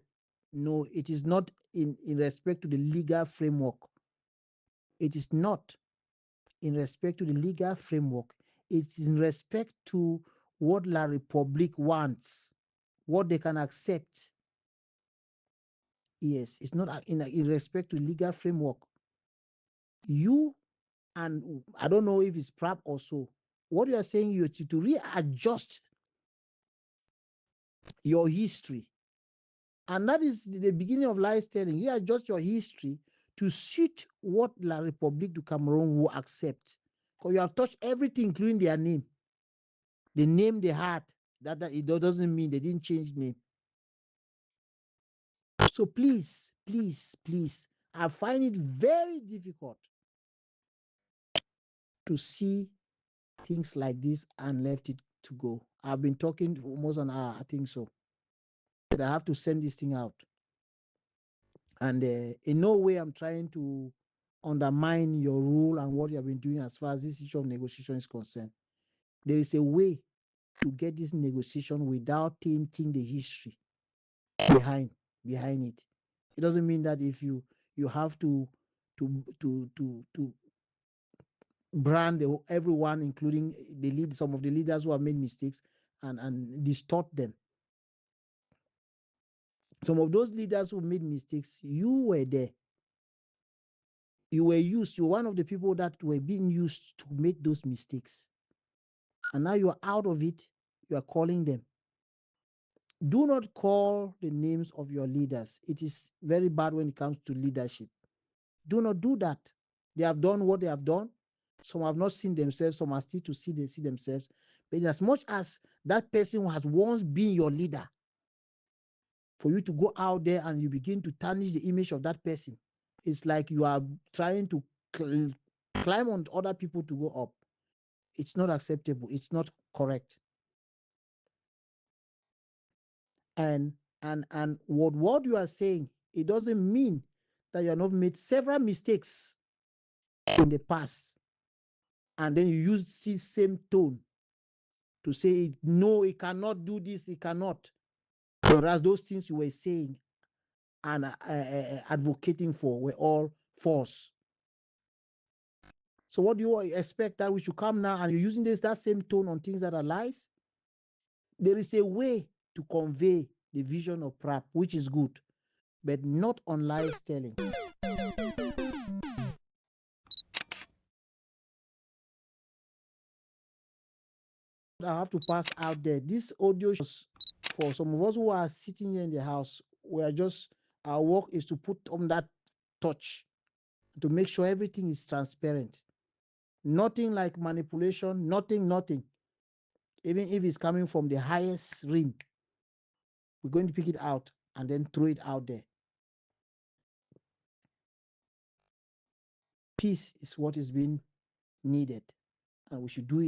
No, it is not in respect to the legal framework. It is not in respect to the legal framework. It's in respect to what La Republique wants, what they can accept. Yes, it's not in respect to legal framework. You, and I don't know if it's PrAP or so, what you are saying, you to readjust your history. And that is the beginning of lies telling. Readjust your history to suit what La République du Cameroon will accept. Because you have touched everything, including their name. The name they had, that it doesn't mean they didn't change name. So please, please, please, I find it very difficult to see things like this and left it to go. I've been talking for almost an hour, I think so. But I have to send this thing out. And in no way I'm trying to undermine your rule and what you have been doing as far as this issue of negotiation is concerned. There is a way to get this negotiation without tainting the history behind it. It doesn't mean that if you have to brand everyone, including some of the leaders who have made mistakes, and distort them. Some of those leaders who made mistakes, you were there. You were used. You're one of the people that were being used to make those mistakes. And now you are out of it. You are calling them. Do not call the names of your leaders. It is very bad when it comes to leadership. Do not do that. They have done what they have done. Some have not seen themselves. Some are still to see themselves. But as much as that person who has once been your leader, for you to go out there and you begin to tarnish the image of that person, it's like you are trying to climb on other people to go up. It's not acceptable. It's not correct. And what you are saying, it doesn't mean that you have not made several mistakes in the past, and then you use the same tone to say no, it cannot do this, it cannot. Whereas those things you were saying and advocating for were all false. So what do you expect, that we should come now and you're using that same tone on things that are lies? There is a way to convey the vision of PrAP, which is good, but not on lies telling. I have to pass out there. This audio for some of us who are sitting here in the house, our work is to put on that touch to make sure everything is transparent. Nothing like manipulation, nothing. Even if it's coming from the highest rim, we're going to pick it out and then throw it out there. Peace is what is being needed, and we should do it